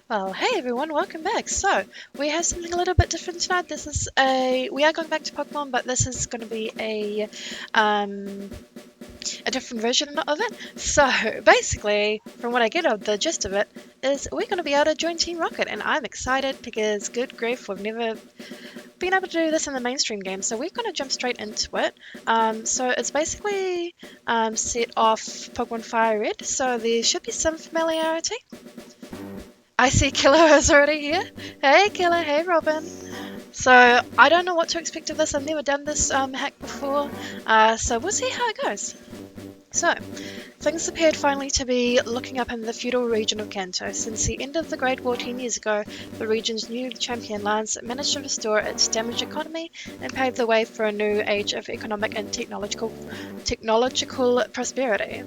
Well, hey everyone, welcome back. So, we have something a little bit different tonight. We are going back to Pokemon, but this is going to be um, a different version of it. So, basically, from what I get of the gist of it, is we're going to be able to join Team Rocket, and I'm excited because, good grief, we've never been able to do this in the mainstream game, so we're going to jump straight into it. So, it's basically set off Pokemon Fire Red, so there should be some familiarity. I see Killer is already here. Hey Killer, hey Robin. So I don't know what to expect of this. I've never done this hack before, so we'll see how it goes. So things appeared finally to be looking up in the feudal region of Kanto. Since the end of the Great War 10 years ago, the region's new champion Lance managed to restore its damaged economy and pave the way for a new age of economic and technological prosperity.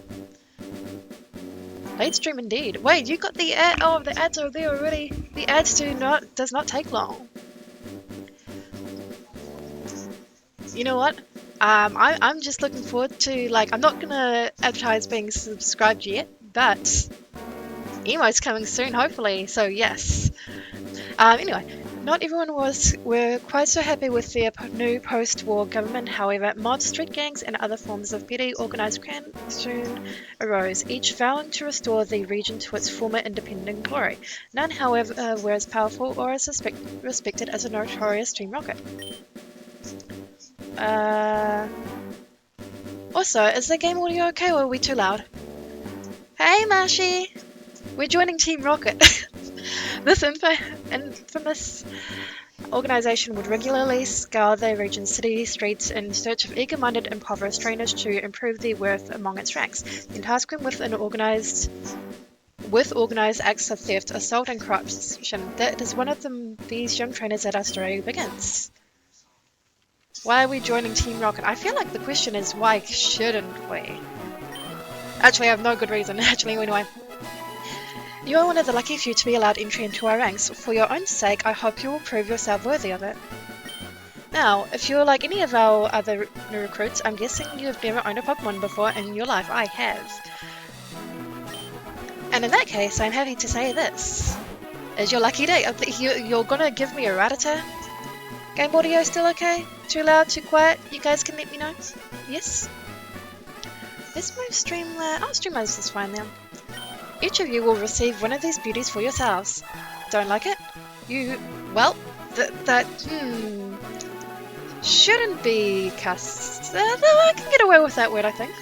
Late stream indeed. Wait, you got the ad? Oh, the ads are there already. The ads does not take long. You know what? I'm just looking forward to I'm not gonna advertise being subscribed yet, but emo's coming soon, hopefully. So yes. Anyway, not everyone were quite so happy with their new post-war government. However, mobs, street gangs, and other forms of petty organized crime soon arose, each vowing to restore the region to its former independent glory. None, however, were as powerful or as respected as a notorious Team Rocket. Also, is the game audio okay or are we too loud? Hey, Mashi! We're joining Team Rocket. This infamous organization would regularly scour the region's city streets in search of eager-minded, impoverished trainers to improve their worth among its ranks, and task them with organized acts of theft, assault, and corruption. That is one of these young trainers that our story begins. Why are we joining Team Rocket? I feel like the question is why shouldn't we? Actually, I have no good reason. Anyway. You are one of the lucky few to be allowed entry into our ranks. For your own sake, I hope you will prove yourself worthy of it. Now, if you're like any of our other new recruits, I'm guessing you have never owned a Pokemon before in your life. I have. And in that case, I'm happy to say this is your lucky day. You're gonna give me a Rattata? Game audio still okay? Too loud, too quiet? You guys can let me know. Yes? Let's move Streamlabs. Oh, Streamlabs is fine now. Each of you will receive one of these beauties for yourselves. Don't like it? Shouldn't be cussed. Though I can get away with that word, I think.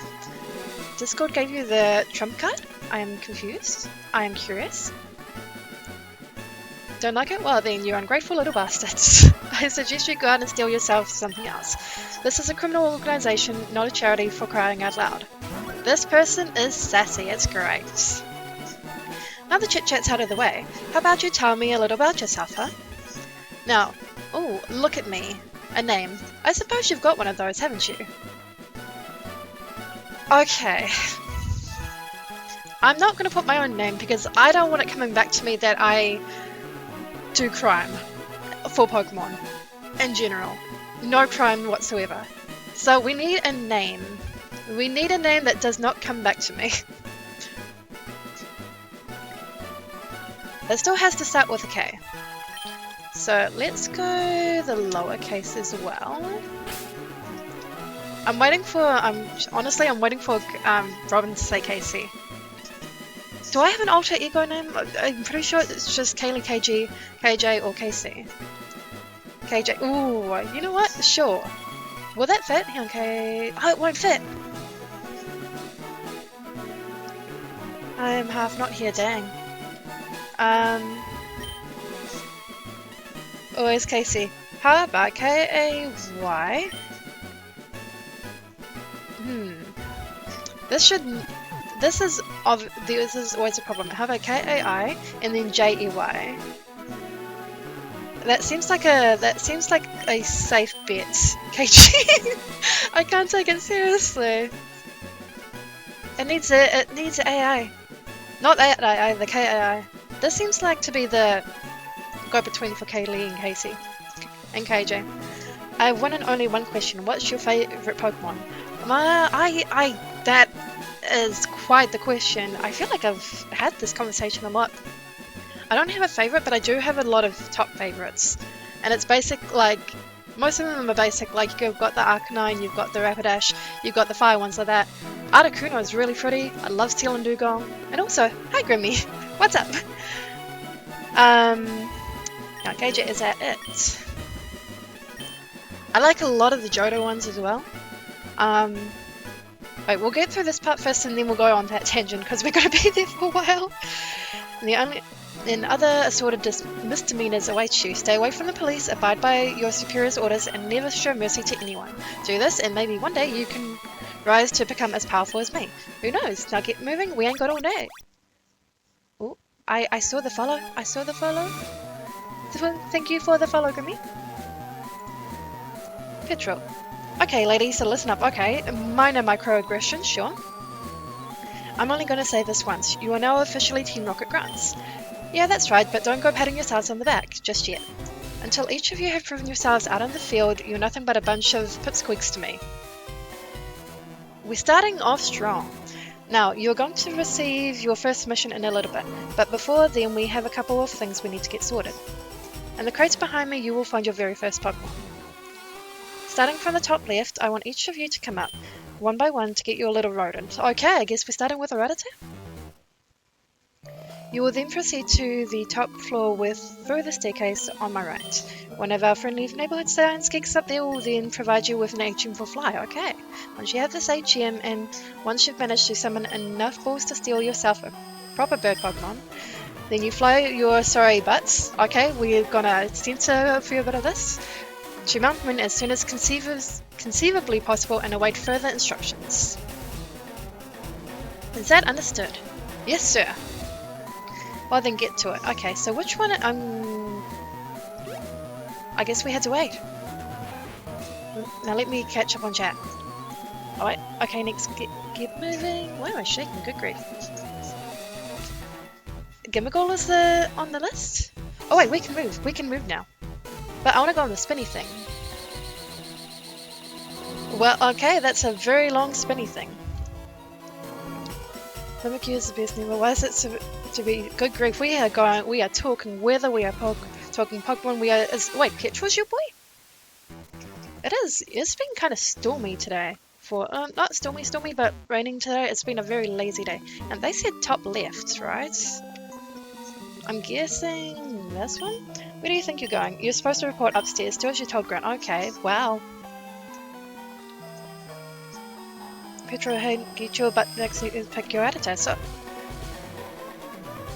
Discord gave you the trump card? I am confused. I am curious. Don't like it? Well then, you ungrateful little bastards. I suggest you go out and steal yourself something else. This is a criminal organization, not a charity, for crying out loud. This person is sassy, it's great. Now the chit-chat's out of the way, how about you tell me a little about yourself, huh? Now, oh, look at me. A name. I suppose you've got one of those, haven't you? Okay. I'm not going to put my own name because I don't want it coming back to me that I do crime for Pokemon in general. No crime whatsoever. So we need a name. We need a name that does not come back to me. It still has to start with a K. So let's go the lowercase as well. I'm waiting for, honestly, I'm waiting for Robin to say KC. Do I have an alter ego name? I'm pretty sure it's just Kaylee, KG, KJ, or KC. KJ, ooh, you know what? Sure. Will that fit? Okay. Oh, it won't fit. I'm half not here, dang. Always Casey. How about K-A-Y? This is always a problem. How about K-A-I and then J-E-Y? That seems like a safe bet. KG. I can't take it seriously. It needs AI. Not AI, the KAI. This seems like to be the go-between for Kaylee and Casey. And KJ. I have one and only one question. What's your favorite Pokemon? That is quite the question. I feel like I've had this conversation a lot. I don't have a favourite, but I do have a lot of top favourites. And it's basic, like, most of them are basic, like you've got the Arcanine, you've got the Rapidash, you've got the fire ones like that. Articuno is really pretty, I love Steel and Dugong. And also, hi Grimmy, what's up? Now Gauger is at it. I like a lot of the Johto ones as well. Wait, we'll get through this part first and then we'll go on that tangent because we're going to be there for a while. And other assorted misdemeanors await you. Stay away from the police, abide by your superior's orders, and never show mercy to anyone. Do this and maybe one day you can rise to become as powerful as me. Who knows? Now get moving, we ain't got all day. Oh, I saw the follow. I saw the follow. Thank you for the follow, Grimmy. Petrol. Okay, ladies, so listen up. Okay, minor microaggression, sure. I'm only going to say this once. You are now officially Team Rocket Grunts. Yeah, that's right, but don't go patting yourselves on the back just yet. Until each of you have proven yourselves out on the field, you're nothing but a bunch of pipsqueaks to me. We're starting off strong. Now, you're going to receive your first mission in a little bit, but before then we have a couple of things we need to get sorted. In the crates behind me, you will find your very first Pokemon. Starting from the top left, I want each of you to come up, one by one, to get your little rodent. Okay, I guess we're starting with a Rattata. You will then proceed to the top floor through the staircase on my right. One of our friendly neighborhood science geeks up there will then provide you with an HM for fly. Okay, once you have this HM and once you've managed to summon enough balls to steal yourself a proper bird Pokemon, then you fly your sorry butts. Okay, we're gonna censor a fair bit of this. To mount one as soon as conceivably possible and await further instructions. Is that understood? Yes, sir. Well, then get to it. Okay, so which one? I guess we had to wait. Now let me catch up on chat. Alright, okay, next, get moving. Why am I shaking? Good grief. Gimmighoul is on the list? Oh wait, we can move now. But I want to go on the spinny thing. Well, okay, that's a very long spinny thing. Mimikyu is the best name. Why is it to be? Good grief, we are talking weather, we are talking Pokemon, wait, Petrol's your boy? It is. It's been kind of stormy today. Not stormy, but raining today. It's been a very lazy day. And they said top left, right? I'm guessing this one? Where do you think you're going? You're supposed to report upstairs. Do as you're told, Grant. Okay, wow. Petrol, hey, get your butt next to pick your Rattata. So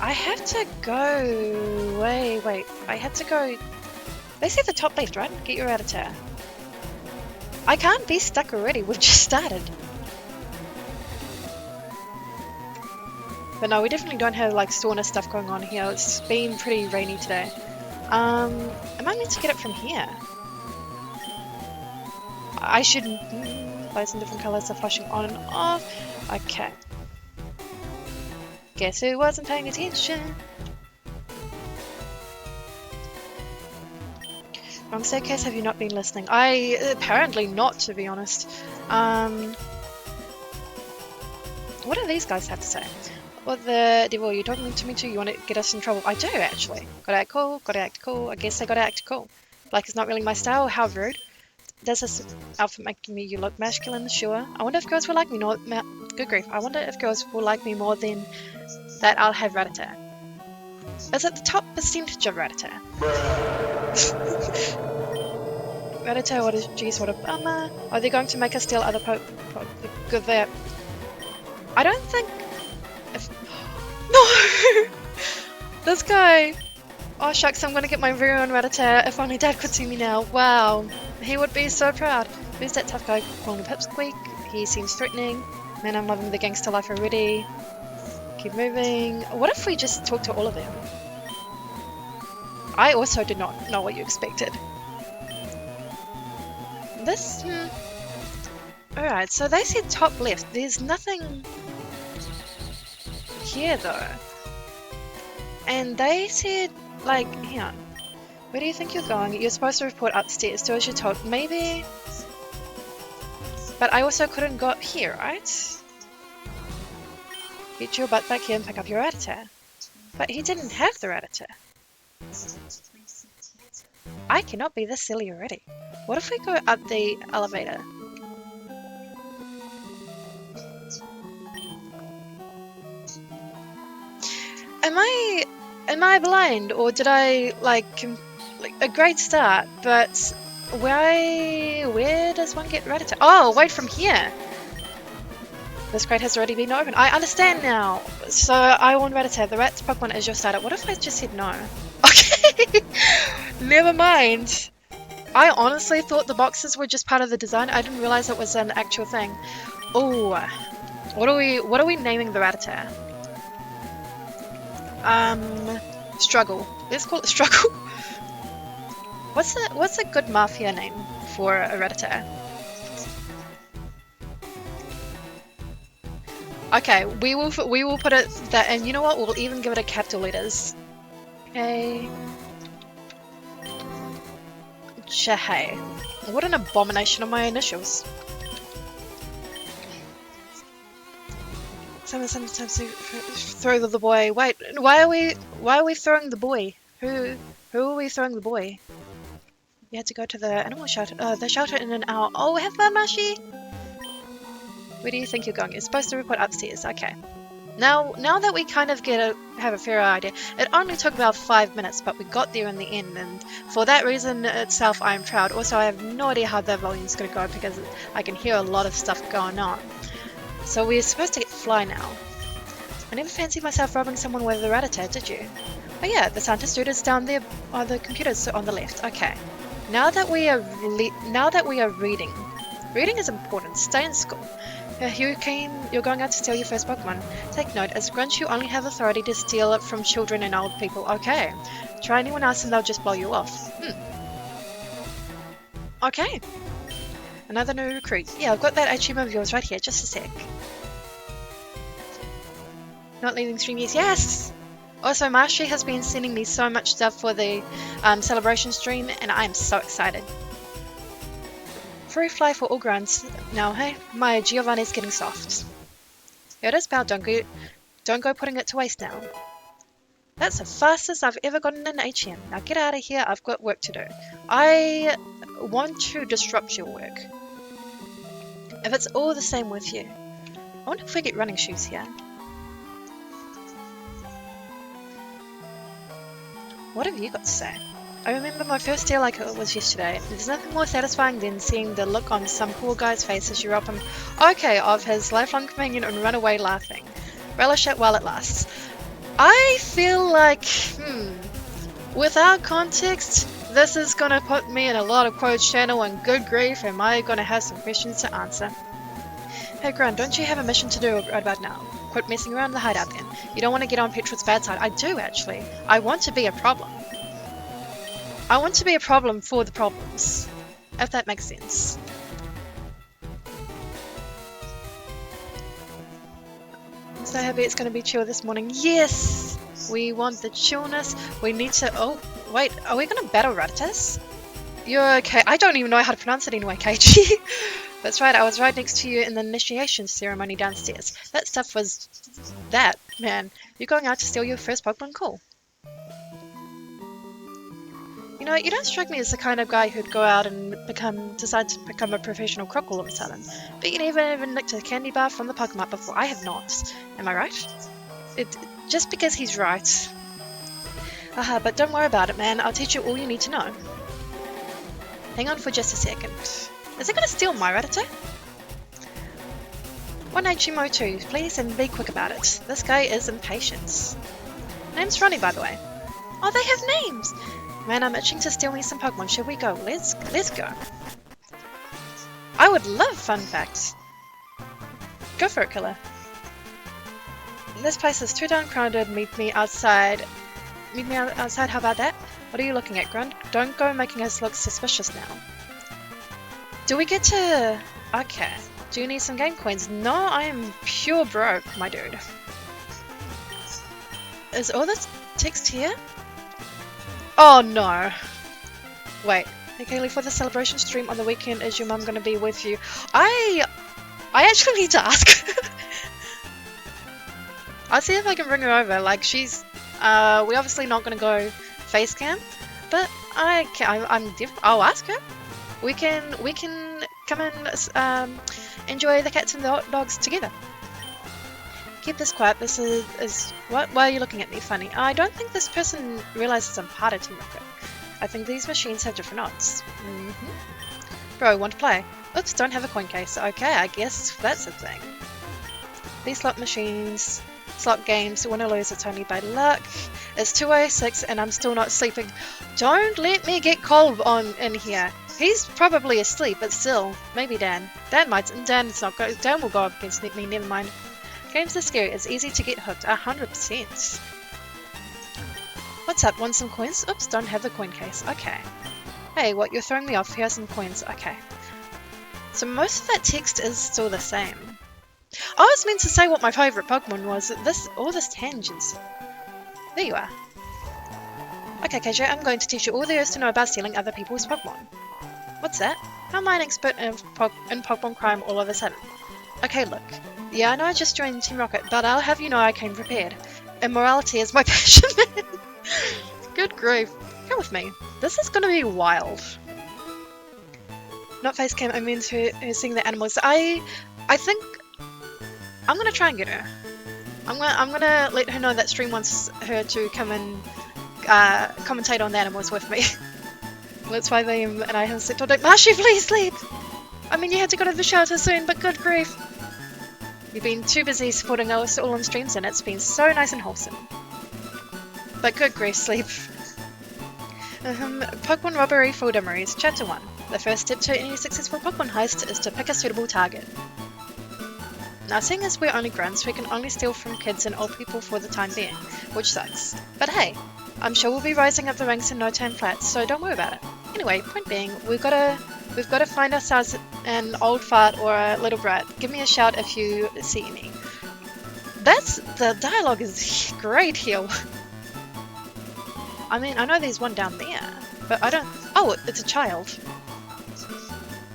I have to go. Wait. I had to go. They said the top left, right? Get your Rattata. I can't be stuck already. We've just started. But no, we definitely don't have like sauna stuff going on here. It's been pretty rainy today. Am I meant to get it from here? I should. Lights in different colors are flashing on and off. Okay. Guess who wasn't paying attention? Wrong staircase, have you not been listening? Apparently not, to be honest. What do these guys have to say? What the devil are you talking to me to? You want to get us in trouble? I do, actually. Gotta act cool. I guess I gotta act cool. Like, it's not really my style. How rude. Does this outfit make you look masculine? Sure. I wonder if girls will like me more. Good grief. I wonder if girls will like me more than that I'll have Rattata. Is it the top percentage of Rattata? Rattata, what a bummer. Are they going to make us steal other good there? I don't think... No! This guy! Oh shucks, I'm gonna get my very own Rattata. If only Dad could see me now. Wow. He would be so proud. Who's that tough guy calling a pipsqueak? He seems threatening. Man, I'm loving the gangster life already. Keep moving. What if we just talk to all of them? I also did not know what you expected. This... Alright, so they said top left. There's nothing here though. And they said, like, hang on. Where do you think you're going? You're supposed to report upstairs. Do as you're told. Maybe... But I also couldn't go up here, right? Get your butt back here and pick up your Rattata. But he didn't have the Rattata. I cannot be this silly already. What if we go up the elevator? Am I blind, or did I like a great start? But where does one get Rattata? Oh, wait, from here. This crate has already been opened. I understand now. So I want Rattata. The Rat's Pokemon is your starter. What if I just said no? Okay, never mind. I honestly thought the boxes were just part of the design. I didn't realize it was an actual thing. Oh, what are we naming the Rattata? Struggle. Let's call it Struggle. What's a good mafia name for a Rattata? Okay, we will put it that, and you know what? We'll even give it a capital letters. Okay. Chahay. What an abomination of my initials. Sometimes you throw the boy. Wait, why are we throwing the boy? Who are we throwing the boy? You had to go to the animal shelter. The shelter in an hour. Oh, have fun, Mashi. Where do you think you're going? You're supposed to report upstairs. Okay. Now that we kind of have a fairer idea, it only took about 5 minutes, but we got there in the end, and for that reason itself, I am proud. Also, I have no idea how the volume's going to go because I can hear a lot of stuff going on. So we're supposed to get fly now. I never fancied myself robbing someone with a Rattata, did you? Oh yeah, the scientist dude is down there. Oh, the computer's on the left. Okay. Now that we are reading. Reading is important. Stay in school. You're going out to steal your first Pokemon. Take note, as grunts you only have authority to steal it from children and old people. Okay. Try anyone else and they'll just blow you off. Okay. Another new recruit. Yeah, I've got that achievement of yours right here. Just a sec. Not leaving stream yet. Yes! Also, Mashi has been sending me so much stuff for the celebration stream, and I am so excited. Free fly for all grunts. Now, hey, my Giovanni's getting soft. Here it is, pal. Don't go putting it to waste now. That's the fastest I've ever gotten an HM. Now get out of here. I've got work to do. I want to disrupt your work. If it's all the same with you. I wonder if we get running shoes here. What have you got to say? I remember my first day like it was yesterday. There's nothing more satisfying than seeing the look on some poor guy's face as you rob him, of his lifelong companion and run away laughing. Relish it while it lasts. I feel like, without context, this is gonna put me in a lot of quotes channel, and good grief, am I gonna have some questions to answer. Hey Grunt, don't you have a mission to do right about now? Quit messing around the hideout then. You don't want to get on Petrol's bad side. I do actually. I want to be a problem. I want to be a problem for the problems, if that makes sense. I'm so happy it's going to be chill this morning. Yes! We want the chillness. We need to... Oh, wait. Are we going to battle Rattatas? You're okay. I don't even know how to pronounce it anyway, KG. That's right. I was right next to you in the initiation ceremony downstairs. That stuff was... that, man. You're going out to steal your first Pokemon? Cool. You know, you don't strike me as the kind of guy who'd go out and decide to become a professional croc all of a sudden. But you never even nicked a candy bar from the Pokemon before. I have not. Am I right? Just because he's right. But don't worry about it, man. I'll teach you all you need to know. Hang on for just a second. Is it going to steal my Rattata? One HMO2, please, and be quick about it. This guy is impatient. Name's Ronnie, by the way. Oh, they have names! Man, I'm itching to steal me some Pokemon. Should we go? Let's go. I would love fun facts. Go for it, killer. This place is too darn crowded. Meet me outside. Meet me outside. How about that? What are you looking at, Grunt? Don't go making us look suspicious now. Do we get to... Okay. Do you need some game coins? No, I am pure broke, my dude. Is all this text here? Oh no. Wait. Hey Kaylee, for the celebration stream on the weekend, is your mum going to be with you? I actually need to ask. I'll see if I can bring her over. Like, she's... We're obviously not going to go face cam, but I'll ask her. We can come and enjoy the cats and the dogs together. Keep this quiet. This is what? Why are you looking at me funny? I don't think this person realizes I'm part of Team Rocket. I think these machines have different odds. Bro, want to play? Oops, don't have a coin case. Okay, I guess that's a thing. These slot machines, slot games, win or lose, it's only by luck. It's 2:06 and I'm still not sleeping. Don't let me get Colb on in here. He's probably asleep, but still, maybe Dan. Dan's not go. Dan will go up against me. Never mind. Games are scary. It's easy to get hooked. 100%. What's up? Want some coins? Oops, don't have the coin case. Okay. Hey, what? You're throwing me off. Here's some coins. Okay. So most of that text is still the same. I was meant to say what my favourite Pokemon was. All this tangents. There you are. Okay, KJ, I'm going to teach you all there is to know about stealing other people's Pokemon. What's that? How am I an expert in Pokemon crime all of a sudden? Okay, look. Yeah, I know I just joined Team Rocket, but I'll have you know I came prepared. Immorality is my passion. Good grief. Come with me. This is gonna be wild. Not face cam, I mean to seeing the animals. I think I'm gonna try and get her. I'm gonna let her know that stream wants her to come and commentate on the animals with me. Well, it's 5 AM and I haven't slept all day. Marshy, please sleep! I mean, you had to go to the shelter soon, but good grief. You've been too busy supporting us all on streams and it's been so nice and wholesome. But good grief, sleep. Pokemon Robbery Full Memories, Chapter 1. The first step to any successful Pokemon heist is to pick a suitable target. Now, seeing as we're only grunts, we can only steal from kids and old people for the time being, which sucks. But hey, I'm sure we'll be rising up the ranks in no time flat, so don't worry about it. Anyway, point being, we've got to find ourselves an old fart or a little brat. Give me a shout if you see any. The dialogue is great here. I mean, I know there's one down there, but I don't. Oh, it's a child.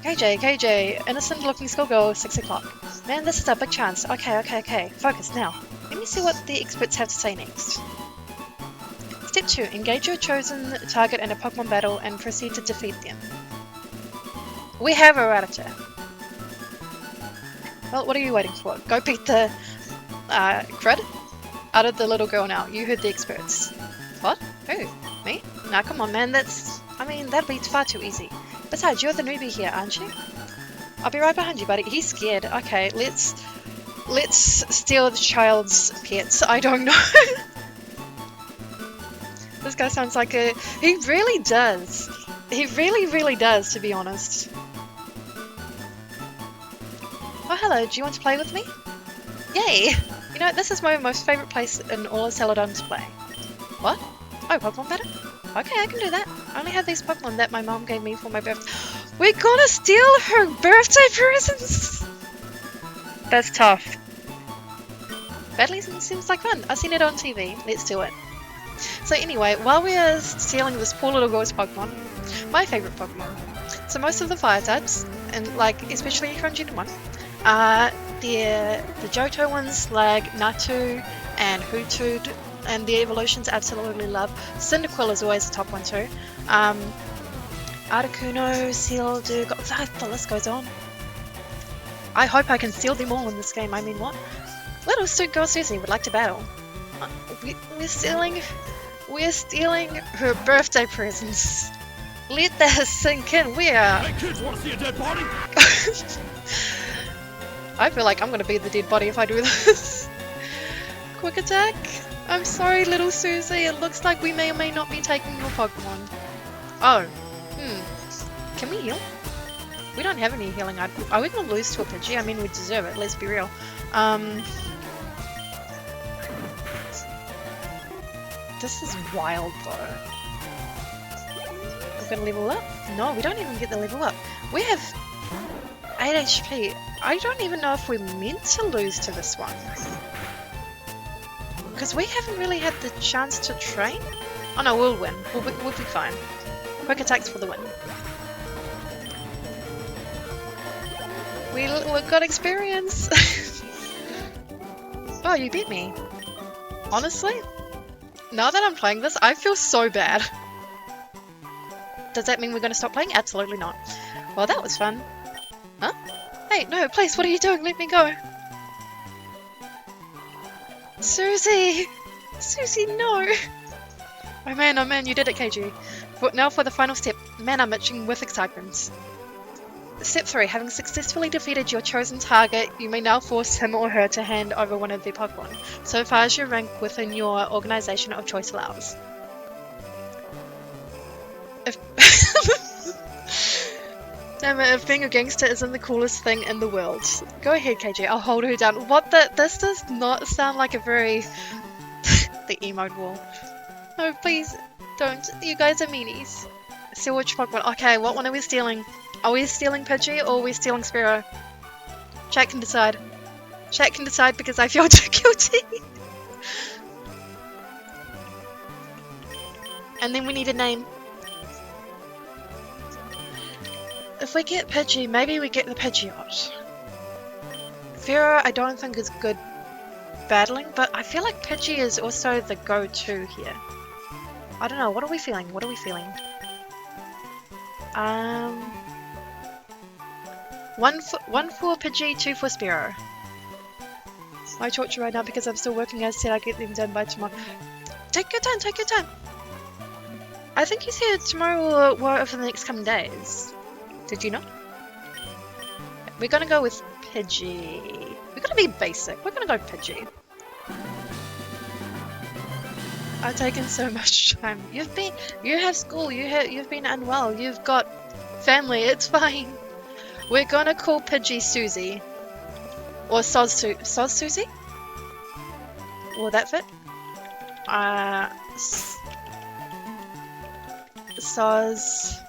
KJ, innocent looking schoolgirl, 6 o'clock. Man, this is our big chance. Okay. Focus now. Let me see what the experts have to say next. Step 2. Engage your chosen target in a Pokemon battle and proceed to defeat them. We have a Rattata. Well, what are you waiting for? Go beat the crud out of the little girl now. You heard the experts. What? Who? Me? Nah, come on, man. That'd be far too easy. Besides, you're the newbie here, aren't you? I'll be right behind you, buddy. He's scared. Okay, let's steal the child's pets. I don't know. This guy sounds like a... He really does. He really does, to be honest. Oh, hello. Do you want to play with me? Yay! You know, this is my most favourite place in all of Celadon to play. What? Oh, Pokemon Battle? Okay, I can do that. I only have these Pokemon that my mom gave me for my birthday. We're gonna steal her birthday presents! That's tough. Battling seems like fun. I've seen it on TV. Let's do it. So anyway, while we're stealing this poor little girl's Pokemon, my favourite Pokemon. So most of the fire types, and like especially from Gen 1, the Johto ones like Natu and Hoothoot, and the evolutions absolutely love. Cyndaquil is always the top one too. Articuno, Sealduke, the list goes on. I hope I can steal them all in this game. I mean, what? Little Suit Girl Susie would like to battle. We're stealing her birthday presents. Let that sink in. Hey kids, wanna see a dead body? I feel like I'm gonna be the dead body if I do this. Quick attack. I'm sorry, little Susie. It looks like we may or may not be taking your Pokemon. Oh. Can we heal? We don't have any healing. Are we gonna lose to a Pidgey? I mean, we deserve it. Let's be real. This is wild, though. We're gonna level up? No, we don't even get the level up. We have 8 HP. I don't even know if we're meant to lose to this one. Because we haven't really had the chance to train. Oh no, we'll win. We'll be fine. Quick attacks for the win. We've got experience. Oh, you beat me. Honestly? Now that I'm playing this, I feel so bad. Does that mean we're going to stop playing? Absolutely not. Well, that was fun. Huh? Hey, no, please, what are you doing? Let me go. Susie! Susie, no! Oh man, you did it, KG. Now for the final step. Man, I'm itching with excitement. Step 3. Having successfully defeated your chosen target, you may now force him or her to hand over one of their Pokemon, so far as your rank within your organization of choice allows. If Damn it, if being a gangster isn't the coolest thing in the world. Go ahead, KG, I'll hold her down. What the? This does not sound like a very... the emote wall. No, please, don't. You guys are meanies. Steal which Pokemon? Okay, what one are we stealing? Are we stealing Pidgey or are we stealing Spearow? Chat can decide. Chat can decide because I feel too guilty. And then we need a name. If we get Pidgey, maybe we get the Pidgeot. Pharaoh I don't think is good battling, but I feel like Pidgey is also the go-to here. I don't know, what are we feeling? What are we feeling? One for Pidgey, 2 for Spearow. I torture right now because I'm still working. As said, I get them done by tomorrow. Take your time, take your time. I think you said tomorrow or over the next coming days. Did you not? We're gonna go with Pidgey. We're gonna be basic. We're gonna go Pidgey. I've taken so much time. You have school. You've been unwell. You've got family. It's fine. We're gonna call Pidgey Susie. Or Soz Susie? Will that fit? Soz.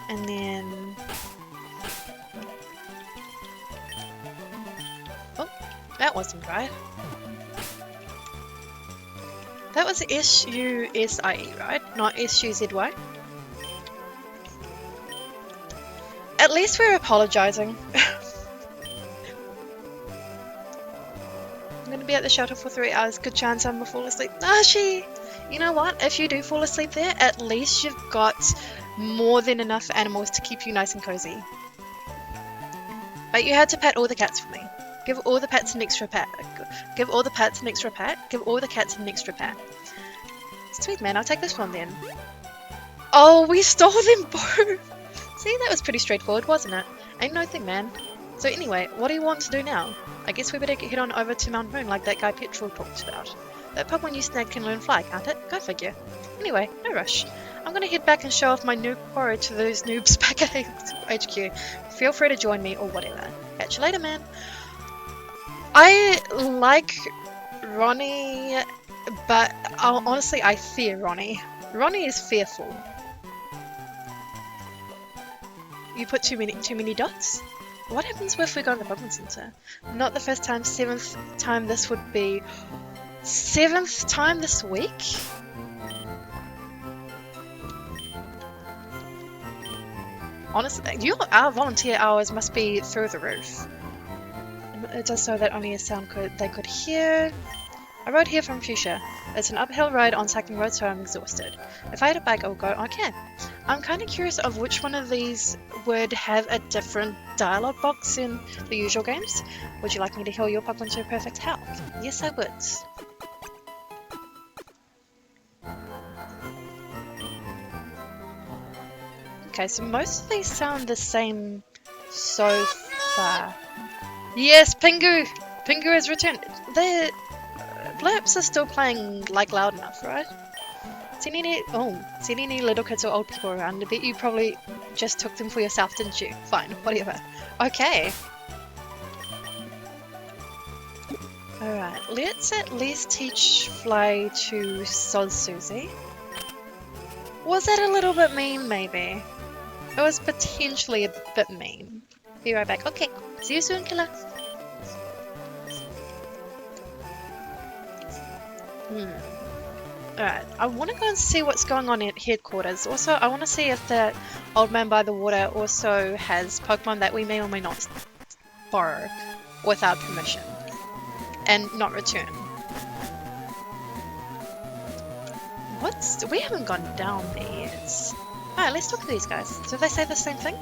And then... Oh, that wasn't right. That was S-U-S-I-E, right? Not S-U-Z-Y? At least we're apologizing. I'm gonna be at the shelter for 3 hours. Good chance I'm gonna fall asleep. You know what? If you do fall asleep there, at least you've got more than enough animals to keep you nice and cozy. But you had to pet all the cats for me. Give all the pets an extra pat. Give all the pets an extra pat. Give all the cats an extra pat. Sweet man, I'll take this one then. Oh, we stole them both! See, that was pretty straightforward, wasn't it? Ain't no thing, man. So anyway, what do you want to do now? I guess we better head on over to Mount Moon like that guy Petrol talked about. That Pokemon you snagged can learn fly, can't it? Go figure. Anyway, no rush. I'm gonna head back and show off my noob quarry to those noobs back at HQ. Feel free to join me or whatever. Catch you later, man. I like Ronnie, but honestly, I fear Ronnie. Ronnie is fearful. You put too many dots? What happens if we go to the Pokemon Center? Not the first time, 7th time this would be. 7th time this week? Honestly, our volunteer hours must be through the roof. Just so that only a sound they could hear. I rode here from Fuchsia. It's an uphill ride on Sacking Road, so I'm exhausted. If I had a bike, I would go. Okay. I'm kind of curious of which one of these would have a different dialogue box in the usual games. Would you like me to heal your Pokemon to perfect health? Yes, I would. Okay, so most of these sound the same so far. Yes, Pingu! Pingu has returned. The Blurps are still playing like loud enough, right? Seen any little kids or old people around? I bet you probably just took them for yourself, didn't you? Fine, whatever. Okay. Alright, let's at least teach Fly to Soz Susie. Was that a little bit mean, maybe? It was potentially a bit mean. Be right back. Okay, see you soon, killer. Alright, I want to go and see what's going on at headquarters. Also, I want to see if the old man by the water also has Pokemon that we may or may not borrow without permission and not return. We haven't gone down there yet. Alright, let's talk to these guys. Did they say the same thing?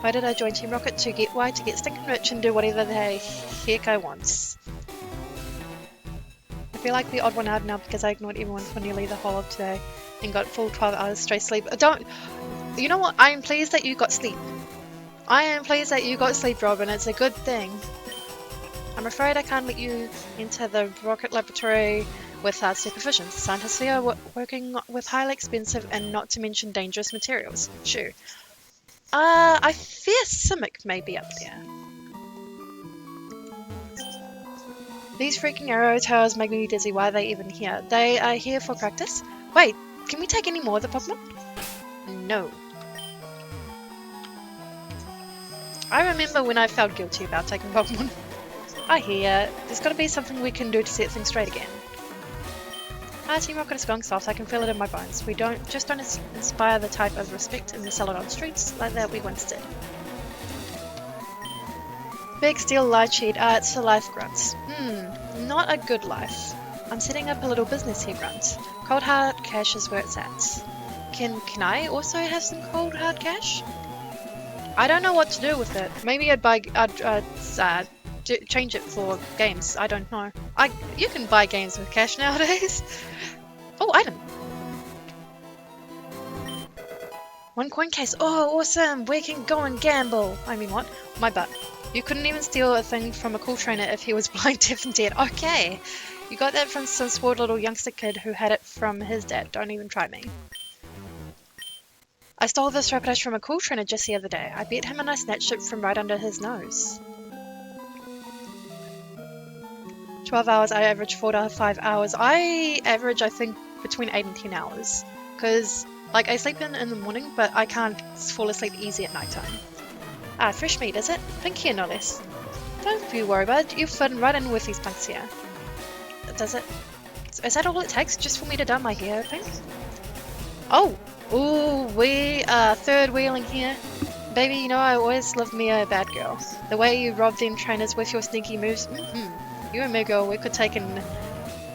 Why did I join Team Rocket? To get stinking rich and do whatever the heck I want. I feel like the odd one out now because I ignored everyone for nearly the whole of today and got full 12 hours straight sleep. You know what? I am pleased that you got sleep. I am pleased that you got sleep, Robin. It's a good thing. I'm afraid I can't let you into the rocket laboratory without supervision. Scientists here are working with highly expensive and not to mention dangerous materials. Sure. I fear Simic may be up there. These freaking arrow towers make me dizzy. Why are they even here? They are here for practice. Wait, can we take any more of the Pokemon? No. I remember when I felt guilty about taking Pokemon. I hear. There's got to be something we can do to set things straight again. Team Rocket is going soft. I can feel it in my bones. We don't inspire the type of respect in the Celadon streets like that we once did. Big steel light sheet. It's for life, Grunts. Not a good life. I'm setting up a little business here, Grunts. Cold hard cash is where it's at. Can I also have some cold hard cash? I don't know what to do with it. Maybe I'd change it for games. I don't know. You can buy games with cash nowadays. Oh, item. 1 coin case. Oh, awesome. We can go and gamble. I mean, what? My butt. You couldn't even steal a thing from a cool trainer if he was blind, deaf, and dead. Okay. You got that from some spoiled little youngster kid who had it from his dad. Don't even try me. I stole this Rapidash from a cool trainer just the other day. I bet him and I snatched it from right under his nose. 12 hours, I average 4 to 5 hours. I average, I think, between 8 and 10 hours. Because, like, I sleep in the morning, but I can't fall asleep easy at night time. Fresh meat, is it? Pink here, no less. Don't you worry, bud. You fit right in with these punks here. Does it? Is that all it takes just for me to dye my hair pink? Oh! Ooh, we are third wheeling here. Baby, you know I always loved me a bad girl. The way you robbed them trainers with your sneaky moves. You and me, girl, we could take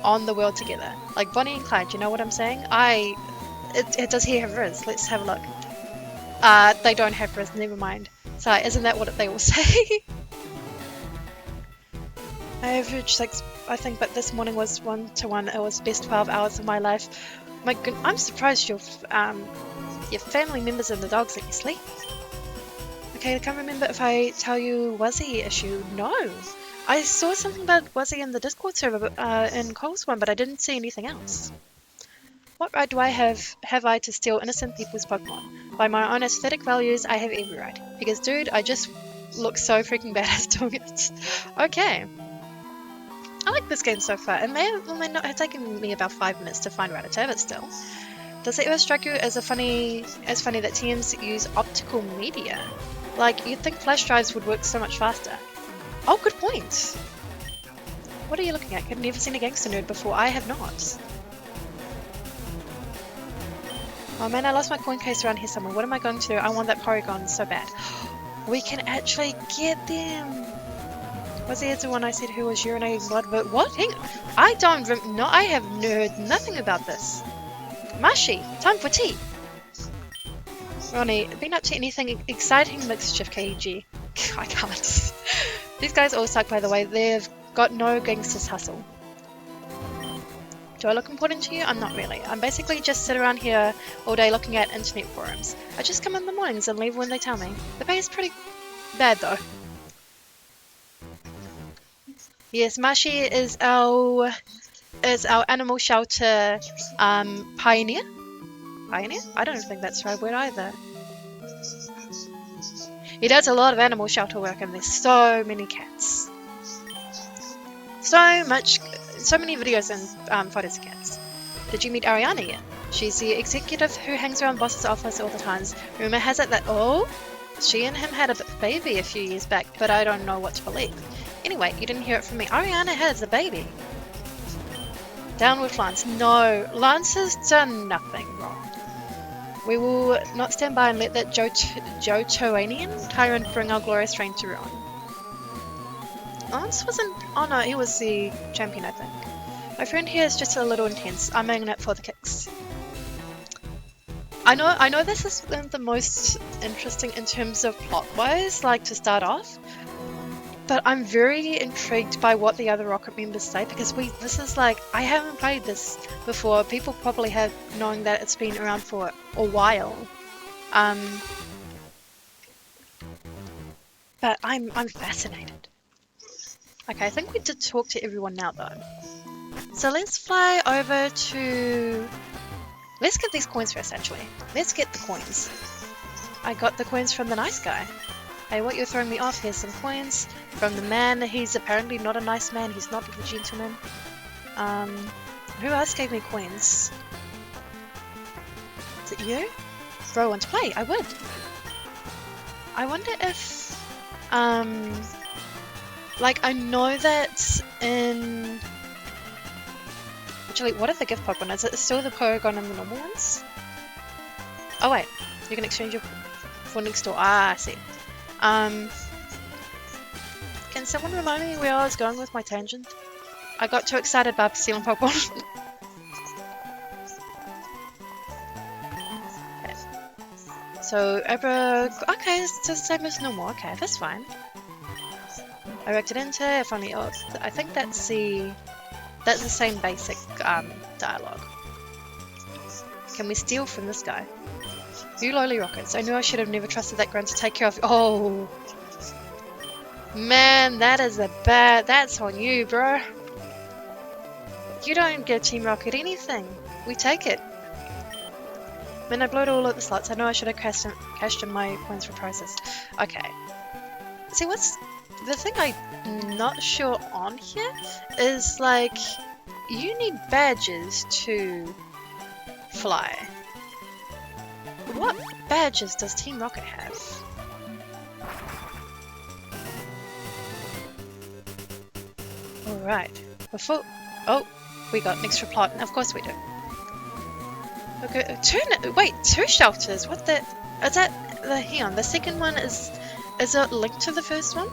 on the world together. Like Bonnie and Clyde, you know what I'm saying? Does he have Riz? Let's have a look. They don't have Riz, never mind. So, isn't that what they all say? I averaged 6, I think, but this morning was 1-to-1. It was the best 12 hours of my life. My goodness, I'm surprised your family members and the dogs let you sleep. Okay, I can't remember if I tell you Wuzzy issue. No. I saw something about Wuzzy in the Discord server in Cole's one, but I didn't see anything else. What right do I have I to steal innocent people's Pokemon? By my own aesthetic values, I have every right. Because, dude, I just look so freaking badass doing it. Okay. I like this game so far. It may or may not have taken me about 5 minutes to find Rattata, but still. Does it ever strike you as funny that TMs use optical media? Like, you'd think flash drives would work so much faster. Oh, good point! What are you looking at? I've never seen a gangster nerd before. I have not. Oh man, I lost my coin case around here somewhere. What am I going to do? I want that Porygon so bad. We can actually get them! Was he the one I said who was urinating blood? But what? Hang on. I don't know. I have heard nothing about this. Mashi, time for tea. Ronnie, been up to anything exciting? Mischief, KG. I can't. These guys all suck, by the way. They've got no gangster's hustle. Do I look important to you? I'm not really. I'm basically just sit around here all day looking at internet forums. I just come in the mornings and leave when they tell me. The pay is pretty bad though. Yes, Mashi is our animal shelter pioneer. Pioneer? I don't think that's the right word either. He does a lot of animal shelter work and there's so many cats. So many videos and photos of cats. Did you meet Ariana yet? She's the executive who hangs around boss's office all the time. Rumor has it that, she and him had a baby a few years back, but I don't know what to believe. Anyway, you didn't hear it from me. Ariana has a baby. Down with Lance. No, Lance has done nothing wrong. We will not stand by and let that Johtoanian tyrant bring our glorious reign to ruin. Lance wasn't... Oh no, he was the champion, I think. My friend here is just a little intense. I'm in it for the kicks. I know this is the most interesting in terms of plot-wise, like to start off. But I'm very intrigued by what the other Rocket members say, because this is like, I haven't played this before. People probably have, knowing that it's been around for a while. But I'm fascinated. Okay, I think we did talk to everyone now though. So let's fly over to... Let's get these coins first actually. Let's get the coins. I got the coins from the nice guy. Hey, what, you're throwing me off? Here's some coins from the man. He's apparently not a nice man. He's not a gentleman. Who else gave me coins? Is it you? Bro, want to play? I would. I wonder if, like, I know that in... Actually, what are the gift Pokemon? Is it still the Porygon and the normal ones? Oh wait, you can exchange your for next door. Ah, I see. Can someone remind me where I was going with my tangent? I got too excited about stealing Pokemon. Okay. So, Abra... Okay, it's the same as normal. Okay, that's fine. I worked it into, if only... Oh, I think that's the same basic dialogue. Can we steal from this guy? You lowly rockets. I knew I should have never trusted that grunt to take care of... Oh! Man, that is a bad... That's on you, bro. You don't give Team Rocket anything. We take it. Man, I blowed all of the slots. I know I should have cashed in my points for prizes. Okay. See, what's... The thing I'm not sure on here is, like... You need badges to fly. What badges does Team Rocket have? Alright. Before... Oh, we got an extra plot. Of course we do. Okay, two shelters. What the... Is that... Hang on, the second one is it linked to the first one?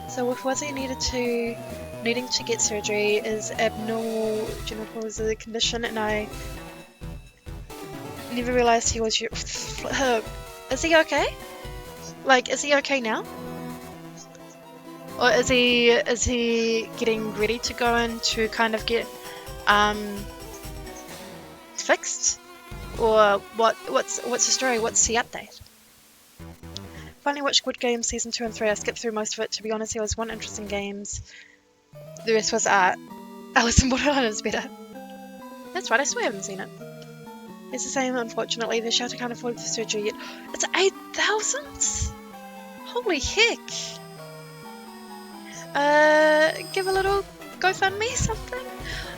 So if Wazzy needing to get surgery is abnormal genitals a condition, and I never realized he was your... Is he okay? Like, is he okay now? Or is he getting ready to go in to kind of get fixed? Or what's the story? What's the update? Finally watched Squid Game season 2 and 3. I skipped through most of it. To be honest, there was one interesting games. The rest was art. Alice in Borderland is better. That's right, I swear I haven't seen it. It's the same, unfortunately. The shelter can't afford the surgery yet. It's 8,000? Holy heck! Give a little GoFundMe something?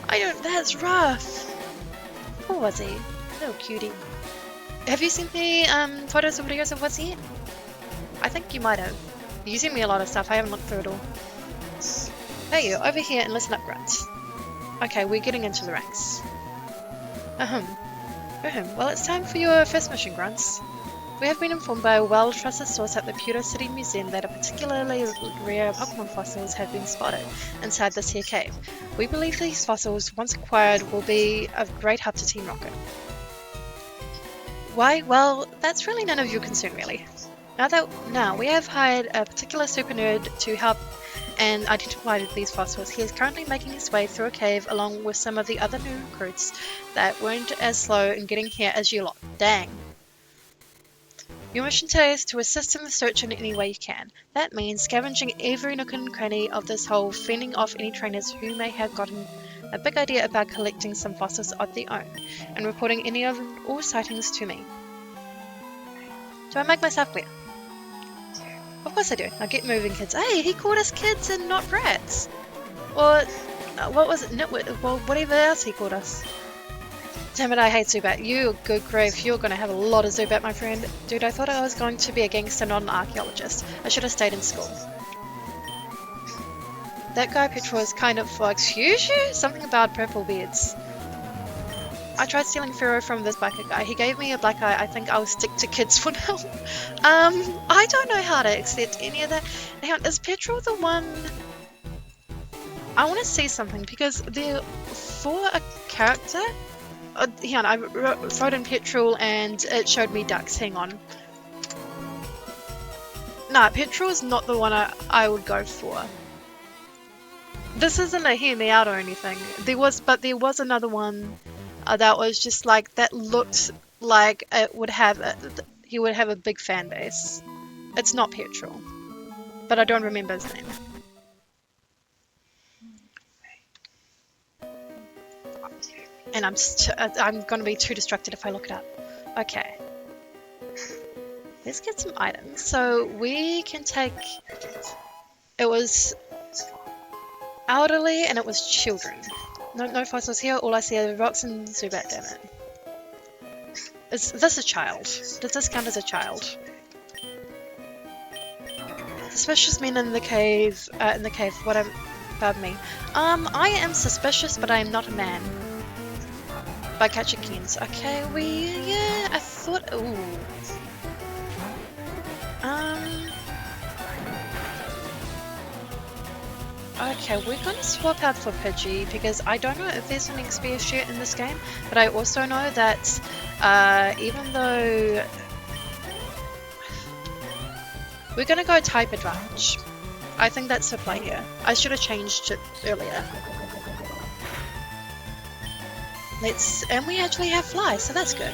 That's rough. Poor Wuzzy. Little cutie. Have you seen me photos or videos of Wuzzy? I think you might have. You sent me a lot of stuff, I haven't looked through it all. Hey you, over here and listen up, grunts. Okay, we're getting into the ranks. Well, it's time for your first mission, grunts. We have been informed by a well-trusted source at the Pewter City Museum that a particularly rare Pokemon fossils have been spotted inside this here cave. We believe these fossils, once acquired, will be of great help to Team Rocket. Why? Well, that's really none of your concern, really. Now, we have hired a particular super nerd to help and identify these fossils. He is currently making his way through a cave along with some of the other new recruits that weren't as slow in getting here as you lot. Dang. Your mission today is to assist in the search in any way you can. That means scavenging every nook and cranny of this hole, fending off any trainers who may have gotten a big idea about collecting some fossils of their own, and reporting any of all sightings to me. Do I make myself clear? Of course I do. Now get moving, kids. Hey, he called us kids and not rats. Or, what was it? Nitwit? Well, whatever else he called us. Damn it, I hate Zubat. You good grief. You're gonna have a lot of Zubat, my friend. Dude, I thought I was going to be a gangster, not an archaeologist. I should have stayed in school. That guy Petrol is kind of, excuse you? Something about purple beards. I tried stealing Pharaoh from this biker guy. He gave me a black eye. I think I'll stick to kids for now. I don't know how to accept any of that. Hang on, is Petrol the one... I want to see something because for a character. Hang on, I wrote in petrol and it showed me ducks. Hang on. Nah, petrol is not the one I would go for. This isn't a hear me out or anything. There was another one that was just like that looked like it would have he would have a big fan base. It's not petrol, but I don't remember his name. And I'm gonna be too distracted if I look it up. Okay. Let's get some items. So we can take. It was elderly and it was children. No fossils here. All I see are rocks and Zubat. Damn it. Is this a child? Does this count as a child? Suspicious men in the cave. Whatever. Pardon me. I am suspicious, but I am not a man. By catching Kens. Okay, yeah, I thought, ooh. Okay, we're gonna swap out for Pidgey because I don't know if there's an XP shirt in this game, but I also know that, even though we're gonna go type advantage. I think that's the play here. I should have changed it earlier. And we actually have fly, so that's good.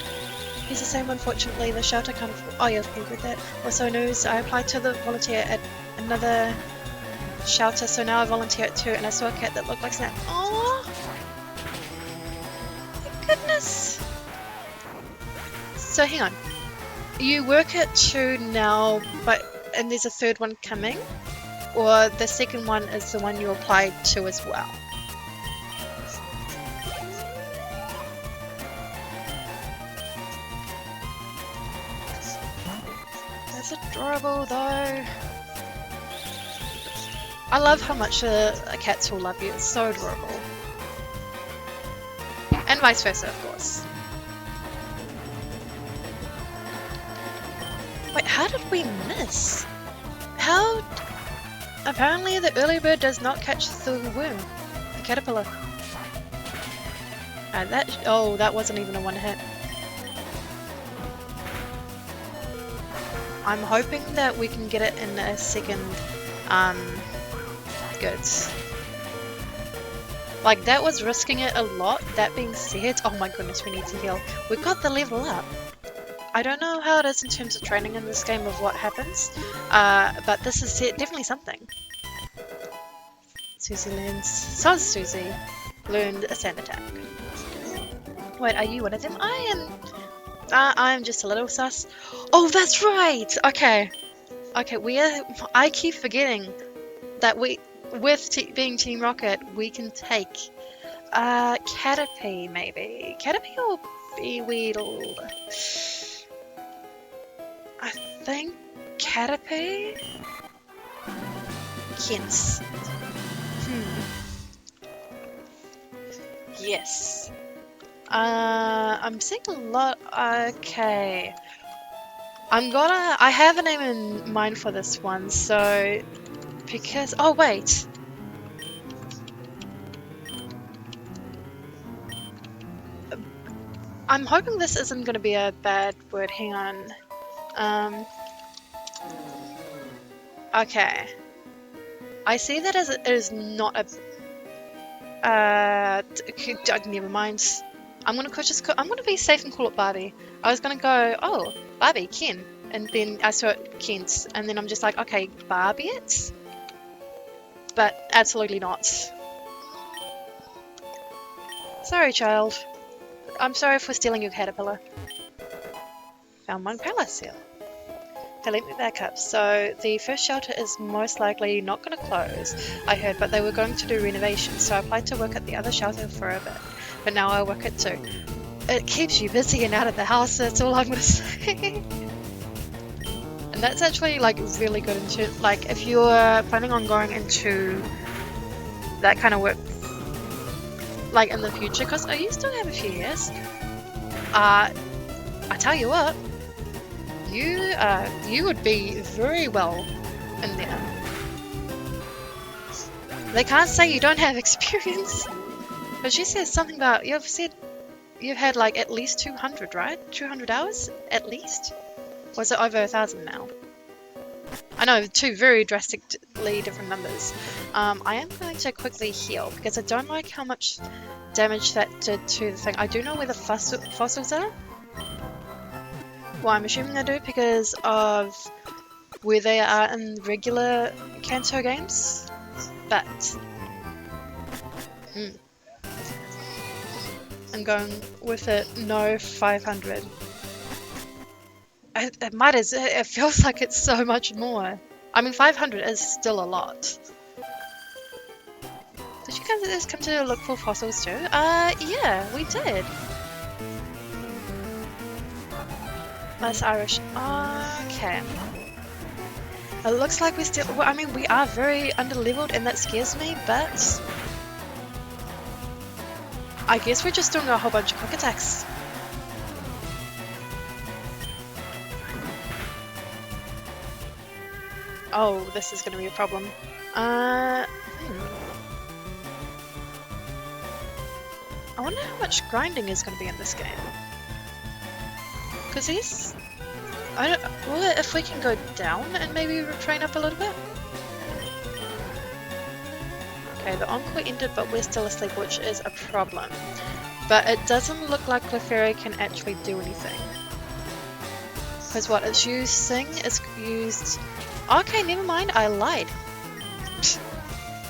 He's the same, unfortunately, the shelter kind of, oh yeah, okay with that. Also news, I applied to the volunteer at another shelter, so now I volunteer at 2, and I saw a cat that looked like Snap. Oh, goodness. So hang on, you work at 2 now, and there's a third one coming, or the second one is the one you applied to as well? Adorable though. I love how much cats will love you. It's so adorable. And vice versa, of course. Wait, how did we miss? How? Apparently the early bird does not catch the worm. The caterpillar. That wasn't even a one hit. I'm hoping that we can get it in a second, goods. Like, that was risking it a lot. That being said, oh my goodness, we need to heal. We've got the level up. I don't know how it is in terms of training in this game of what happens, but this is definitely something. Susie learned a sand attack. Wait, are you one of them? I am just a little sus. Oh, that's right! Okay, I keep forgetting that with being Team Rocket, we can take, Caterpie, maybe. Caterpie or Beweedle? I think Caterpie? Yes. Yes. I'm seeing a lot. Okay. I have a name in mind for this one, so because oh wait. I'm hoping this isn't going to be a bad word. Hang on. Okay. I see that as it is not a never mind. I'm gonna be safe and call it Barbie. I was gonna go, oh, Barbie, Ken, and then I saw it Kent, and then I'm just like, okay, Barbie it, but absolutely not. Sorry, child. I'm sorry for stealing your caterpillar. Found one palace here. Okay, let me back up. So the first shelter is most likely not going to close, I heard, but they were going to do renovations, so I applied to work at the other shelter for a bit. But now I work at 2. It keeps you busy and out of the house, that's all I'm going to say. And that's actually like really good into, like, if you're planning on going into that kind of work, like in the future, because you still have a few years. I tell you what, you would be very well in there. They can't say you don't have experience. But she says something about, you've said you've had like at least 200, right? 200 hours? At least? Or is it over 1,000 now? I know, two very drastically different numbers. I am going to quickly heal because I don't like how much damage that did to the thing. I do know where the fossils are. Well, I'm assuming I do because of where they are in regular Kanto games. But I'm going with it. No 500. It feels like it's so much more. I mean, 500 is still a lot. Did you guys come to look for fossils too? Yeah, we did. That's Irish. Okay. It looks like we still. Well, I mean, we are very underleveled, and that scares me. But I guess we're just doing a whole bunch of quick attacks. Oh, this is going to be a problem. I wonder how much grinding is going to be in this game. Because he's... Well, if we can go down and maybe train up a little bit? Okay, the encore ended, but we're still asleep, which is a problem. But it doesn't look like Clefairy can actually do anything. Because what it's using is used... Okay, never mind, I lied.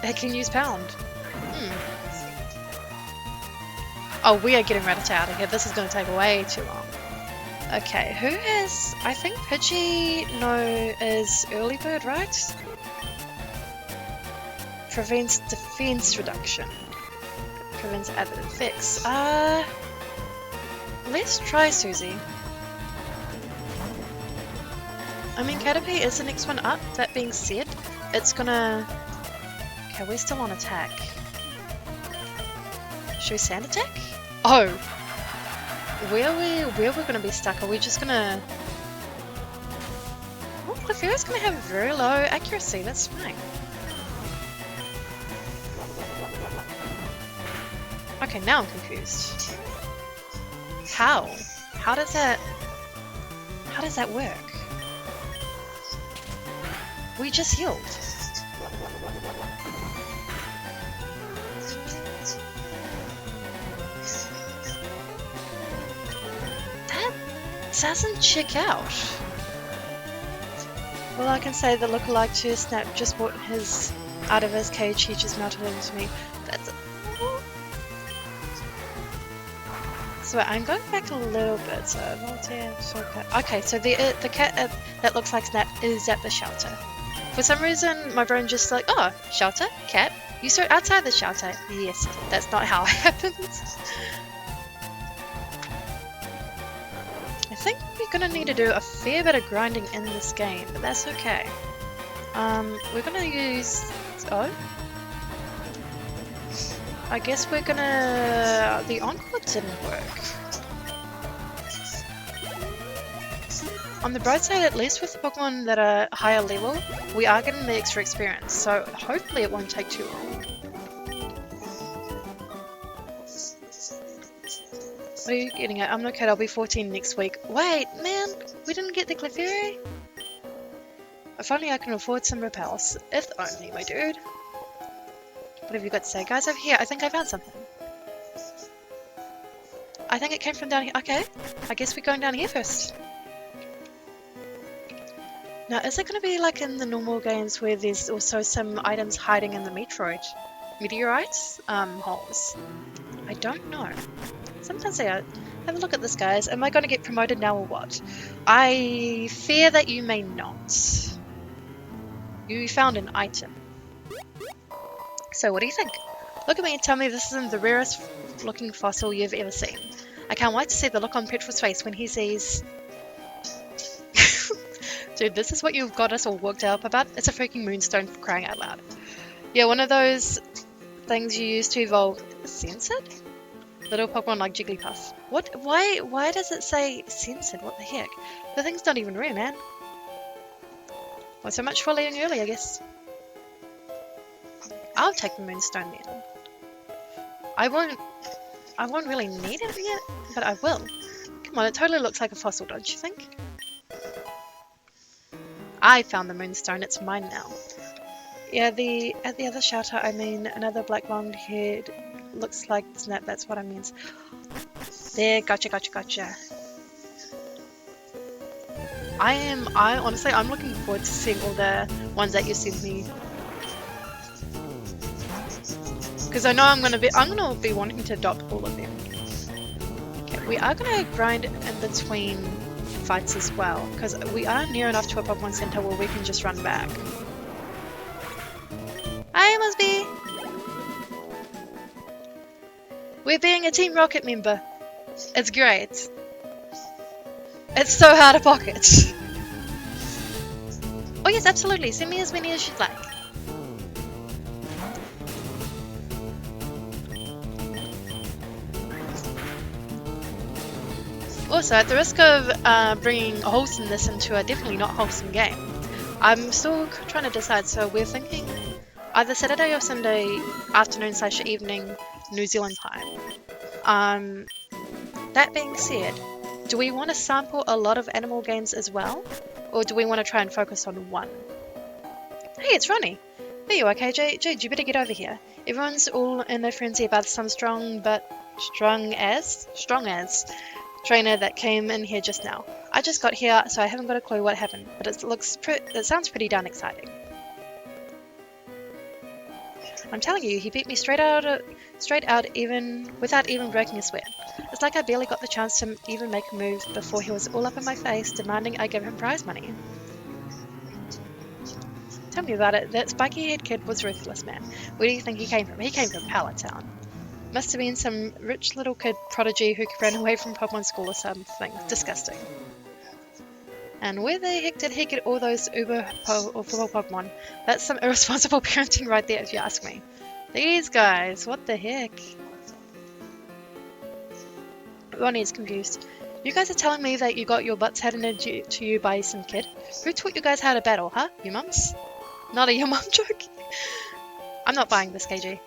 It can use pound. Oh, we are getting Rattata out of here. This is going to take way too long. Okay, who has... I think Pidgey is early bird, right? Prevents defense reduction. Prevents added effects. Let's try Susie. I mean, Caterpie is the next one up. That being said, it's gonna... Okay, we're still on attack. Should we sand attack? Oh! Where we're gonna be stuck? Are we just gonna... Oh, Clefairy's gonna have very low accuracy. That's fine. Okay, now I'm confused. How? How does that work? We just healed. That doesn't check out. Well, I can say the lookalike to Snap just brought his out of his cage. He just melted into me. That's... So I'm going back a little bit. So okay, so the cat that looks like Snap is at the shelter. For some reason, my brain just like, oh, shelter, cat, you saw it outside the shelter. Yes, that's not how it happens. I think we're gonna need to do a fair bit of grinding in this game, but that's okay. We're gonna use... Oh? I guess we're gonna... The Encore didn't work. On the bright side, at least with the Pokemon that are higher level, we are getting the extra experience, so hopefully it won't take too long. What are you getting at? I'm not kidding, I'll be 14 next week. Wait, man, we didn't get the Clefairy? If only I can afford some repels. If only, my dude. What have you got to say? Guys, over here, I think I found something. I think it came from down here. Okay, I guess we're going down here first. Now, is it going to be like in the normal games where there's also some items hiding in the meteorites holes? I don't know. Sometimes they are. Have a look at this, guys. Am I going to get promoted now or what? I fear that you may not. You found an item. So what do you think? Look at me and tell me this isn't the rarest looking fossil you've ever seen. I can't wait to see the look on Petrel's face when he sees... Dude, this is what you've got us all worked up about? It's a freaking moonstone for crying out loud. Yeah, one of those things you use to evolve... Censored? Little Pokemon like Jigglypuff. What? Why does it say censored? What the heck? The thing's not even rare, man. Well, so much for leaving early, I guess. I'll take the moonstone then. I won't really need it yet, but I will. Come on, it totally looks like a fossil, don't you think? I found the moonstone, it's mine now. Yeah, at the other shelter, I mean, another black long-haired looks like Snap, that's what I meant. There, gotcha. Honestly, I'm looking forward to seeing all the ones that you sent me. Because I know I'm gonna be wanting to adopt all of them. Okay, we are gonna grind in between fights as well, because we are near enough to a Pokemon Center where we can just run back. Hi, Mosby! We're being a Team Rocket member. It's great. It's so hard to pocket. Oh yes, absolutely. Send me as many as you'd like. Also, at the risk of bringing wholesomeness into a definitely not wholesome game, I'm still trying to decide. So we're thinking either Saturday or Sunday afternoon / evening New Zealand time. That being said, do we want to sample a lot of animal games as well? Or do we want to try and focus on one? Hey, it's Ronnie. There you are, KJ. Jude, you better get over here. Everyone's all in a frenzy about some strong as trainer that came in here just now. I just got here, so I haven't got a clue what happened, but it sounds pretty darn exciting. I'm telling you, he beat me straight out even without even breaking a sweat. It's like I barely got the chance to even make a move before he was all up in my face, demanding I give him prize money. Tell me about it. That spiky-haired kid was ruthless, man. Where do you think he came from? He came from Pallet Town. Must have been some rich little kid prodigy who ran away from Pokemon school or something. Disgusting. And where the heck did he get all those uber Pokemon? That's some irresponsible parenting right there, if you ask me. These guys, what the heck? Ronnie is confused. You guys are telling me that you got your butts handed to you by some kid? Who taught you guys how to battle, huh? Your mums? Not a your mum joke? I'm not buying this, KG.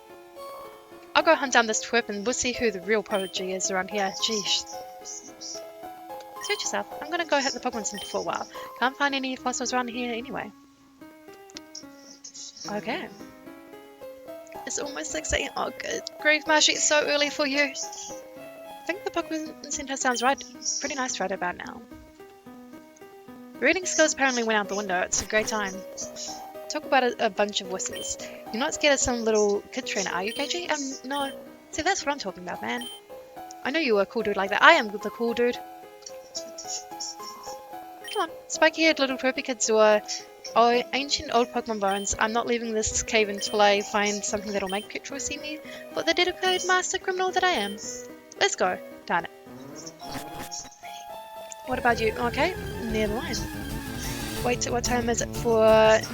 I'll go hunt down this twerp and we'll see who the real prodigy is around here. Jeez. Suit yourself. I'm gonna go hit the Pokemon Center for a while. Can't find any fossils around here anyway. Okay. It's almost 6 AM. Oh, good. Grave Marshy, it's so early for you. I think the Pokemon Center sounds pretty nice right about now. Reading skills apparently went out the window. It's a great time. Talk about a bunch of wussies. You're not scared of some little kid trainer, are you, KG? No. See, that's what I'm talking about, man. I know you were a cool dude like that. I am the cool dude. Come on, spiky-haired little twerpy kids or ancient old Pokemon bones. I'm not leaving this cave until I find something that'll make Petrol see me, but the dedicated master criminal that I am. Let's go. Darn it. What about you? Okay, near the line. Wait, what time is it for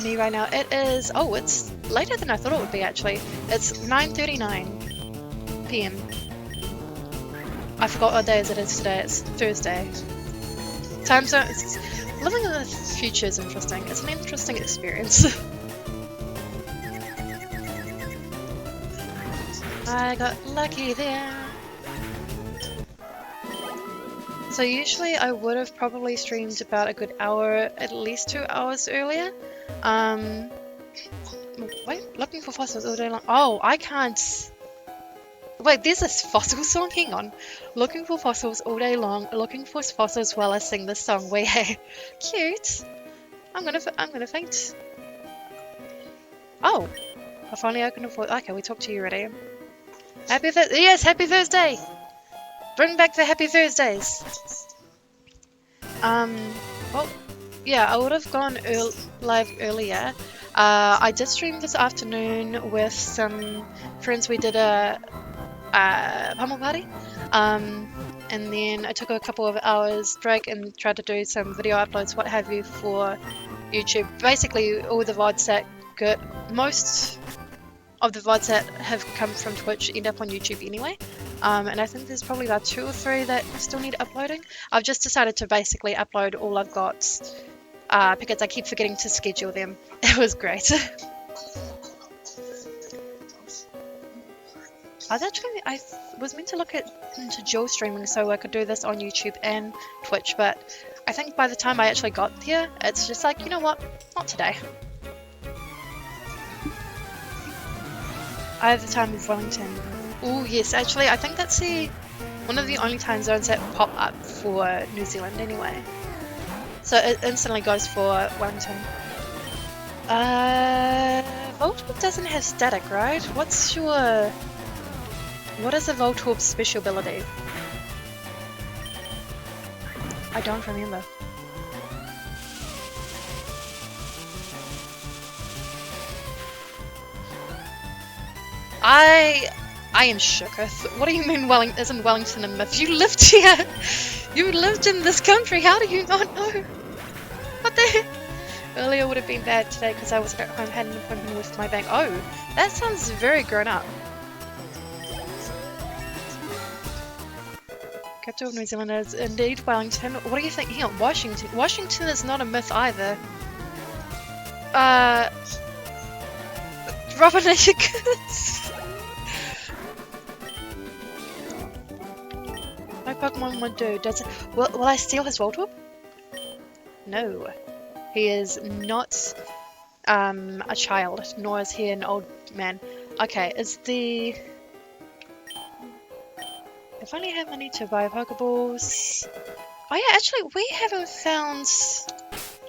me right now? It is... Oh, it's later than I thought it would be, actually. It's 9:39 PM. I forgot what day it is today. It's Thursday. Time zone... Living in the future is interesting. It's an interesting experience. I got lucky there. So usually I would have probably streamed about a good hour, at least 2 hours earlier. Wait, looking for fossils all day long. Oh, I can't... Wait, there's a fossil song? Hang on. Looking for fossils all day long, looking for fossils while I sing this song. Wait, cute. I'm gonna faint. Oh, I finally opened a voice. Okay, we talked to you already. Happy Thursday. Yes, happy Thursday. Bring back the happy Thursdays. Well, yeah, I would have gone live earlier. I did stream this afternoon with some friends. We did a pummel party. And then I took a couple of hours break and tried to do some video uploads, what have you, for YouTube. Basically, all the VODs that most of the VODs that have come from Twitch end up on YouTube anyway. And I think there's probably about 2 or 3 that still need uploading. I've just decided to basically upload all I've got because I keep forgetting to schedule them. It was great. I was meant to look into dual streaming so I could do this on YouTube and Twitch, but I think by the time I actually got here, it's just like, you know what? Not today. I have the time of Wellington. Oh yes, actually, I think that's one of the only time zones that pop up for New Zealand anyway. So it instantly goes for Wellington. Voltorb doesn't have static, right? What is a Voltorb's special ability? I don't remember. I am shooketh. What do you mean isn't Wellington a myth? You lived here! You lived in this country, how do you not know? What the heck? Earlier would have been bad today because I wasn't at home, had an appointment with my bank. Oh, that sounds very grown up. Capital of New Zealand is indeed Wellington. What do you think? Hang on, Washington. Washington is not a myth either. Robin, are you good? My Pokemon would do. Does it? Will I steal his Voltorb? No. He is not a child, nor is he an old man. Okay, if I only have money to buy Pokeballs... Oh yeah, actually, we haven't found...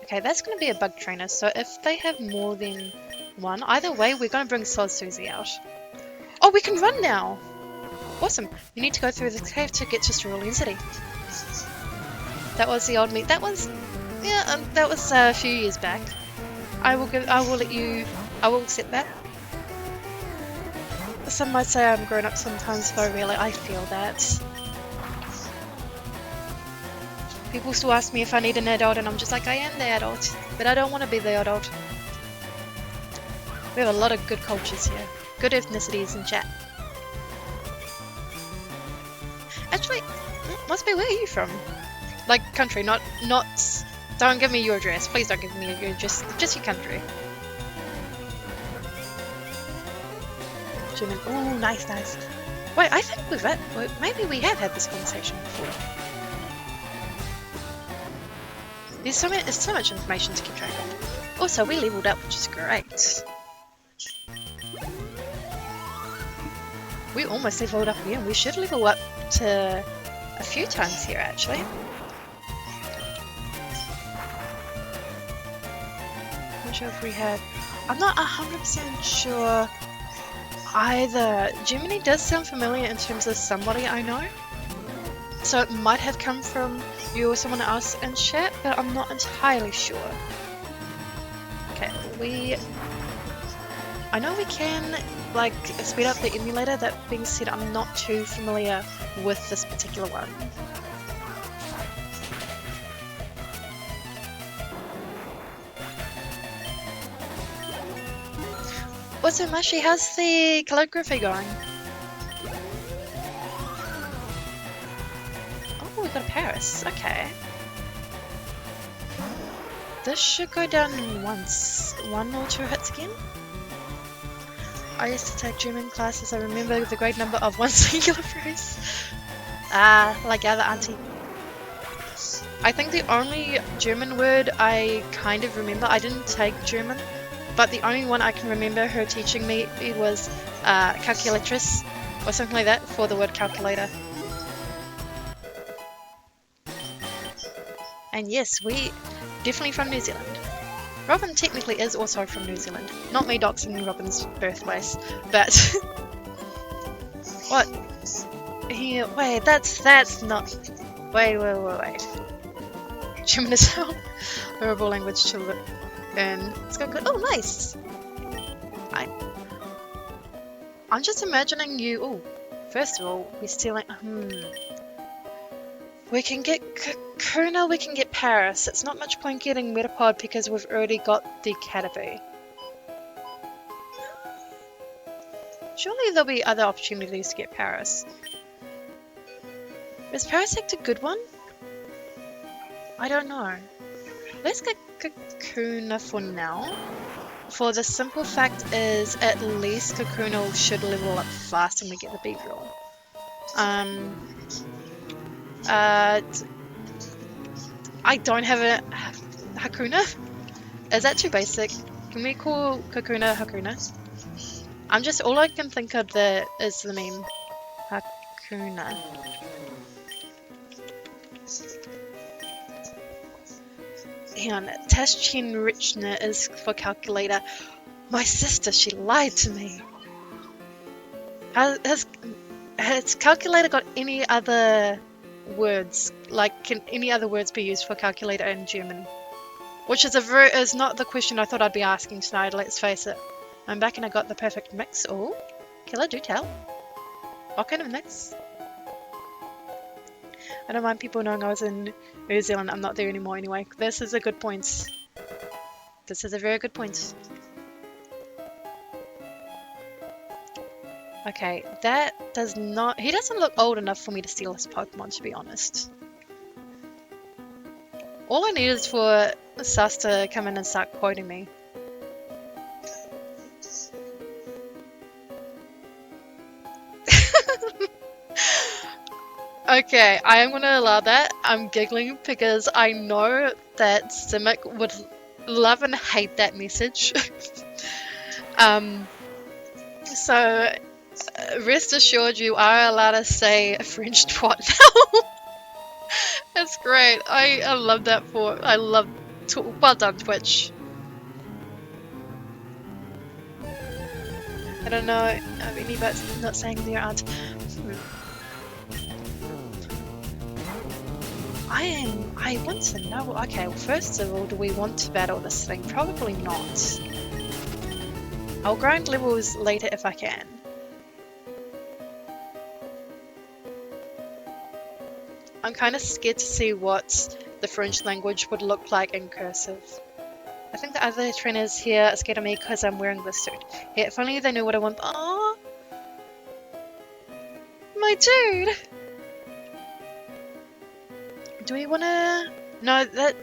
Okay, that's going to be a bug trainer, so if they have more than one, either way, we're going to bring Sword Susie out. Oh, we can run now! Awesome. You need to go through the cave to get to Cerulean City. That was the old me. That was... Yeah, that was a few years back. I will accept that. Some might say I'm grown up sometimes, though really I feel that. People still ask me if I need an adult, and I'm just like, I am the adult, but I don't want to be the adult. We have a lot of good cultures here, good ethnicities in chat. Actually, must be, where are you from? Like country, not. Don't give me your address. Please don't give me your address. Just your country. German. Oh, nice. Wait, I think maybe we have had this conversation before. There's so much information to keep track of. Also, we leveled up, which is great. We almost leveled up again. We should level up to a few times here, actually. Not sure if we had... I'm not 100% sure either. Germany does sound familiar in terms of somebody I know. So it might have come from you or someone else in chat, but I'm not entirely sure. Okay, I know we can, like, speed up the emulator. That being said, I'm not too familiar with this particular one. What's up, Mashi? How's the calligraphy going? Oh, we got a Paris. Okay. This should go down in one or two hits again. I used to take German classes. I remember the grade number of one singular phrase. Like other auntie. I think the only German word I kind of remember, I didn't take German, but the only one I can remember her teaching me was calculatrice, or something like that, for the word calculator. And yes, we definitely from New Zealand. Robin technically is also from New Zealand. Not me doxing Robin's birthplace, but... What? Here, wait, that's not... Wait. German is a horrible language to learn. It's going good. Oh, nice! I'm just imagining you... Oh, first of all, we're stealing... We can get Kuna, we can get Paris. It's not much point getting Metapod because we've already got the Caterpie. Surely there'll be other opportunities to get Paris. Is Parasect a good one? I don't know. Let's get Kakuna for now. For the simple fact is, at least Kakuna should level up fast when we get the beat roll. I don't have a Hakuna. Is that too basic? Can we call Kakuna Hakuna? All I can think of there is the meme Hakuna. Hang on, Taschin Richner is for calculator. My sister, she lied to me. Has calculator got any other words? Like, can any other words be used for calculator in German? Which is not the question I thought I'd be asking tonight, let's face it. I'm back and I got the perfect mix. Oh, killer, do tell. What kind of mix? I don't mind people knowing I was in New Zealand. I'm not there anymore anyway. This is a good point. This is a very good point. Okay, that does not... He doesn't look old enough for me to steal his Pokemon, to be honest. All I need is for Sus to come in and start quoting me. Okay, I am going to allow that. I'm giggling because I know that Simic would love and hate that message. So, rest assured you are allowed to say French twat now. That's great. I love that well done, Twitch. I don't know of any but not saying they aren't. I want to know. Okay, well, first of all, do we want to battle this thing? Probably not. I'll grind levels later if I can. I'm kind of scared to see what the French language would look like in cursive. I think the other trainers here are scared of me because I'm wearing this suit. Yeah, if only they knew what I want. Oh, my dude! Do we want to... No, that...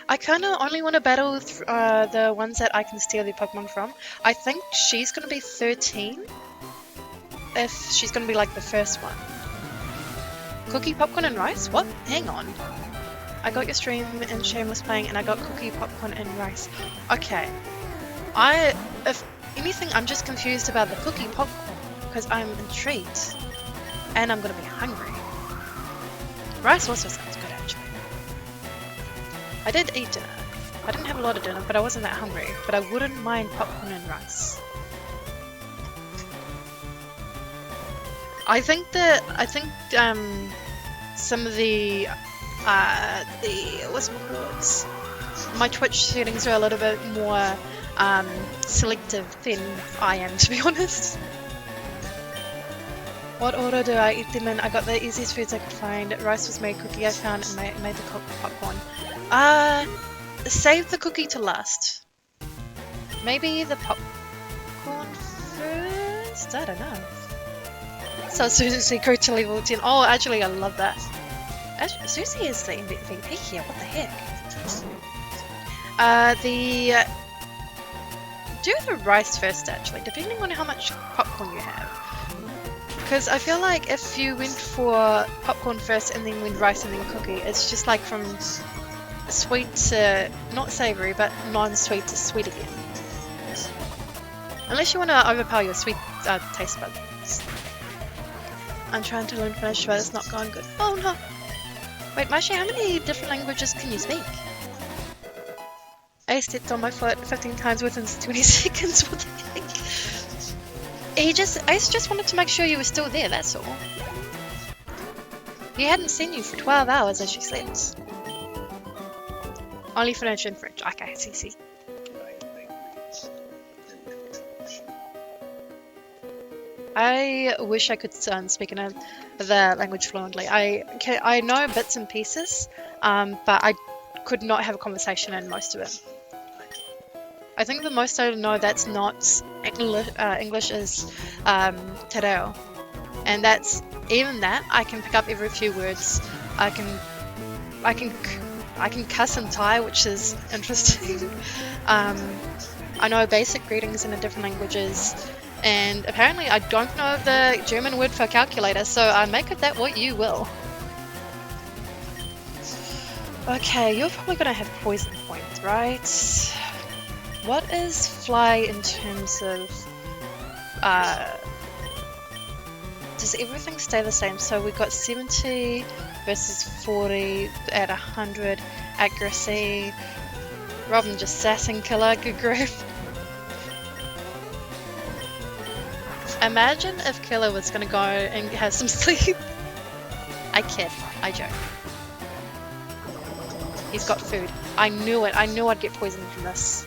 I kind of only want to battle the ones that I can steal the Pokemon from. I think she's going to be 13. If she's going to be like the first one. Cookie, popcorn, and rice? What? Hang on. I got your stream and Shameless playing and I got cookie, popcorn, and rice. Okay. If anything, I'm just confused about the cookie popcorn because I'm intrigued. And I'm going to be hungry. Rice also sounds good, actually. I did eat dinner. I didn't have a lot of dinner, but I wasn't that hungry. But I wouldn't mind popcorn and rice. I think some of the my Twitch settings are a little bit more selective than I am, to be honest. What order do I eat them in? I got the easiest foods I could find. Rice was made, cookie I found, and made the popcorn. Save the cookie to last. Maybe the popcorn first? I don't know. So Susie grew to level 10. Oh, actually, I love that. Susie is the MVP here. What the heck? Do the rice first, actually, depending on how much popcorn you have. Because I feel like if you went for popcorn first and then went rice and then cookie, it's just like from sweet to not savory, but non-sweet to sweet again. Unless you want to overpower your sweet taste buds. I'm trying to learn French, but it's not going good. Oh no! Wait, Mashi, how many different languages can you speak? I stepped on my foot 15 times within 20 seconds. What the heck? Ace just wanted to make sure you were still there, that's all. He hadn't seen you for 12 hours as you slept. Only French and French. Okay, see. I wish I could speak the language fluently. I know bits and pieces, but I could not have a conversation in most of it. I think the most I know that's not English is te reo, and even that I can pick up every few words. I can cuss and Thai, which is interesting. I know basic greetings in the different languages, and apparently I don't know the German word for calculator, so make of that what you will. Okay, you're probably gonna have poison points, right? What is fly in terms of does everything stay the same? So we've got 70 versus 40 at 100 accuracy. Robin just sassing killer, good grief. Imagine if Killer was gonna go and have some sleep. I kid, I joke. He's got food. I knew it, I knew I'd get poisoned from this.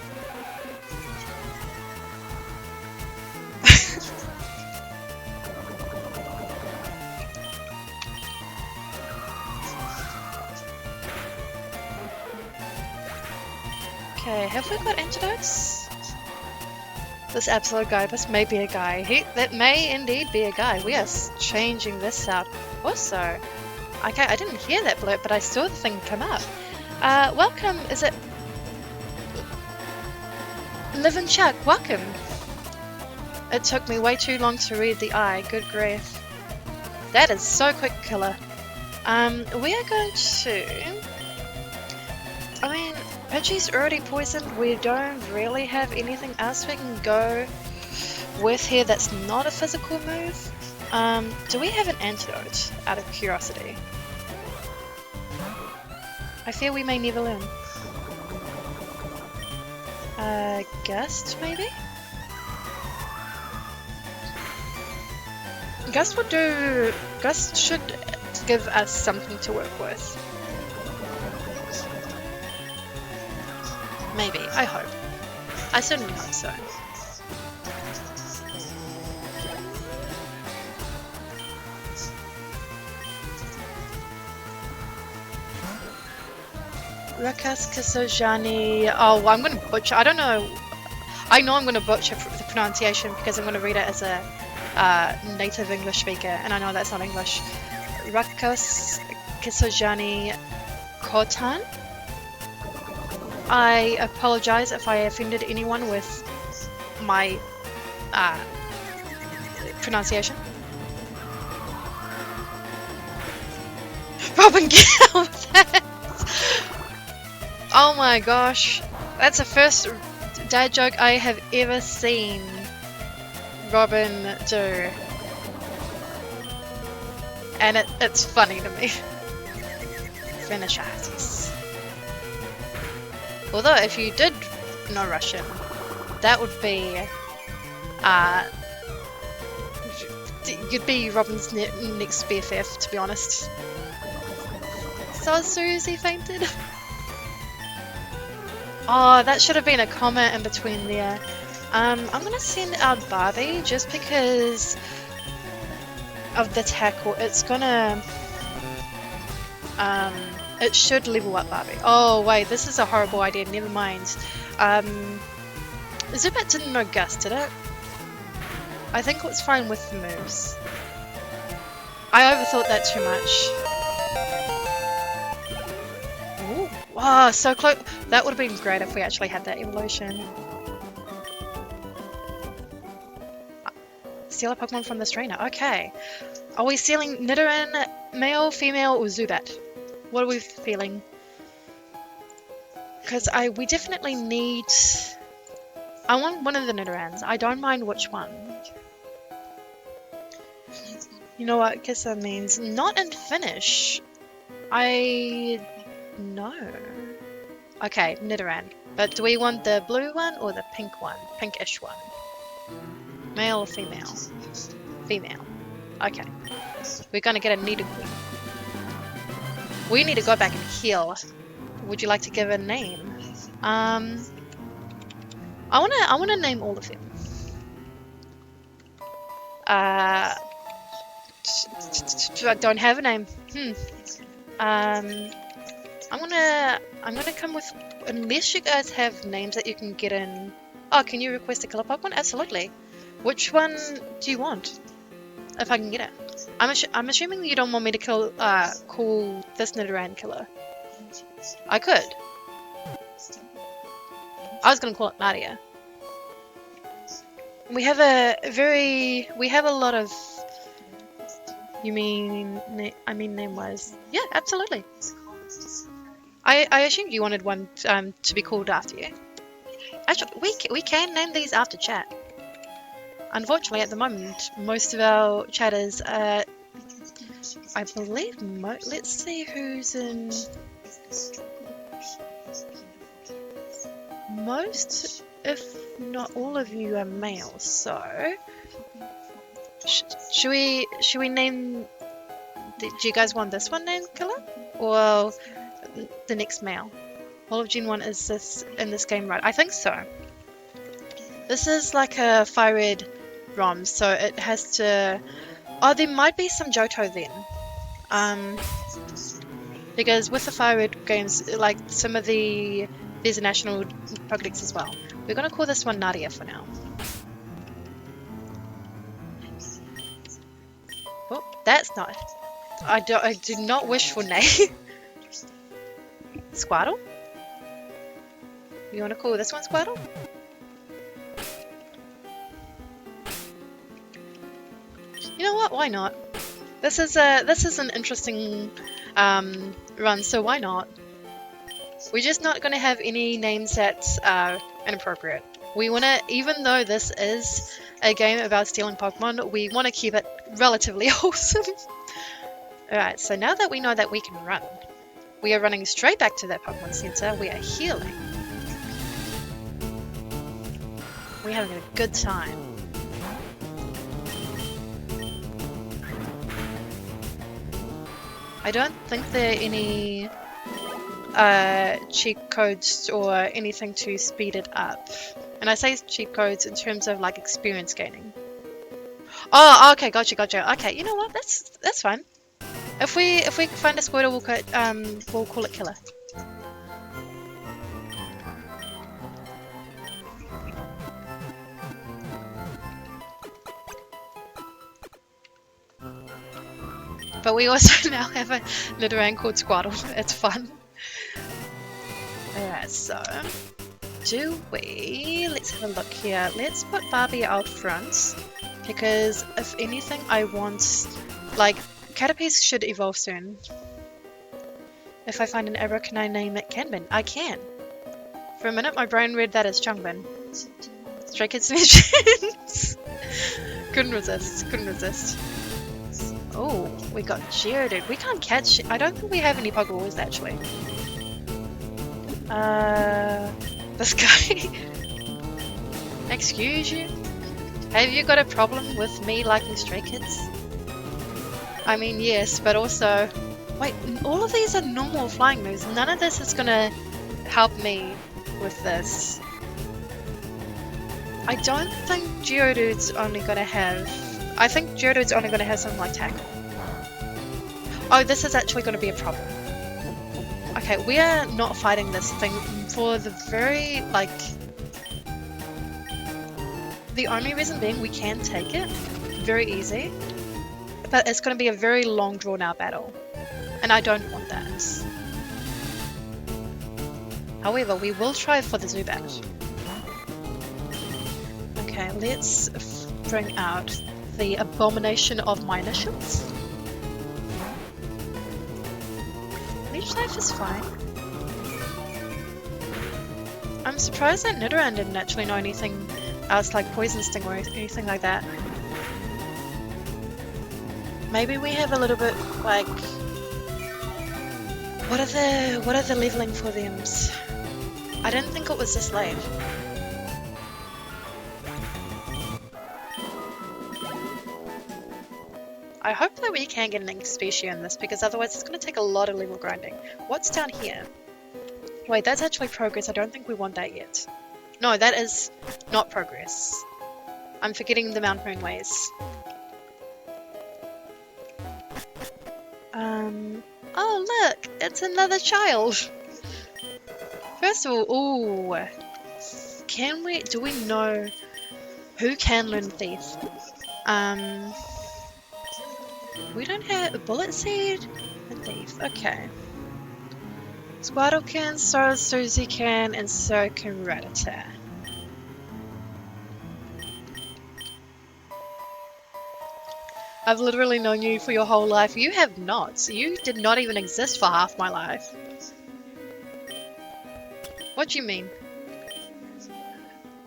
Okay, have we got antidotes? This absolute guy, this may be a guy. That may indeed be a guy. We are changing this out. Also, okay, I didn't hear that blurb, but I saw the thing come up. Welcome, is it? Live and Chuck, welcome. It took me way too long to read the eye, good grief. That is so quick, Killer. We are going to... I mean, Pidgey's already poisoned. We don't really have anything else we can go with here that's not a physical move. Do we have an antidote, out of curiosity? I fear we may never learn. Gust, maybe? Gust would do... Gust should give us something to work with. Maybe, I hope. I certainly hope so. Rakas Kasojani. Oh, I'm gonna butcher. I don't know. I know I'm gonna butcher the pronunciation because I'm gonna read it as a native English speaker, and I know that's not English. Rakas Kasojani Kotan. I apologize if I offended anyone with my pronunciation. Robin, get out of that! Oh my gosh, that's the first dad joke I have ever seen Robin do. And it's funny to me. Finish artists. Although, if you did know Russian, that would be, you'd be Robin's next BFF, to be honest. So Susie fainted. Oh, that should have been a comment in between there. I'm gonna send out Barbie just because of the tackle. It's gonna, it should level up Barbie. Oh wait, this is a horrible idea, never mind. Zubat didn't know Gust, did it? I think it was fine with the moves. I overthought that too much. Ooh, wow, so close. That would have been great if we actually had that evolution. Steal a Pokemon from this trainer, okay. Are we stealing Nidoran, male, female, or Zubat? What are we feeling? Because we definitely need... I want one of the Nidorans. I don't mind which one. You know what Kissa means? Not in Finnish. I... No. Okay, Nidoran. But do we want the blue one or the pink one? Pinkish one. Male or female? Female. Okay. We're gonna get a Nidoqueen. We need to go back and heal. Would you like to give a name? I wanna name all of them. I don't have a name. I'm gonna come with, unless you guys have names that you can get in. Oh, can you request a killer Pokemon? Absolutely. Which one do you want? If I can get it. I'm assuming you don't want me to call this Nidoran killer. I could. I was gonna call it Nadia. We have a lot of. You mean, I mean name-wise? Yeah, absolutely. I assumed you wanted one to be called after you. Actually, we can name these after chat. Unfortunately, at the moment, most of our chatters, I believe, let's see who's in. Most, if not all of you, are male. So, should we name? Do you guys want this one named Killer, or the next male? All of Gen 1 is this in this game, right? I think so. This is like a firered ROM, so it has to. Oh, there might be some Johto then. Because with the firered games, like some of there's a national Pokedex as well. We're gonna call this one Nadia for now. Oh, that's not. I do not wish for name. Squirtle? You wanna call this one Squirtle? You know what? Why not? This is an interesting run, so why not? We're just not gonna have any names that are inappropriate. We wanna, even though this is a game about stealing Pokemon, we wanna keep it relatively wholesome. Alright, so now that we know that we can run, we are running straight back to that Pokemon Center. We are healing. We're having a good time. I don't think there are any cheat codes or anything to speed it up. And I say cheat codes in terms of like experience gaining. Oh, okay, gotcha. Okay, you know what? That's fine. If we find a Squirtle, we'll call it Killer. But we also now have a Nidoran called Squirtle. It's fun. Alright, so let's have a look here. Let's put Barbie out front, because if anything I want, like, Caterpies should evolve soon. If I find an arrow, can I name it Kanbin? I can. For a minute my brain read that as Chungbin. Stray Kids Legends. Couldn't resist. Oh, we got Geodude. We can't catch. I don't think we have any Pokeballs actually. This guy. Excuse you? Have you got a problem with me liking Stray Kids? I mean, yes, but also... Wait, all of these are normal flying moves. None of this is gonna help me with this. I don't think Geodude's only gonna have... I think Geodude's only gonna have something like Tackle. Oh, this is actually gonna be a problem. Okay, we are not fighting this thing for the very, like... The only reason being we can take it. Very easy. But it's gonna be a very long drawn out battle. And I don't want that. However, we will try for the Zubat. Okay, let's bring out the abomination of my initials. Leech Life is fine. I'm surprised that Nidoran didn't actually know anything else like Poison Sting or anything like that. Maybe we have a little bit like... What are the leveling for them? I didn't think it was this late. I hope that we can get an Expedia in this, because otherwise it's going to take a lot of level grinding. What's down here? Wait, that's actually progress. I don't think we want that yet. No, that is not progress. I'm forgetting the Mount Moon ways. Oh look, it's another child. First of all, ooh, do we know who can learn Thief? We don't have a Bullet Seed and Thief. Okay. Squirtle can, so Suzy can, and so can Rattata. I've literally known you for your whole life. You have not. You did not even exist for half my life. What do you mean?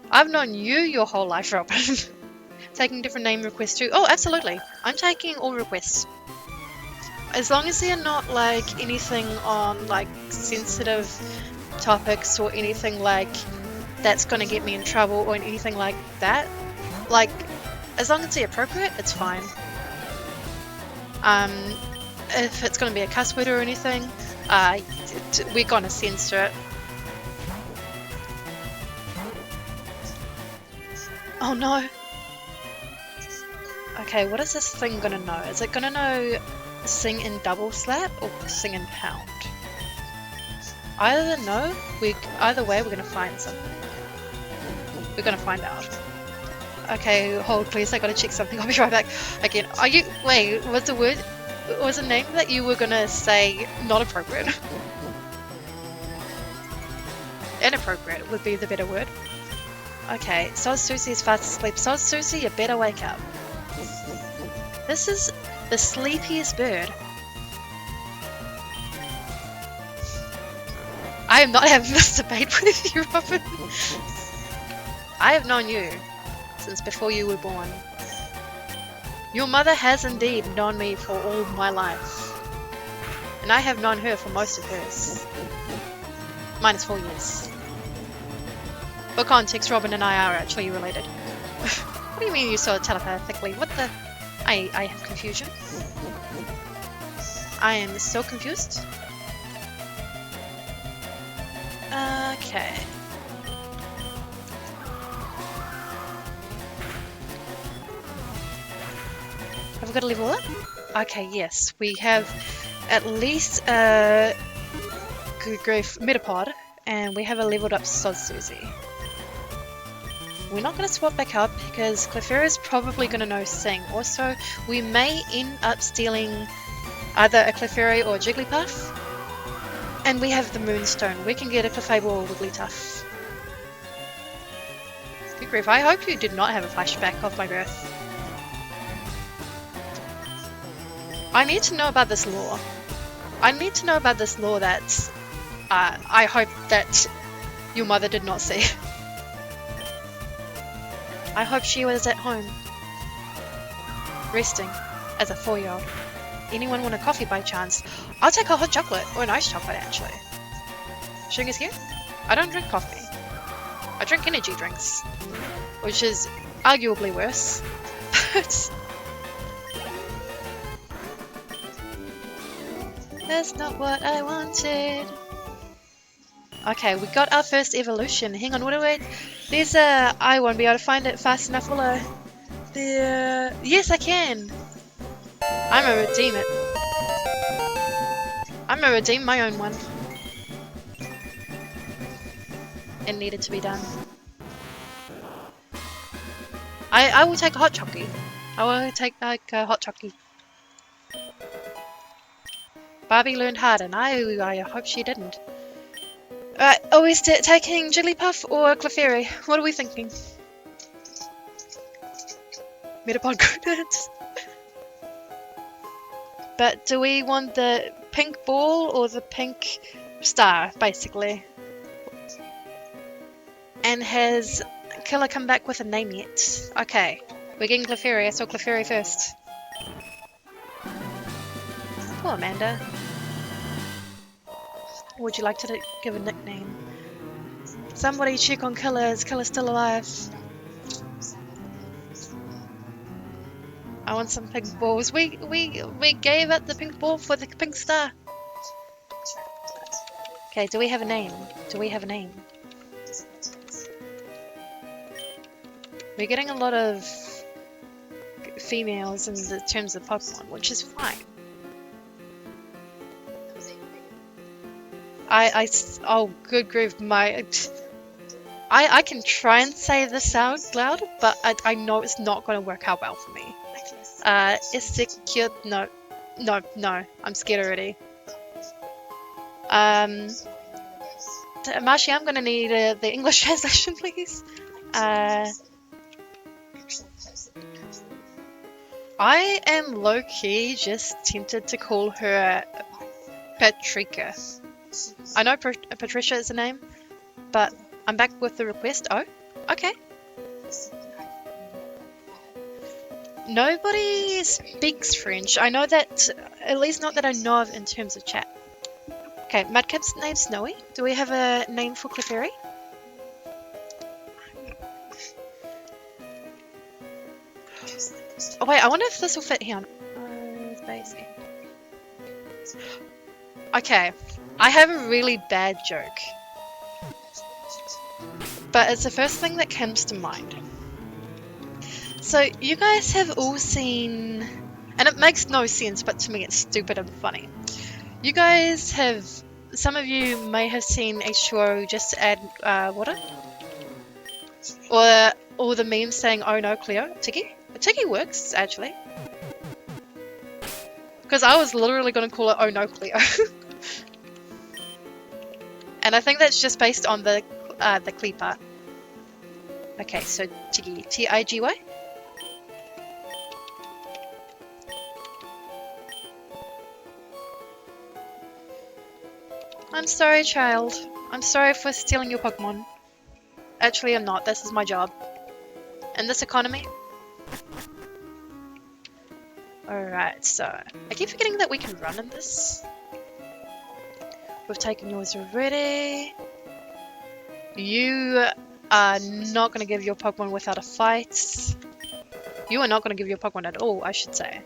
I've known you your whole life, Robin. Taking different name requests too. Oh, absolutely. I'm taking all requests. As long as they're not like anything on like sensitive topics or anything like that's gonna get me in trouble or anything like that. Like, as long as they're appropriate, it's fine. If it's gonna be a cuss word or anything, we're gonna censor it. Oh no. Okay, what is this thing gonna know? Is it gonna know sing in double slap or sing in pound? Either way we're gonna find something. We're gonna find out. Okay, hold please, I gotta check something. I'll be right back. Again, was the name that you were gonna say not appropriate? Inappropriate would be the better word. Okay, so Susie is fast asleep. So Susie, you better wake up. This is the sleepiest bird. I am not having this debate with you, Robin. I have known you since before you were born. Your mother has indeed known me for all my life. And I have known her for most of hers. Minus 4 years. For context, Robin and I are actually related. What do you mean you saw it telepathically? What the... I have confusion. I am so confused. Okay. Have we got a level up? Okay, yes. We have at least a good grief Metapod, and we have a leveled up Sod Susie. We're not going to swap back up because Clefairy is probably going to know Sing. Also, we may end up stealing either a Clefairy or a Jigglypuff. And we have the Moonstone. We can get a Clefable or Wigglytuff. Good grief, I hope you did not have a flashback of my birth. I need to know about this lore. I need to know about this lore that I hope that your mother did not see. I hope she was at home, resting as a 4-year-old. Anyone want a coffee by chance? I'll take a hot chocolate, or an iced chocolate actually. Sugar's here? I don't drink coffee. I drink energy drinks, which is arguably worse, but that's not what I wanted. Okay, we got our first evolution. Hang on, what do I... There's a... I won't be able to find it fast enough, will I? Yes, I can! I'm gonna redeem it. I'm gonna redeem my own one. It needed to be done. I will take a hot chocolate. I will take like a hot chocolate. Barbie learned hard and I hope she didn't. Are we taking Jigglypuff or Clefairy? What are we thinking? Metapod good. But do we want the pink ball or the pink star, basically? And has Killer come back with a name yet? Okay, we're getting Clefairy. I saw Clefairy first. Poor Amanda. Would you like to give a nickname? Somebody check on Killer. Is Killer still alive? I want some pink balls. We gave it the pink ball for the pink star. Okay, do we have a name? Do we have a name? We're getting a lot of females in the terms of Pokemon, which is fine. Oh, good grief, I can try and say this out loud, but I know it's not going to work out well for me. Insecure, no, I'm scared already. Marshy, I'm going to need the English translation, please. I am low-key just tempted to call her Patrika. I know Patricia is the name, but I'm back with the request. Oh, okay. Nobody speaks French. I know that, at least not that I know of in terms of chat. Okay, Mudkip's name's Snowy. Do we have a name for Clefairy? Oh wait, I wonder if this will fit here. Daisy. Okay, I have a really bad joke. But it's the first thing that comes to mind. So, you guys have all seen, and it makes no sense, but to me it's stupid and funny. You guys have, some of you may have seen a show just to add water. Or the meme saying, oh no, Cleo, Tiki. Tiki works, actually. Because I was literally going to call it, oh no, Cleo. And I think that's just based on the Clee part. Okay, so Tiggy, T-I-G-Y? I'm sorry, child. I'm sorry for stealing your Pokemon. Actually, I'm not. This is my job. In this economy. Alright, so I keep forgetting that we can run in this. We've taken yours already. You are not going to give your Pokemon without a fight. You are not going to give your Pokemon at all, I should say.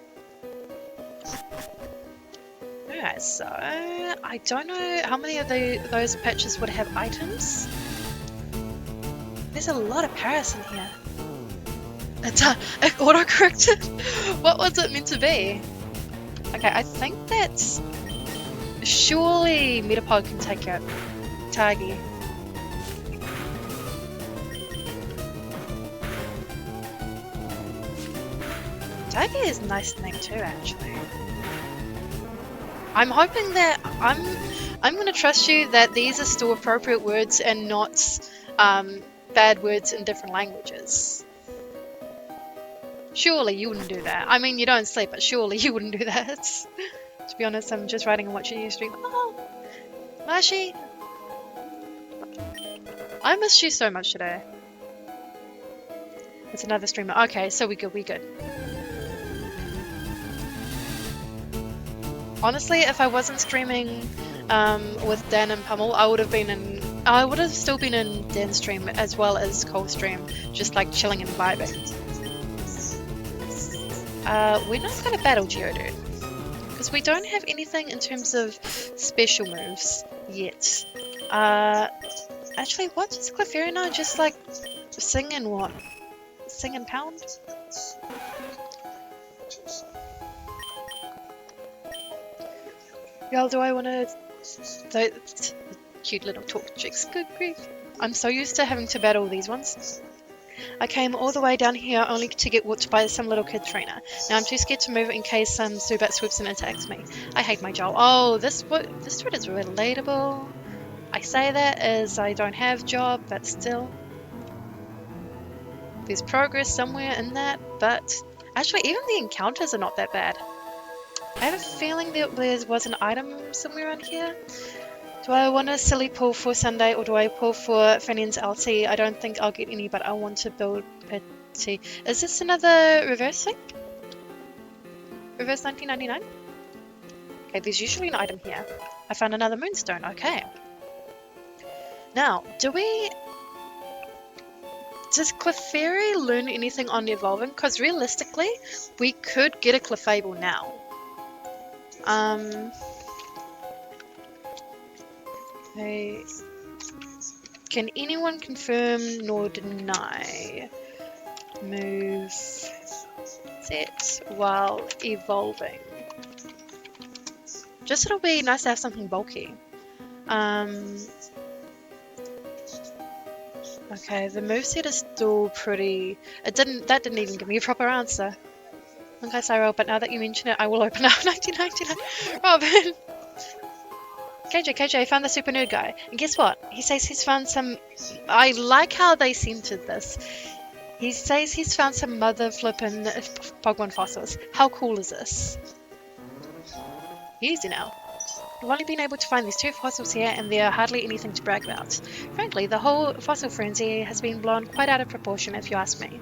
Alright, so I don't know how many of those patches would have items. There's a lot of Paris in here. It auto-corrected? What was it meant to be? Okay, I think that's... Surely Metapod can take out Tagi. Tagi is a nice name too, actually. I'm hoping that... I'm gonna trust you that these are still appropriate words and not bad words in different languages. Surely you wouldn't do that. I mean, you don't sleep, but surely you wouldn't do that. To be honest, I'm just writing and watching you stream. Oh, Mashi! I missed you so much today. It's another streamer. Okay, so we good. Honestly, if I wasn't streaming with Dan and Pummel, I would have still been in Dan's stream as well as Cole's stream, just like chilling and vibing. We're not gonna battle Geodude, because we don't have anything in terms of special moves yet. Actually, what does Clefairy know? Just like sing and what? Sing and pound? Y'all, do I want to... Cute little talk chicks, good grief. I'm so used to having to battle these ones. I came all the way down here only to get whooped by some little kid trainer. Now I'm too scared to move in case some Zubat swoops and attacks me. I hate my job. Oh, this tweet is relatable. I say that as I don't have job, but still. There's progress somewhere in that, but actually even the encounters are not that bad. I have a feeling that there was an item somewhere around here. Do I want a silly pull for Sunday or do I pull for Fanian's LT? I don't think I'll get any, but I want to build Petty. Is this another reverse thing? Reverse 1999? Okay, there's usually an item here. I found another moonstone, okay. Now, does Clefairy learn anything on evolving? Because realistically, we could get a Clefable now. Hey, can anyone confirm nor deny move set while evolving? Just it'll be nice to have something bulky. Okay, the moveset is still pretty... That didn't even give me a proper answer. Okay, Cyril, but now that you mention it, I will open up 1999. Robin! KJ found the super nerd guy. And guess what? He says he's found some... I like how they centered this. He says he's found some mother flippin' Pokemon fossils. How cool is this? Easy now. We've only been able to find these 2 fossils here, and they are hardly anything to brag about. Frankly, the whole fossil frenzy has been blown quite out of proportion, if you ask me.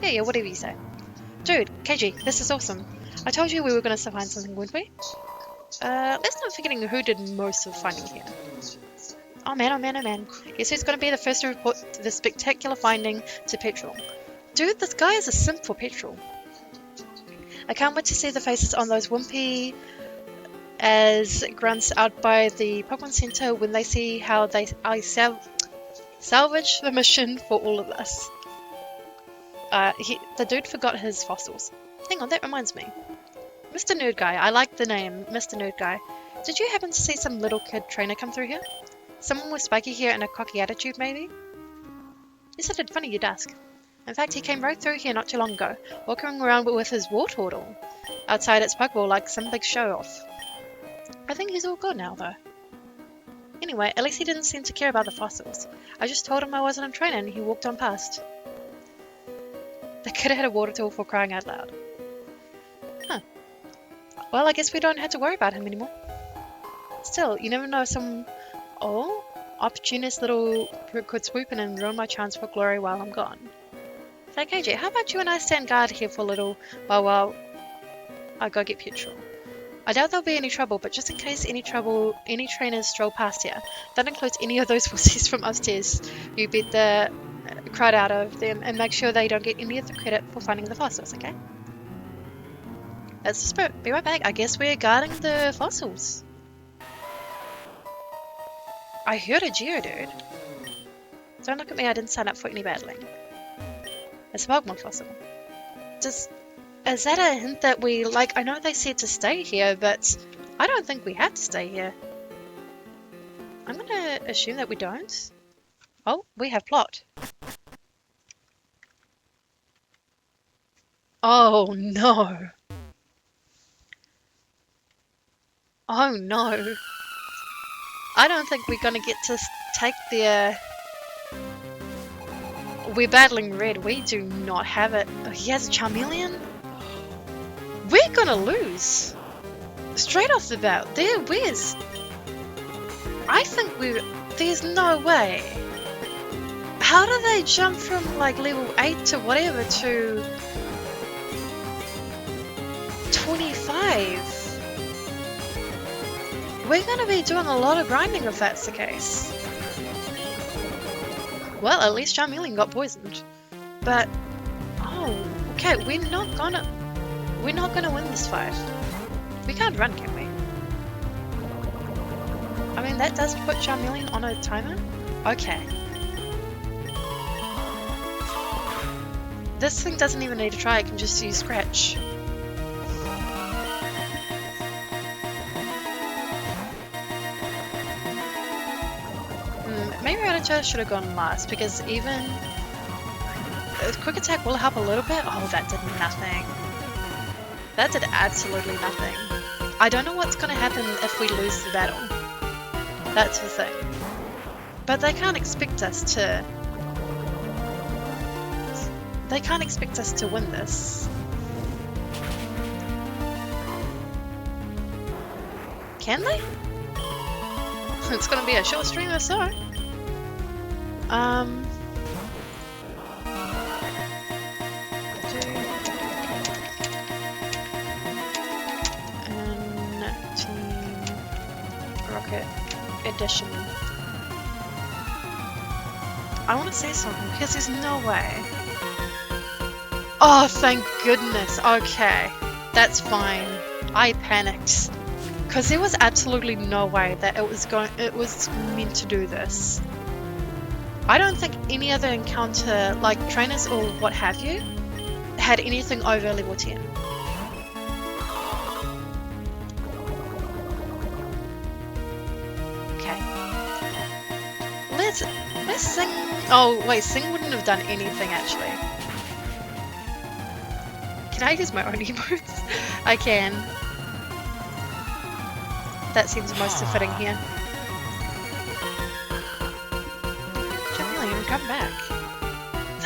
Yeah, whatever you say. Dude, KG, this is awesome. I told you we were going to find something, wouldn't we? Let's not forgetting who did most of finding here. Oh man, oh man, oh man. Guess who's going to be the first to report the spectacular finding to Petrol? Dude, this guy is a simp for Petrol. I can't wait to see the faces on those wimpy as grunts out by the Pokemon Center when they see how I salvage the mission for all of us. The dude forgot his fossils. Hang on, that reminds me. Mr. Nerd Guy, I like the name, Mr. Nerd Guy. Did you happen to see some little kid trainer come through here? Someone with spiky hair and a cocky attitude, maybe? Yes, I did. Funny you'd ask. In fact, he came right through here not too long ago, walking around with his Wartortle outside its Pokeball like some big show-off. I think he's all good now, though. Anyway, at least he didn't seem to care about the fossils. I just told him I wasn't a trainer and he walked on past. The kid had a Wartortle for crying out loud. Huh. Well, I guess we don't have to worry about him anymore. Still, you never know, some opportunist little could swoop in and ruin my chance for glory while I'm gone. So KJ, how about you and I stand guard here for a little while I go get Petrol? I doubt there'll be any trouble, but just in case any trainers stroll past here, that includes any of those wussies from upstairs, you beat the crowd out of them and make sure they don't get any of the credit for finding the fossils, okay? That's the spirit. Be right back. I guess we're guarding the fossils. I heard a Geodude. Don't look at me, I didn't sign up for any battling. It's a Pokemon fossil. Is that a hint that we, I know they said to stay here, but I don't think we have to stay here. I'm gonna assume that we don't. Oh, we have plot. Oh no. Oh no. I don't think we're gonna get to take their... We're battling red. We do not have it. Oh, he has a Charmeleon? We're gonna lose. Straight off the bat. There, where's... I think there's no way. How do they jump from level 8 to whatever to 25? We're going to be doing a lot of grinding if that's the case. Well, at least Charmeleon got poisoned. But, oh, okay, we're not gonna win this fight. We can't run, can we? I mean, that does put Charmeleon on a timer. Okay. This thing doesn't even need to try, it can just use Scratch. Maybe Rattata should have gone last, because even... Quick Attack will help a little bit. Oh, that did nothing. That did absolutely nothing. I don't know what's going to happen if we lose the battle. That's the thing. But they can't expect us to... They can't expect us to win this. Can they? It's gonna be a short stream or so. And Team Rocket Edition. I want to say something because there's no way. Oh, thank goodness. Okay, that's fine. I panicked because there was absolutely no way that it was meant to do this. I don't think any other encounter, like trainers or what have you, had anything over level 10. Okay. Let's sing. Oh wait, sing wouldn't have done anything actually. Can I use my own emotes? I can. That seems most fitting here. Charmeleon, come back.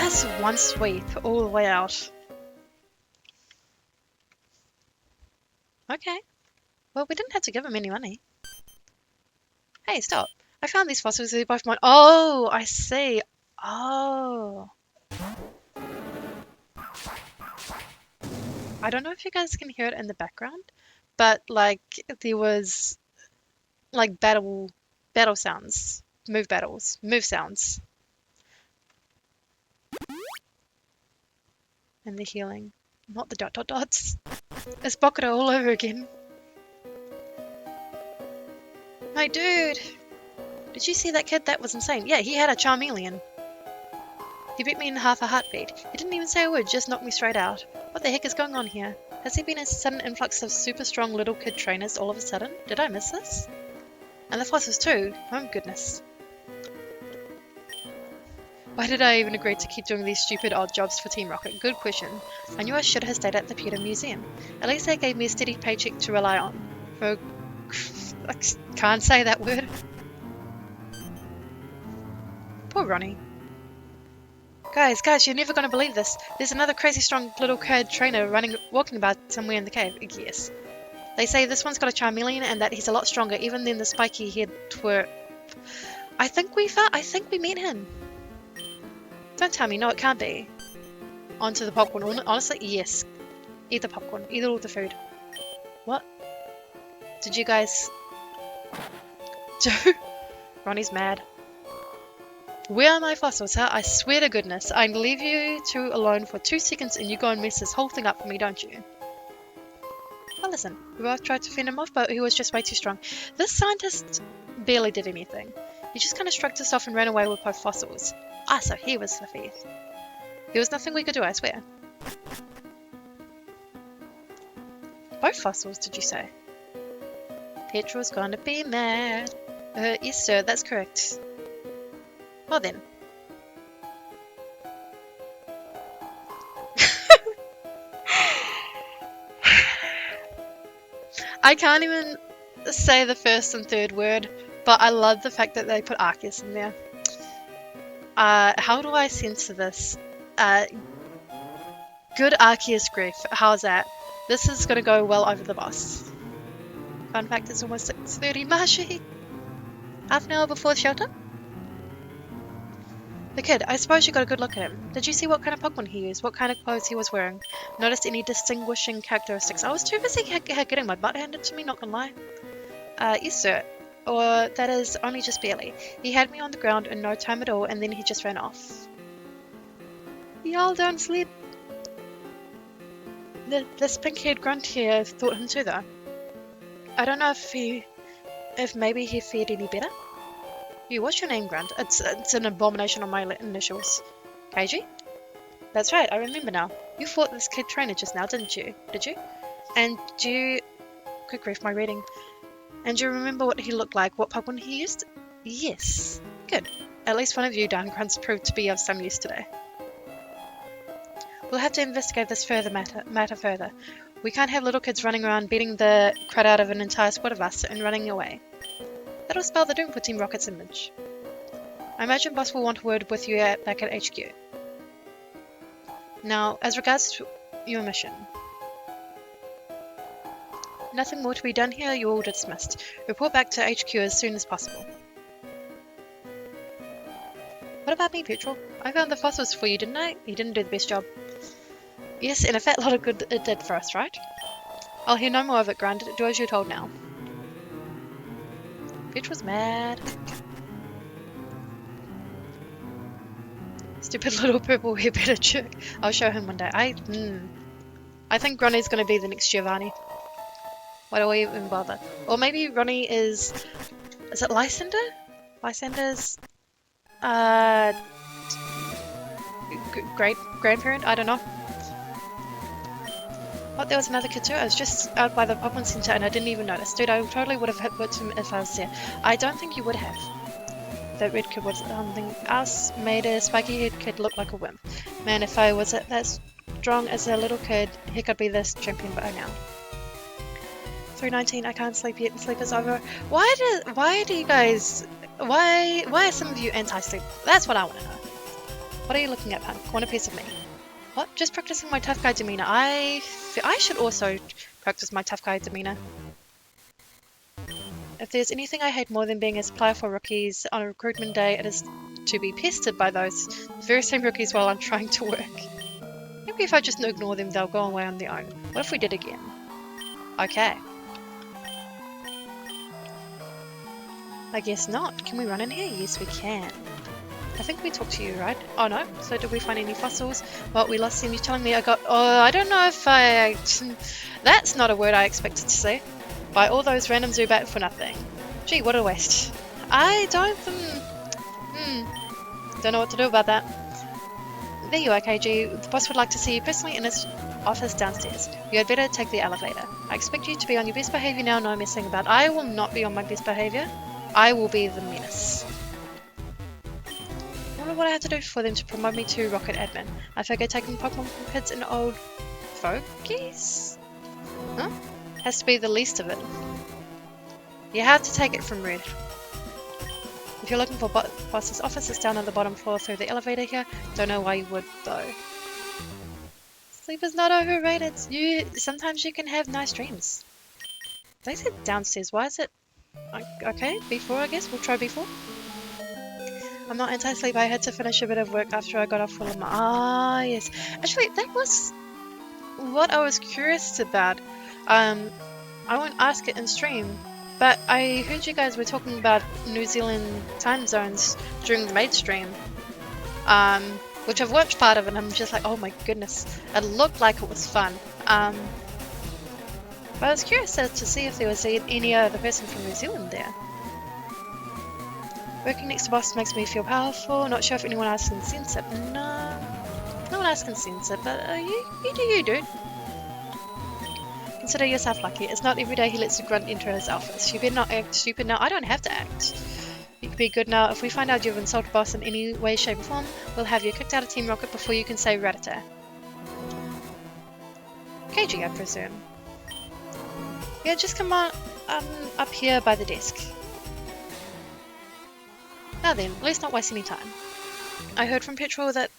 That's one sweep all the way out. Okay. Well, we didn't have to give him any money. Hey, stop. I found these fossils. They're both mine. Oh, I see. Oh. I don't know if you guys can hear it in the background, but like there was like battle sounds, move sounds, and the healing, not the dot dot dots. It's Bokura all over again. My dude, did you see that kid? That was insane. Yeah, he had a Charmeleon. He beat me in half a heartbeat. He didn't even say a word, just knocked me straight out. What the heck is going on here? Has there been a sudden influx of super strong little kid trainers all of a sudden? Did I miss this? And the fossils too. Oh goodness. Why did I even agree to keep doing these stupid odd jobs for Team Rocket? Good question. I knew I should have stayed at the Pewter Museum. At least they gave me a steady paycheck to rely on. For... I can't say that word. Poor Ronnie. Guys, you're never going to believe this. There's another crazy strong little kid trainer walking about somewhere in the cave. Yes. They say this one's got a Charmeleon and that he's a lot stronger even than the spiky head twerp. I think we met him. Don't tell me, no, it can't be. Onto the popcorn. Honestly, yes. Eat the popcorn. Eat all the food. What? Did you guys do? Ronnie's mad. Where are my fossils, huh? I swear to goodness, I leave you two alone for 2 seconds and you go and mess this whole thing up for me, don't you? Well, listen, we both tried to fend him off, but he was just way too strong. This scientist barely did anything. He just kind of shrugged us off and ran away with both fossils. Ah, so he was the thief. There was nothing we could do, I swear. Both fossils, did you say? Petrol's gonna be mad. Yes, sir, that's correct. Well then. I can't even say the first and third word, but I love the fact that they put Arceus in there. How do I censor this? Good Arceus grief. How's that? This is gonna go well over the boss. Fun fact, it's almost 6:30. Mashi! Half an hour before shelter? The kid, I suppose you got a good look at him. Did you see what kind of Pokemon he used? What kind of clothes he was wearing? Noticed any distinguishing characteristics? I was too busy getting my butt handed to me, not gonna lie. Yes sir. Or that is only just barely. He had me on the ground in no time at all and then he just ran off. Y'all don't sleep. This pink-haired grunt here thought him too though. I don't know if maybe he feared any better. You, what's your name, Grunt? It's an abomination on my initials. KG? That's right, I remember now. You fought this kid trainer just now, didn't you? Did you? And do you... Good grief, my reading. And do you remember what he looked like, what Pokemon he used? Yes. Good. At least one of you darn grunts proved to be of some use today. We'll have to investigate this matter further. We can't have little kids running around beating the crud out of an entire squad of us and running away. That'll spell the doom for Team Rocket's image. I imagine Boss will want a word with you back at HQ. Now, as regards to your mission. Nothing more to be done here, you're all dismissed. Report back to HQ as soon as possible. What about me, Petrol? I found the fossils for you, didn't I? You didn't do the best job. Yes, and a fat lot of good it did for us, right? I'll hear no more of it, Grunt. Do as you're told now. Petrol's mad. Stupid little purple hair better jerk. I'll show him one day. I think Ronnie's gonna be the next Giovanni. Why do we even bother? Or maybe Ronnie is it Lysander? Lysander's great grandparent? I don't know. Oh, there was another kid too. I was just out by the Pokemon Center and I didn't even notice. Dude, I totally would have hit him if I was there. I don't think you would have. That red kid was something else, made a spiky haired kid look like a wimp. Man, if I was that strong as a little kid, heck, I'd be this champion by now. 3:19, I can't sleep yet. Sleep is over. Why do you guys... Why are some of you anti-sleep? That's what I want to know. What are you looking at, punk? Want a piece of me? What? Just practicing my tough guy demeanor. I should also practice my tough guy demeanor. If there's anything I hate more than being a supplier for rookies on a recruitment day, it is to be pestered by those very same rookies while I'm trying to work. Maybe if I just ignore them, they'll go away on their own. What if we did again? Okay. I guess not. Can we run in here? Yes, we can. I think we talked to you, right? Oh no. So did we find any fossils? Well, we lost them. You're telling me I got... Oh, I don't know if I... That's not a word I expected to say. By all those random Zubat for nothing. Gee, what a waste. I don't... Don't know what to do about that. There you are, KG. The boss would like to see you personally in his office downstairs. You had better take the elevator. I expect you to be on your best behavior now, no messing about. I will not be on my best behavior. I will be the menace. I wonder what I have to do for them to promote me to Rocket Admin. I figure taking Pokemon from kids and old fogies? Huh? Has to be the least of it. You have to take it from Red. If you're looking for boss's office, it's down on the bottom floor through the elevator here. Don't know why you would though. Sleep is not overrated. Sometimes you can have nice dreams. They said downstairs. Why is it? Okay, B4 I guess. We'll try B4. I'm not anti-sleep. I had to finish a bit of work after I got off full of my... Ah, yes. Actually, that was what I was curious about. I won't ask it in stream, but I heard you guys were talking about New Zealand time zones during the maid stream, which I've watched part of, and I'm just like, oh my goodness, it looked like it was fun. But I was curious as to see if there was any other person from New Zealand there. Working next to boss makes me feel powerful. Not sure if anyone else can sense it. No, no one else can sense it, but you do you, dude. Consider yourself lucky. It's not every day he lets a grunt enter his office. You better not act stupid now. I don't have to act. You can be good now. If we find out you've insulted boss in any way, shape or form, we'll have you kicked out of Team Rocket before you can say Rattata. KG, I presume. Yeah, just come on up here by the desk. Now then, let's not waste any time. I heard from Petrol that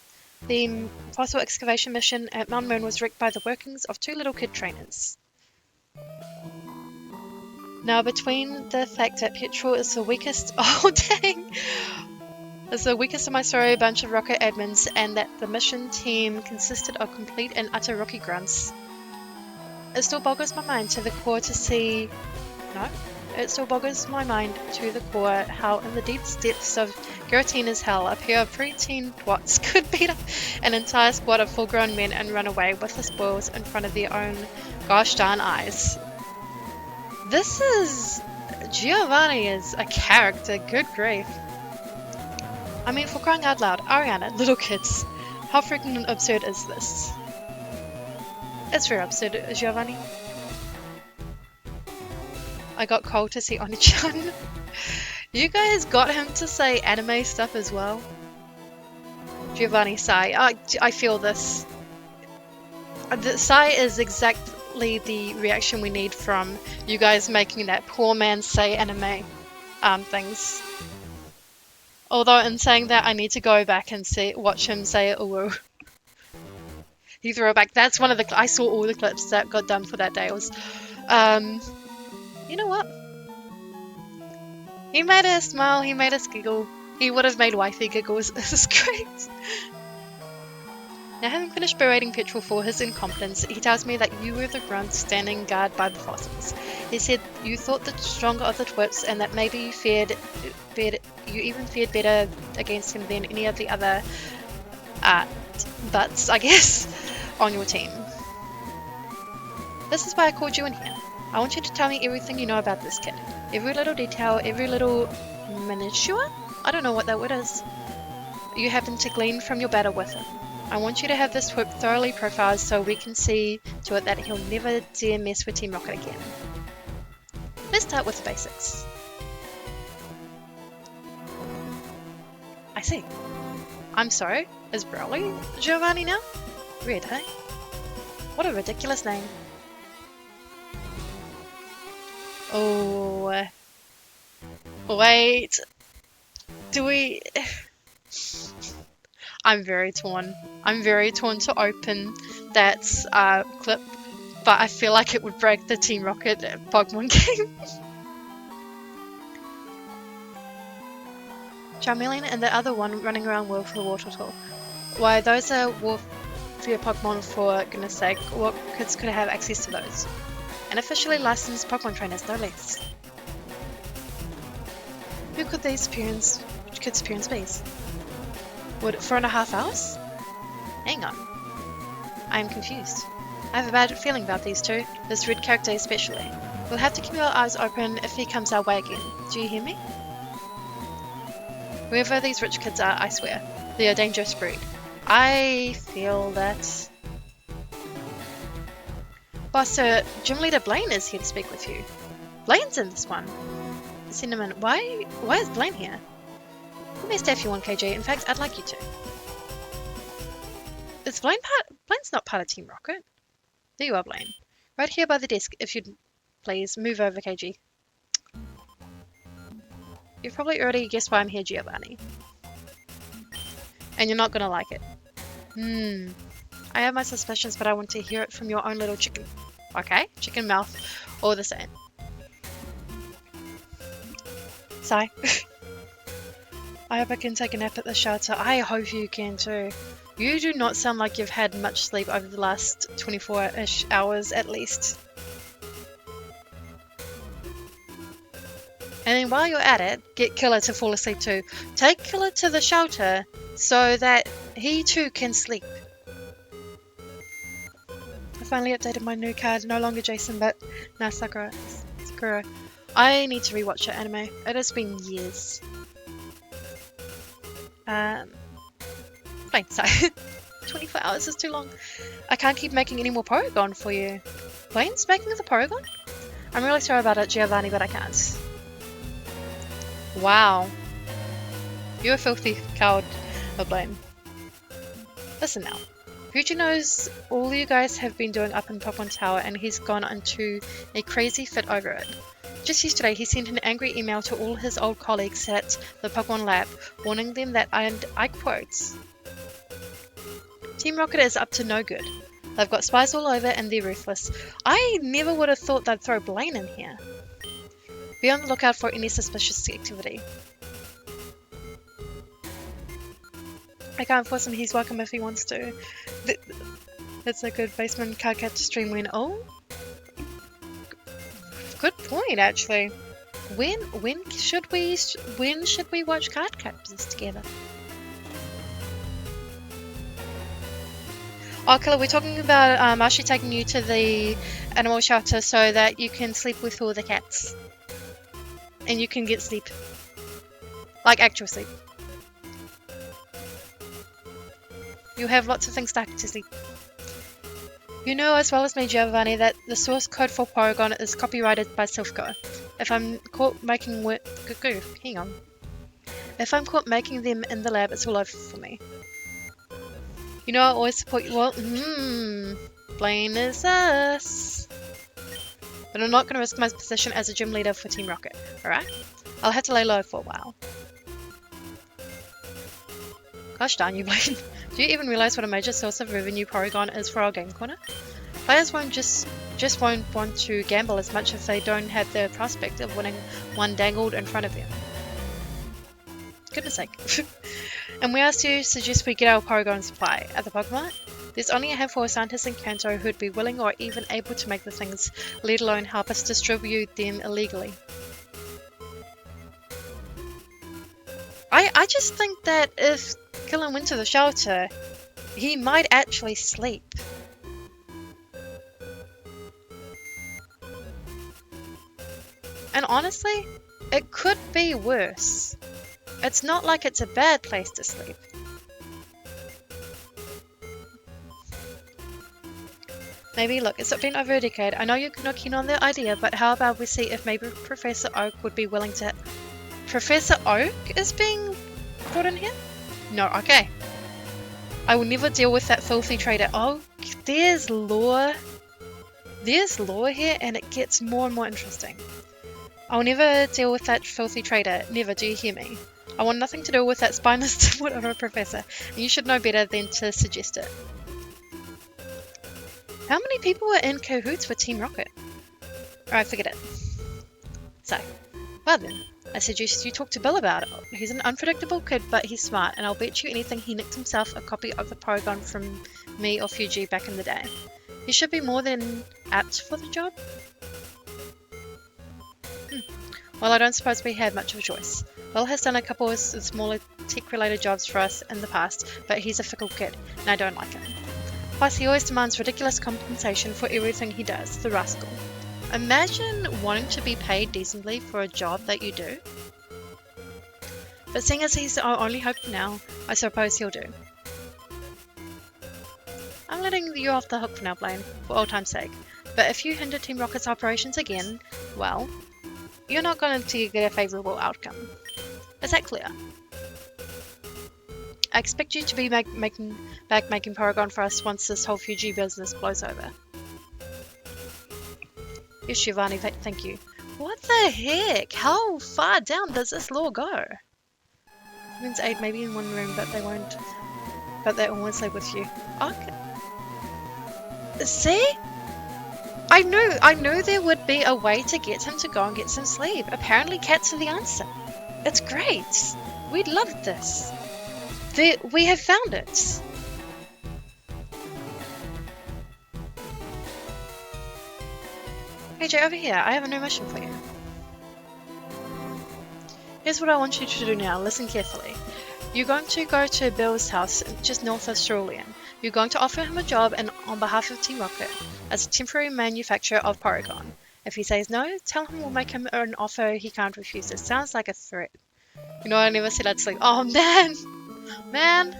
the fossil excavation mission at Mount Moon was wrecked by the workings of two little kid trainers. Now, between the fact that Petrol is the weakest... Oh, dang! Is the weakest of my sorry bunch of rocket admins, and that the mission team consisted of complete and utter rookie grunts. It still boggles my mind to the core to see... No? It still boggles my mind to the core how in the deep depths of Giratina's hell a pair of preteen twats could beat up an entire squad of full-grown men and run away with the spoils in front of their own gosh darn eyes. This is... Giovanni is a character, good grief. I mean, for crying out loud, Ariana, little kids, how freaking absurd is this? It's very absurd, Giovanni. I got Cole to see Oni-chan. You guys got him to say anime stuff as well? Giovanni, Sai. I feel this. Sai is exactly the reaction we need from you guys making that poor man say anime things. Although in saying that, I need to go back and watch him say uwu. He threw it back. That's one of the... I saw all the clips that got done for that day. It was... You know what? He made us smile, he made us giggle. He would have made wifey giggles. This is great. Now, having finished berating Petrol for his incompetence, he tells me that you were the grunt standing guard by the fossils. He said you thought the stronger of the twits, and that maybe you even feared better against him than any of the other butts, I guess, on your team. This is why I called you in here. I want you to tell me everything you know about this kid. Every little detail, every little minutiae? I don't know what that word is. You happen to glean from your battle with him. I want you to have this twip thoroughly profiled so we can see to it that he'll never dare mess with Team Rocket again. Let's start with the basics. I see. I'm sorry, is Broly Giovanni now? Red, hey? What a ridiculous name. Oh, wait, do we... I'm very torn. I'm very torn to open that clip, but I feel like it would break the Team Rocket Pokemon game. Charmeleon and the other one running around with the water tool. Why, those are warfare Pokemon, for goodness sake. What kids could have access to those? And officially licensed Pokemon trainers, no less. Who could these kids' parents be? Would 4.5 hours? Hang on. I am confused. I have a bad feeling about these two, this red character especially. We'll have to keep our eyes open if he comes our way again. Do you hear me? Whoever these rich kids are, I swear, they are a dangerous breed. I feel that... Boss, Gym Leader Blaine is here to speak with you. Blaine's in this one. Cinnamon, why is Blaine here? You may stay if you want, KG. In fact, I'd like you to. Is Blaine Blaine's not part of Team Rocket. There you are, Blaine. Right here by the desk, if you'd please move over, KG. You've probably already guessed why I'm here, Giovanni. And you're not gonna like it. I have my suspicions, but I want to hear it from your own little chicken. Okay? Chicken mouth, all the same. Sigh. I hope I can take a nap at the shelter. I hope you can too. You do not sound like you've had much sleep over the last 24-ish hours at least. And then while you're at it, get Killer to fall asleep too. Take Killer to the shelter so that he too can sleep. I finally updated my new card. No longer Jason, but now Sakura. I need to rewatch that anime. It has been years. Wait, sorry. 24 hours is too long. I can't keep making any more Porygon for you. Blaine's making the Porygon? I'm really sorry about it, Giovanni, but I can't. Wow. You're a filthy coward, Blaine. Listen now. Fuji knows all you guys have been doing up in Pokemon Tower, and he's gone into a crazy fit over it. Just yesterday, he sent an angry email to all his old colleagues at the Pokemon Lab, warning them that, and I quote, Team Rocket is up to no good. They've got spies all over and they're ruthless. I never would have thought they'd throw Blaine in here. Be on the lookout for any suspicious activity. I can't force him, he's welcome if he wants to. That's a good basement card catch stream win. Oh, good point actually. When should we watch card captures together? Oh, Killer, we're talking about Ashi taking you to the animal shelter so that you can sleep with all the cats. And you can get sleep. Like actual sleep. You have lots of things stuck to sleep. You know as well as me, Giovanni, that the source code for Porygon is copyrighted by Silphco. If I'm caught making hang on. If I'm caught making them in the lab, it's all over for me. You know I always support you. Well, Blaine is us. But I'm not going to risk my position as a gym leader for Team Rocket, alright? I'll have to lay low for a while. Gosh darn you, Blaine. Do you even realize what a major source of revenue Porygon is for our game corner? Players won't just won't want to gamble as much if they don't have the prospect of winning one dangled in front of them. Goodness sake. And we asked you to suggest we get our Porygon supply at the Pokemon. There's only a handful of scientists in Kanto who'd be willing or even able to make the things, let alone help us distribute them illegally. I just think that if Killer went to the shelter, he might actually sleep. And honestly, it could be worse. It's not like it's a bad place to sleep. Maybe, look, it's been over a decade. I know you're not keen on the idea, but how about we see if maybe Professor Oak would be willing to... Professor Oak is being brought in here? No, okay. I will never deal with that filthy trader. Oh, there's lore. There's lore here, and it gets more and more interesting. I'll never deal with that filthy trader. Never, do you hear me? I want nothing to do with that spineless whatever professor, and you should know better than to suggest it. How many people are in cahoots with Team Rocket? Alright, forget it. So, well then, I suggest you talk to Bill about it. He's an unpredictable kid, but he's smart, and I'll bet you anything he nicked himself a copy of the Porygon from me or Fuji back in the day. He should be more than apt for the job. Well, I don't suppose we have much of a choice. Bill has done a couple of smaller tech-related jobs for us in the past, but he's a fickle kid, and I don't like him. Plus, he always demands ridiculous compensation for everything he does, the rascal. Imagine wanting to be paid decently for a job that you do. But seeing as he's our only hope now, I suppose he'll do. I'm letting you off the hook for now, Blaine, for old time's sake. But if you hinder Team Rocket's operations again, well, you're not going to get a favourable outcome. Is that clear? I expect you to be making Porygon for us once this whole Fuji business blows over. Yes, Shivani, thank you. What the heck? How far down does this lore go? Means 8 maybe in one room, but they won't. But they won't sleep with you. Okay. See? I knew there would be a way to get him to go and get some sleep. Apparently cats are the answer. It's great. We'd love this. We have found it. Hey Jay, over here. I have a new mission for you. Here's what I want you to do now. Listen carefully. You're going to go to Bill's house just north of Cerulean. You're going to offer him a job and on behalf of Team Rocket as a temporary manufacturer of Porygon. If he says no, tell him we'll make him an offer he can't refuse. It sounds like a threat. You know, I never said I'd sleep. Oh man! Man!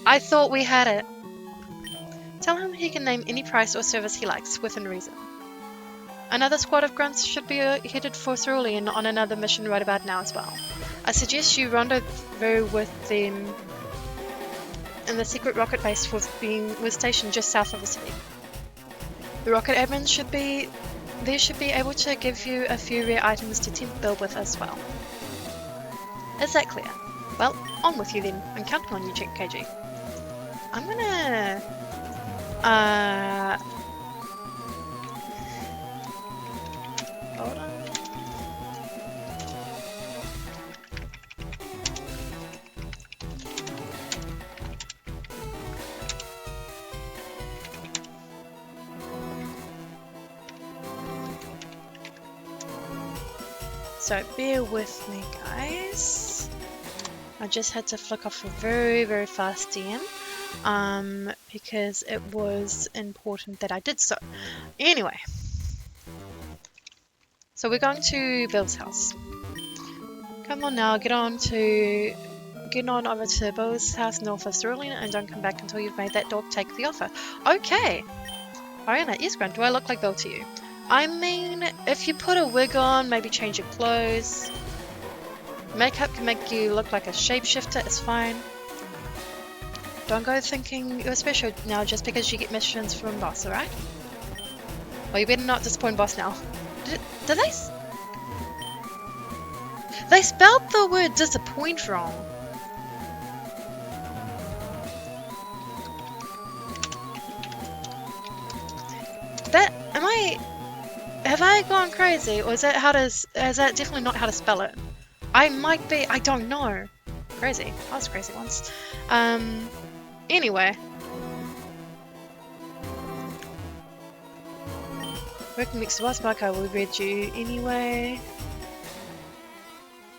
I thought we had it. Tell him he can name any price or service he likes, within reason. Another squad of grunts should be headed for Cerulean on another mission right about now as well. I suggest you rendezvous with them in the secret rocket base with stationed just south of the city. The rocket admin should be able to give you a few rare items to tempt Bill with as well. Is that clear? Well, on with you then. I'm counting on you, KG. I'm gonna... Hold on. So bear with me, guys. I just had to flick off a very, very fast DM because it was important that I did so. Anyway, so we're going to Bill's house. Come on now, get on over to Bill's house north of Cerulean and don't come back until you've made that dog take the offer. Okay. Ariana, yes, Grunt, do I look like Bill to you? I mean, if you put a wig on, maybe change your clothes. Makeup can make you look like a shapeshifter, it's fine. Don't go thinking you're special now just because you get missions from boss, alright? Well, you better not disappoint boss now. Did they? They spelled the word disappoint wrong. Have I gone crazy, or is that definitely not how to spell it? I might be, I don't know. Crazy. I was crazy once. Anyway. Working next to boss, Mark, I will read you anyway.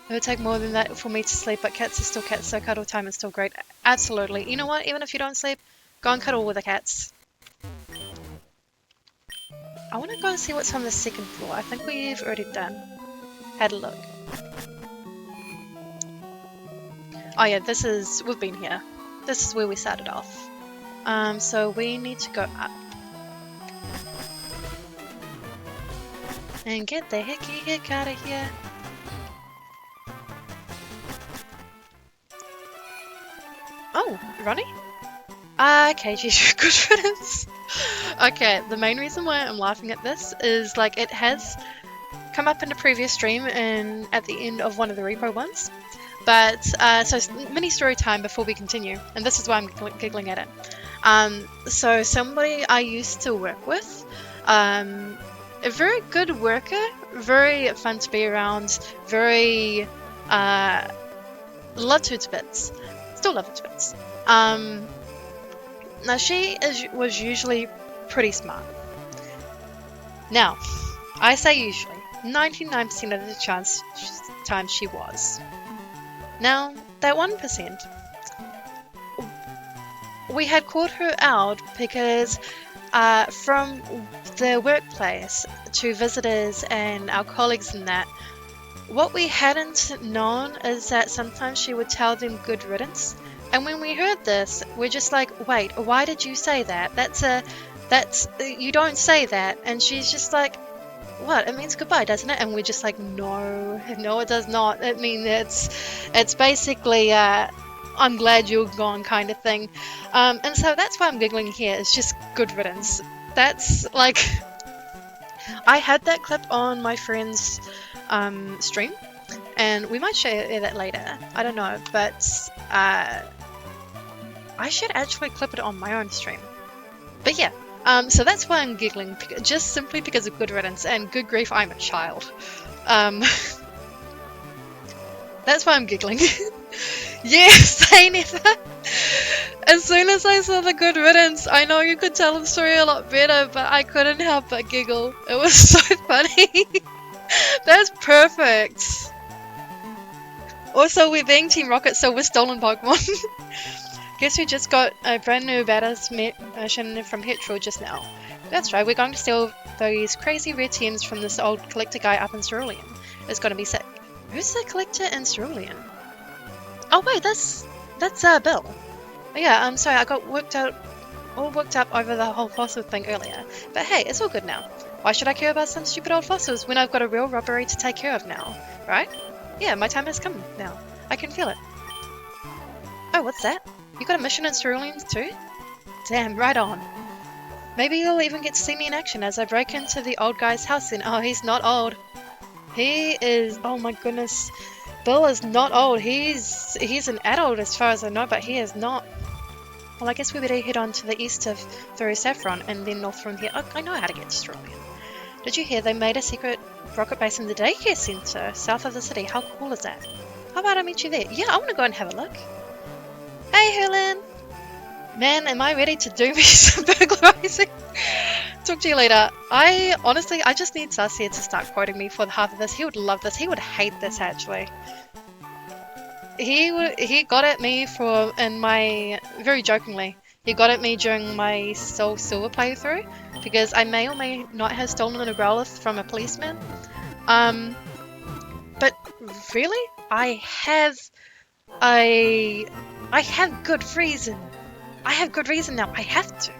It would take more than that for me to sleep, but cats are still cats, so cuddle time is still great. Absolutely. You know what? Even if you don't sleep, go and cuddle with the cats. I want to go and see what's on the second floor. I think we've already had a look. Oh yeah, we've been here. This is where we started off. So we need to go up. And get the heck out of here. Oh, Ronnie? Okay, geez, good riddance. Okay, the main reason why I'm laughing at this is like it has come up in a previous stream and at the end of one of the repo ones. But so mini story time before we continue, and this is why I'm giggling at it. So somebody I used to work with, a very good worker, very fun to be around, very loved her to bits, still love her to bits. Now was usually pretty smart. Now, I say usually, 99% of the time she was. Now, that 1%, we had called her out because from the workplace to visitors and our colleagues and that, what we hadn't known is that sometimes she would tell them good riddance. And when we heard this, we're just like, wait, why did you say that? You don't say that. And she's just like, what? It means goodbye, doesn't it? And we're just like, no, it does not. It means it's basically, I'm glad you're gone kind of thing. And so that's why I'm giggling here. It's just good riddance. That's like, I had that clip on my friend's stream, and we might share that later. I don't know, but I should actually clip it on my own stream. But yeah, so that's why I'm giggling, just simply because of good riddance, and good grief, I'm a child. That's why I'm giggling. Yes, I never. As soon as I saw the good riddance, I know you could tell the story a lot better, but I couldn't help but giggle. It was so funny. That's perfect. Also, we're being Team Rocket, so we're stolen Pokemon. Guess we just got a brand new badass mission from Hetro just now. That's right, we're going to steal those crazy rare teams from this old collector guy up in Cerulean. It's gonna be sick. Who's the collector in Cerulean? Oh wait, that's Bill. Oh, yeah, I'm sorry, I got all worked up over the whole fossil thing earlier. But hey, it's all good now. Why should I care about some stupid old fossils when I've got a real robbery to take care of now, right? Yeah, my time has come now. I can feel it. Oh, what's that? You got a mission in Cerulean too? Damn, right on. Maybe you'll even get to see me in action as I break into the old guy's house and oh, he's not old. He is, oh my goodness. Bill is not old. He's an adult as far as I know, but he is not. Well, I guess we better head on to the east of through Saffron and then north from here. Oh, I know how to get to Cerulean. Did you hear they made a secret rocket base in the daycare center south of the city? How cool is that? How about I meet you there? Yeah, I want to go and have a look. Hey, Helen! Man, am I ready to do me some burglarizing? Talk to you later. I just need Sassy to start quoting me for the half of this. He would love this. He would hate this, actually. He got at me very jokingly, he got at me during my Soul Silver playthrough because I may or may not have stolen a Growlithe from a policeman. But really, I have good reason. I have good reason now. I have to.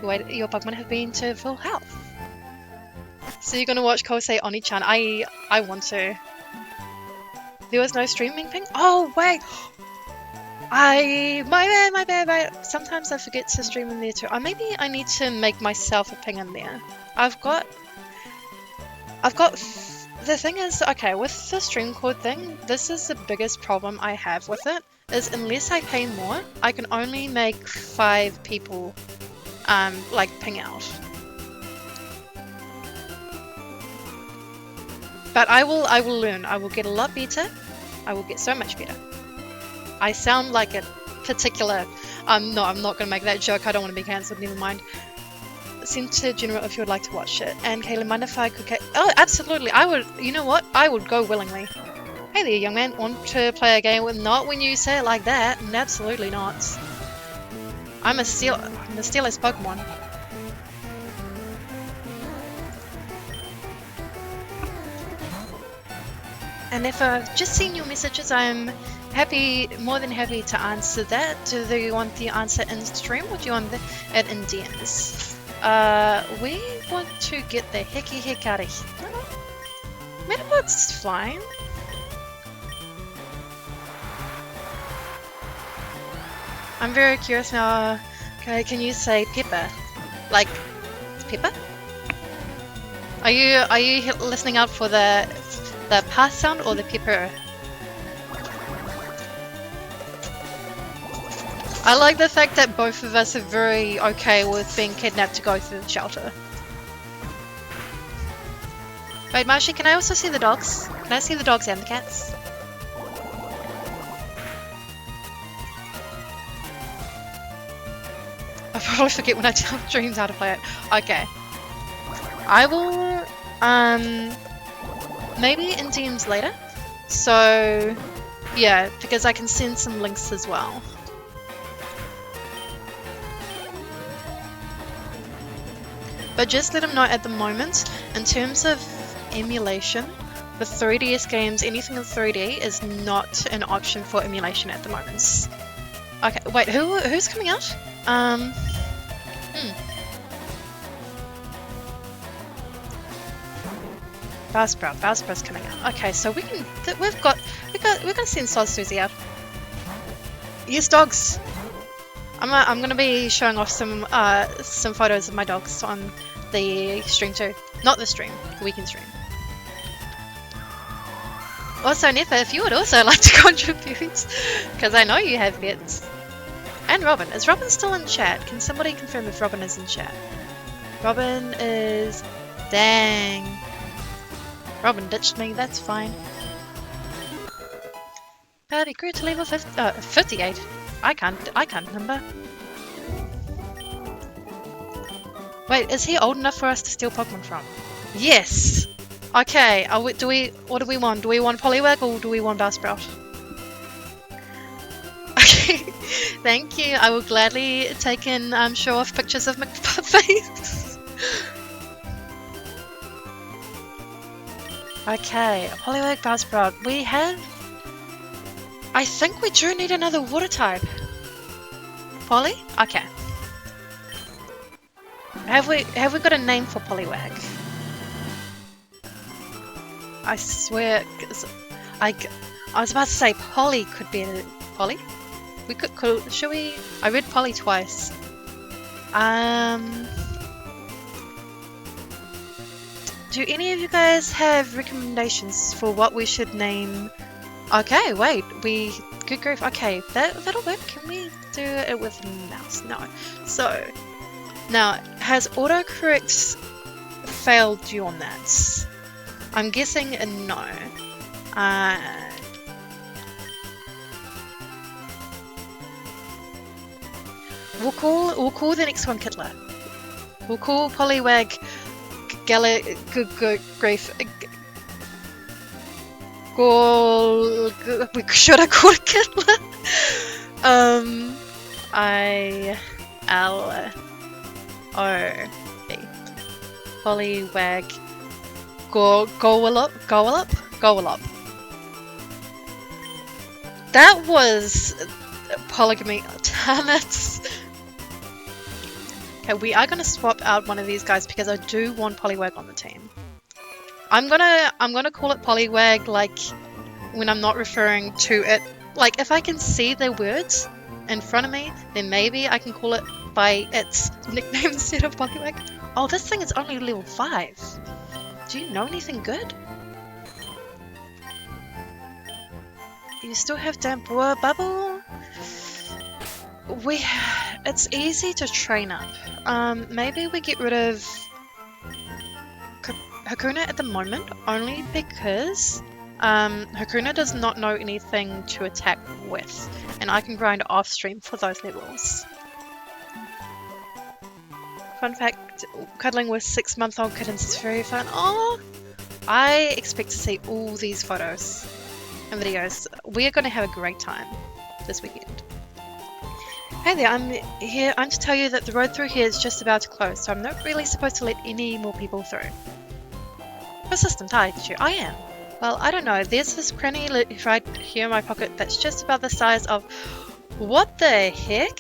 Wait, your Pokemon have been to full health. So you're gonna watch Kosei Oni-chan? I want to. There was no streaming ping? Oh wait! My bad. Sometimes I forget to stream in there too. Or maybe I need to make myself a ping in there. I've got. The thing is, okay, with the stream code thing, this is the biggest problem I have with it. Is unless I pay more, I can only make 5 people, like ping out. But I will learn. I will get a lot better. I will get so much better. I sound like a particular... no, I'm not going to make that joke. I don't want to be cancelled. Never mind. Send to General if you would like to watch it. And Kayla, mind if I could... Oh, absolutely. I would... You know what? I would go willingly. Hey there, young man. Want to play a game with... Not when you say it like that. Absolutely not. I'm a steelers Pokemon. And if I've just seen your messages, I'm more than happy to answer that. Do you want the answer in stream or do you want it in DMs? We want to get the heck out of here. Metapod's fine. I'm very curious now. Okay, can you say Pepper? Like, Pepper? Are you listening out for the pass sound or the pepper? I like the fact that both of us are very okay with being kidnapped to go through the shelter. Wait, Marshy, can I also see the dogs? Can I see the dogs and the cats? I probably forget when I tell Dreams how to play it. Okay. I will, maybe in DMs later. So, yeah, because I can send some links as well. But just let them know at the moment, in terms of emulation, the 3DS games, anything in 3D is not an option for emulation at the moment. Okay, wait, who's coming out? Bowsprout's coming out. Okay, so we're gonna send Sozsuzy out. Yes, dogs. I'm gonna be showing off some photos of my dogs on the stream too. Not the stream, the weekend stream. Also, Nefa, if you would also like to contribute, because I know you have pets. And Robin. Is Robin still in chat? Can somebody confirm if Robin is in chat? Robin is... Dang. Robin ditched me, that's fine. He grew to level 58. I can't remember. Wait, is he old enough for us to steal Pokemon from? Yes! Okay, what do we want? Do we want Poliwag or do we want Buzzsprout? Okay, thank you. I will gladly take and show off pictures of McFuffy. Okay, a Poliwag, Buzzsprout. We have... I think we do need another water type. Poly? Okay. Have we got a name for Poliwag? I swear, I was about to say Polly could be a Polly. We could call. Should we? I read Polly twice. Do any of you guys have recommendations for what we should name? Okay, wait. Good grief. Okay, that'll work. Can we do it with a mouse? No. So now, has autocorrect failed you on that? I'm guessing a no. We'll call the next one Kittler. We'll call Poliwag Grief. Should I call it Kittler? I-L-O-B. Poliwag Go-a-lop. That was polygamy. Damn it. Okay, we are gonna swap out one of these guys because I do want Poliwag on the team. I'm gonna call it Poliwag like when I'm not referring to it. Like if I can see the words in front of me, then maybe I can call it by its nickname instead of Poliwag. Oh, this thing is only level 5. Do you know anything good? You still have Damp Water Bubble? It's easy to train up. Maybe we get rid of Hakuna at the moment, only because Hakuna does not know anything to attack with, and I can grind off stream for those levels. Fun fact, cuddling with 6-month-old kittens is very fun. Oh, I expect to see all these photos and videos. We are going to have a great time this weekend. Hey there, I'm to tell you that the road through here is just about to close, so I'm not really supposed to let any more people through. Persistent, aren't you? I am. Well, I don't know, there's this cranny right here in my pocket that's just about the size of... What the heck?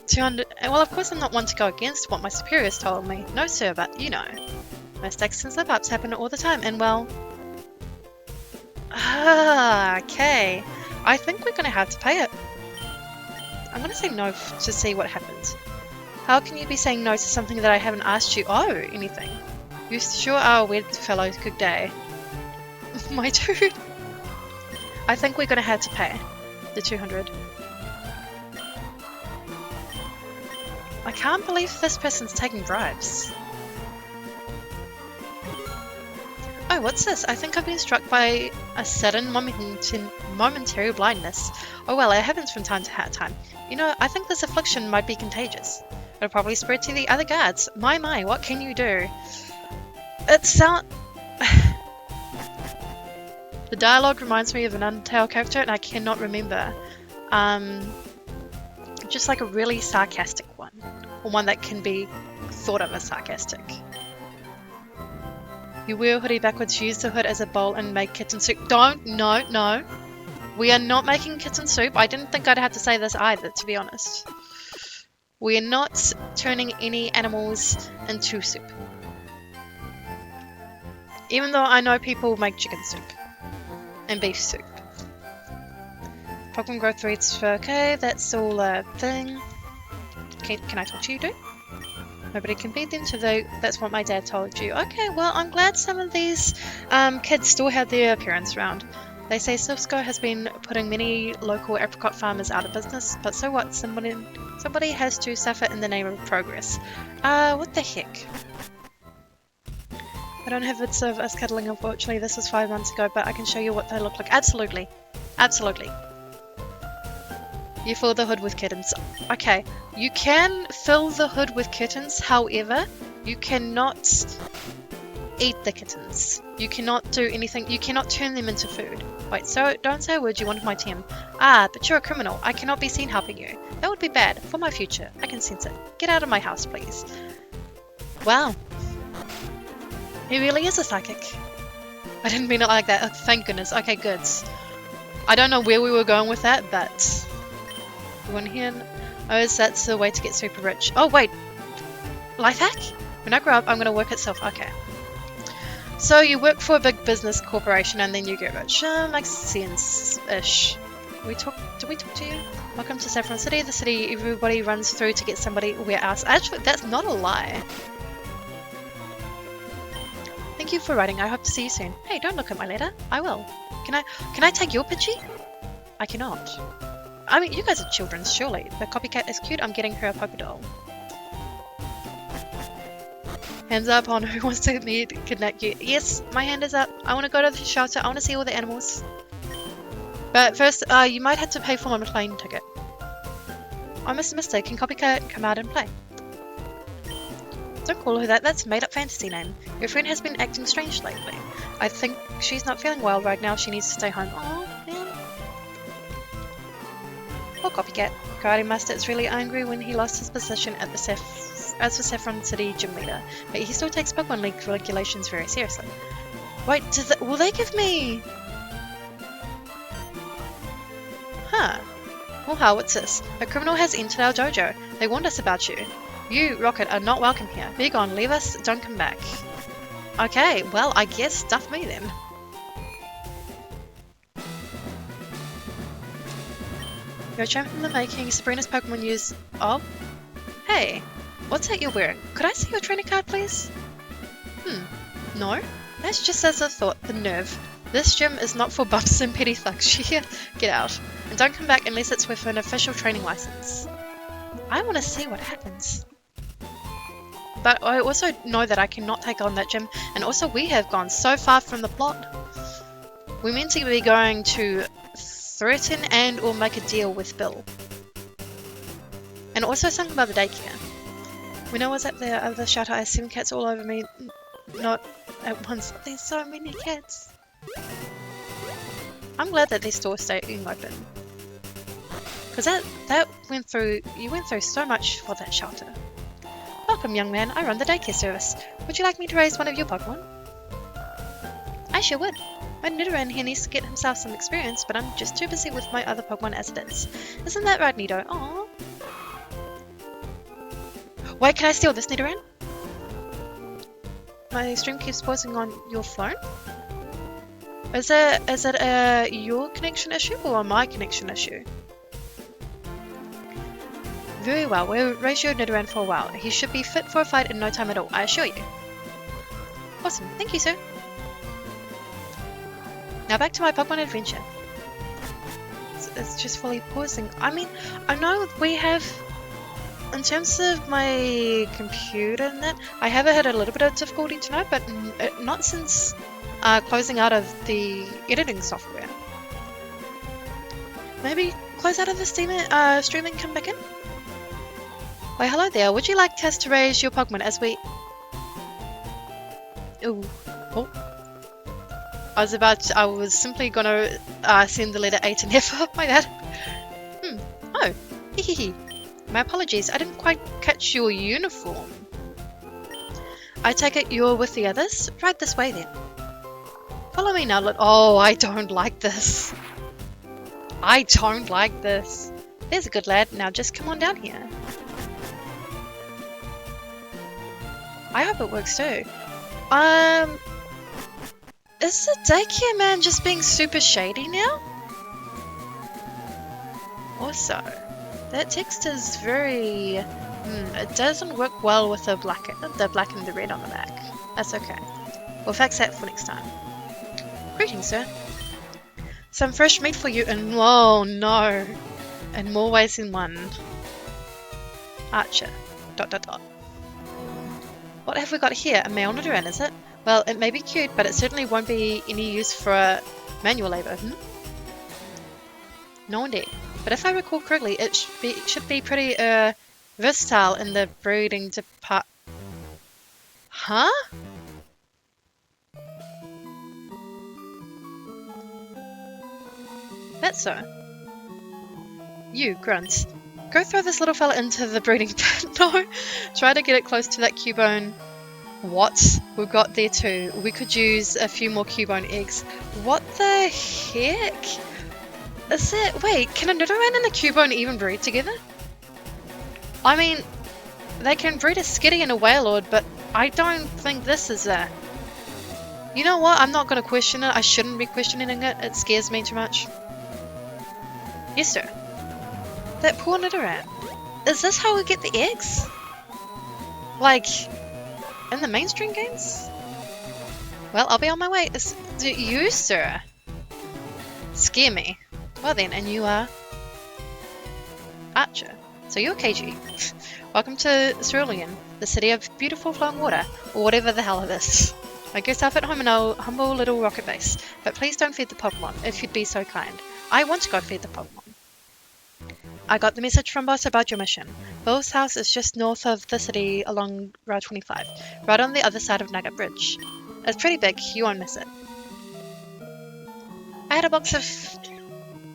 200... Well, of course I'm not one to go against what my superiors told me. No sir, but you know. Mistakes and slip-ups happen all the time, and well... Okay. I think we're gonna have to pay it. I'm gonna say no to see what happens. How can you be saying no to something that I haven't asked you anything? You sure are a weird fellow. Good day. My dude. I think we're gonna have to pay the 200. I can't believe this person's taking bribes. Oh, what's this? I think I've been struck by a sudden momentary blindness. Oh well, it happens from time to time. You know, I think this affliction might be contagious. It'll probably spread to the other guards. My, what can you do? It sound... The dialogue reminds me of an Undertale character, and I cannot remember. Just like a really sarcastic one. Or one that can be thought of as sarcastic. You wear a hoodie backwards, use the hood as a bowl and make kitten soup. Don't, no. We are not making kitten soup. I didn't think I'd have to say this either, to be honest. We are not turning any animals into soup. Even though I know people make chicken soup. And beef soup. Pokemon growth rates for... Okay, that's all a thing. Can I talk to you, dude? Nobody can beat them, so that's what my dad told you. Okay, well, I'm glad some of these kids still have their appearance around. They say Silpsco has been putting many local apricot farmers out of business, but so what? Somebody has to suffer in the name of progress. What the heck? I don't have vids of us cuddling, unfortunately. This was 5 months ago, but I can show you what they look like. Absolutely. Absolutely. You fill the hood with kittens. Okay, you can fill the hood with kittens, however, you cannot eat the kittens. You cannot do anything, you cannot turn them into food. Wait, so don't say a word, you wanted my TM. Ah, but you're a criminal. I cannot be seen helping you. That would be bad. For my future. I can sense it. Get out of my house, please. Wow. He really is a psychic. I didn't mean it like that. Oh, thank goodness. Okay, good. I don't know where we were going with that, but... One here. Oh, that's the way to get super rich. Oh, wait. Life hack? When I grow up, I'm going to work at self. Okay. So you work for a big business corporation and then you get rich. Makes sense-ish. Did we talk to you? Welcome to Saffron City, the city everybody runs through to get somebody where else. Actually, that's not a lie. Thank you for writing. I hope to see you soon. Hey, don't look at my letter. I will. Can I take your Pidgey? I cannot. I mean, you guys are children, surely. The copycat is cute. I'm getting her a Poké Doll. Hands up on who wants to kidnap you. Yes, my hand is up. I want to go to the shelter. I want to see all the animals. But first, you might have to pay for my plane ticket. Oh, Mr. Mister, can Copycat come out and play? Don't call her that. That's a made-up fantasy name. Your friend has been acting strange lately. I think she's not feeling well right now. She needs to stay home. Oh, man. Poor Copycat. Karate Master is really angry when he lost his position at the as the Saffron City gym leader, but he still takes Pokemon League regulations very seriously. Wait, will they give me... Huh. Well, what's this? A criminal has entered our dojo. They warned us about you. You, Rocket, are not welcome here. Be gone, leave us, don't come back. Okay, well, I guess stuff me then. You're a champion in the making. Sabrina's Pokemon use... Oh? Hey, what's that you're wearing? Could I see your trainer card, please? No? That's just as I thought. The nerve. This gym is not for bumps and petty thugs. Here, get out. And don't come back unless it's with an official training license. I want to see what happens. But I also know that I cannot take on that gym, and also we have gone so far from the plot. We're meant to be going to threaten and or make a deal with Bill. And also something about the daycare. When I was at the other shelter, I had 7 cats all over me. Not at once. There's so many cats. I'm glad that these stores staying open. Because that went through, you went through so much for that shelter. Welcome, young man. I run the daycare service. Would you like me to raise one of your Pokemon? I sure would. My Nidoran here needs to get himself some experience, but I'm just too busy with my other Pokemon as it is. Isn't that right, Nido? Aww. Wait, can I steal this, Nidoran? My stream keeps pausing on your phone? Is it a your connection issue or my connection issue? Very well, we'll raise your Nidoran for a while. He should be fit for a fight in no time at all, I assure you. Awesome, thank you, sir. Now back to my Pokemon adventure. It's just fully pausing. I mean, I know we have... in terms of my computer net, I have had a little bit of difficulty tonight, but not since closing out of the editing software. Maybe close out of the streaming and come back in? Wait, hello there. Would you like us to raise your Pokemon as we... Ooh. Oh. I was simply gonna send the letter A to Never. My bad. Oh. Hehehe. My apologies. I didn't quite catch your uniform. I take it you're with the others? Right this way then. Follow me now. Oh, I don't like this. I don't like this. There's a good lad. Now just come on down here. I hope it works too. Is the daycare man just being super shady now? Also, that text is very... it doesn't work well with the black and the red on the back. That's okay. We'll fix that for next time. Greetings, sir. Some fresh meat for you and... Oh, no. In more ways than one. Archer. ... What have we got here? A male Nidoran, is it? Well, it may be cute, but it certainly won't be any use for manual labor, No indeed. But if I recall correctly, it should be pretty, versatile in the breeding depart... Huh? That's so. You, Grunt. Go throw this little fella into the breeding pit. No! Try to get it close to that Cubone. What? We've got there too. We could use a few more Cubone eggs. What the heck? Is it... Wait, can a Nidoran and a Cubone even breed together? I mean, they can breed a Skitty and a Wailord, but I don't think this is a... You know what? I'm not going to question it. I shouldn't be questioning it. It scares me too much. Yes, sir. That poor Nidoran. Is this how we get the eggs? Like, in the mainstream games? Well, I'll be on my way. Do you, sir? Scare me. Well then, and you are? Archer. So you're KG. Welcome to Cerulean, the city of beautiful flowing water, or whatever the hell it is. Make yourself at home in our humble little rocket base, but please don't feed the Pokemon, if you'd be so kind. I want to go feed the Pokemon. I got the message from Boss about your mission. Bill's house is just north of the city along Route 25, right on the other side of Nugget Bridge. It's pretty big, you won't miss it. I had a box of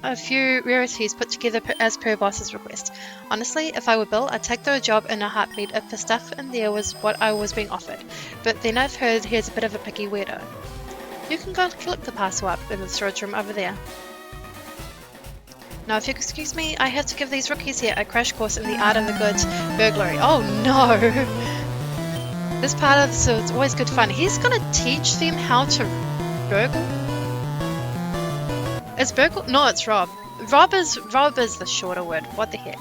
a few rarities put together as per Boss's request. Honestly, if I were Bill, I'd take the job in a heartbeat if the stuff in there was what I was being offered, but then I've heard he's a bit of a picky weirdo. You can go collect the parcel up in the storage room over there. Now, if you excuse me, I have to give these rookies here a crash course in the art of the good burglary. Oh no! This part of this is always good fun. He's gonna teach them how to burgle? Is burgle? No, it's rob. Rob is the shorter word. What the heck?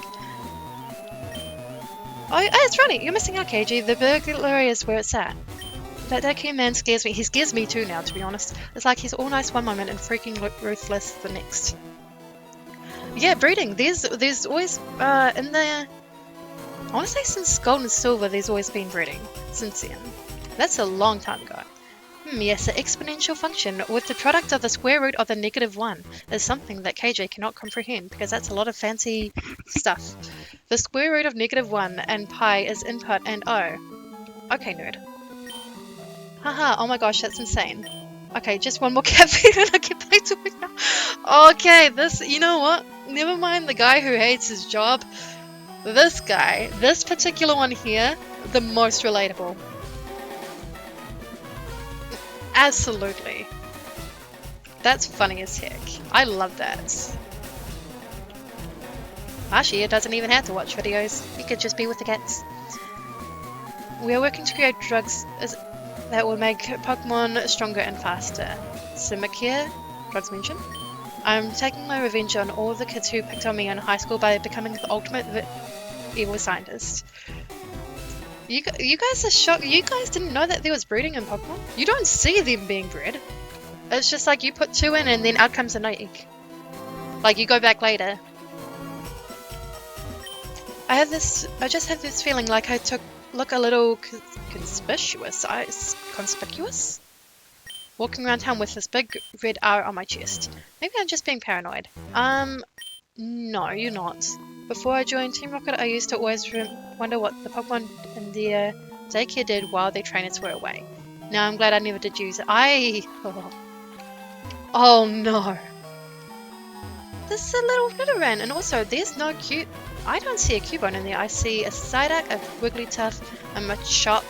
Oh, it's right. You're missing out, KG. The burglary is where it's at. That daycare man scares me. He scares me too now, to be honest. It's like he's all nice one moment and freaking ruthless the next. Yeah, breeding. There's always in the... I want to say since Gold and Silver, there's always been breeding. Since then. That's a long time ago. Yes, an exponential function with the product of the square root of the -1 is something that KJ cannot comprehend because that's a lot of fancy stuff. The square root of -1 and pi is input and O. Okay, nerd. Haha, oh my gosh, that's insane. Okay, just one more caffeine and I get back to it now. Okay, this, you know what? Never mind the guy who hates his job. This guy, this particular one here, the most relatable. Absolutely. That's funny as heck. I love that. Actually, it doesn't even have to watch videos. You could just be with the cats. We are working to create drugs that will make Pokemon stronger and faster. Simic here, drugs mentioned. I'm taking my revenge on all the kids who picked on me in high school by becoming the ultimate evil scientist. You guys are shocked. You guys didn't know that there was breeding in Pokemon? You don't see them being bred. It's just like you put 2 in and then out comes an egg. Like you go back later. I just have this feeling like I look a little conspicuous? Walking around town with this big red R on my chest. Maybe I'm just being paranoid. No, you're not. Before I joined Team Rocket, I used to always wonder what the Pokemon in the daycare did while their trainers were away. Now I'm glad I never did use it. Oh no. This is a little Nidoran, and also there's no cute. I don't see a Cubone in there. I see a Psyduck, a Wigglytuff, a Machop.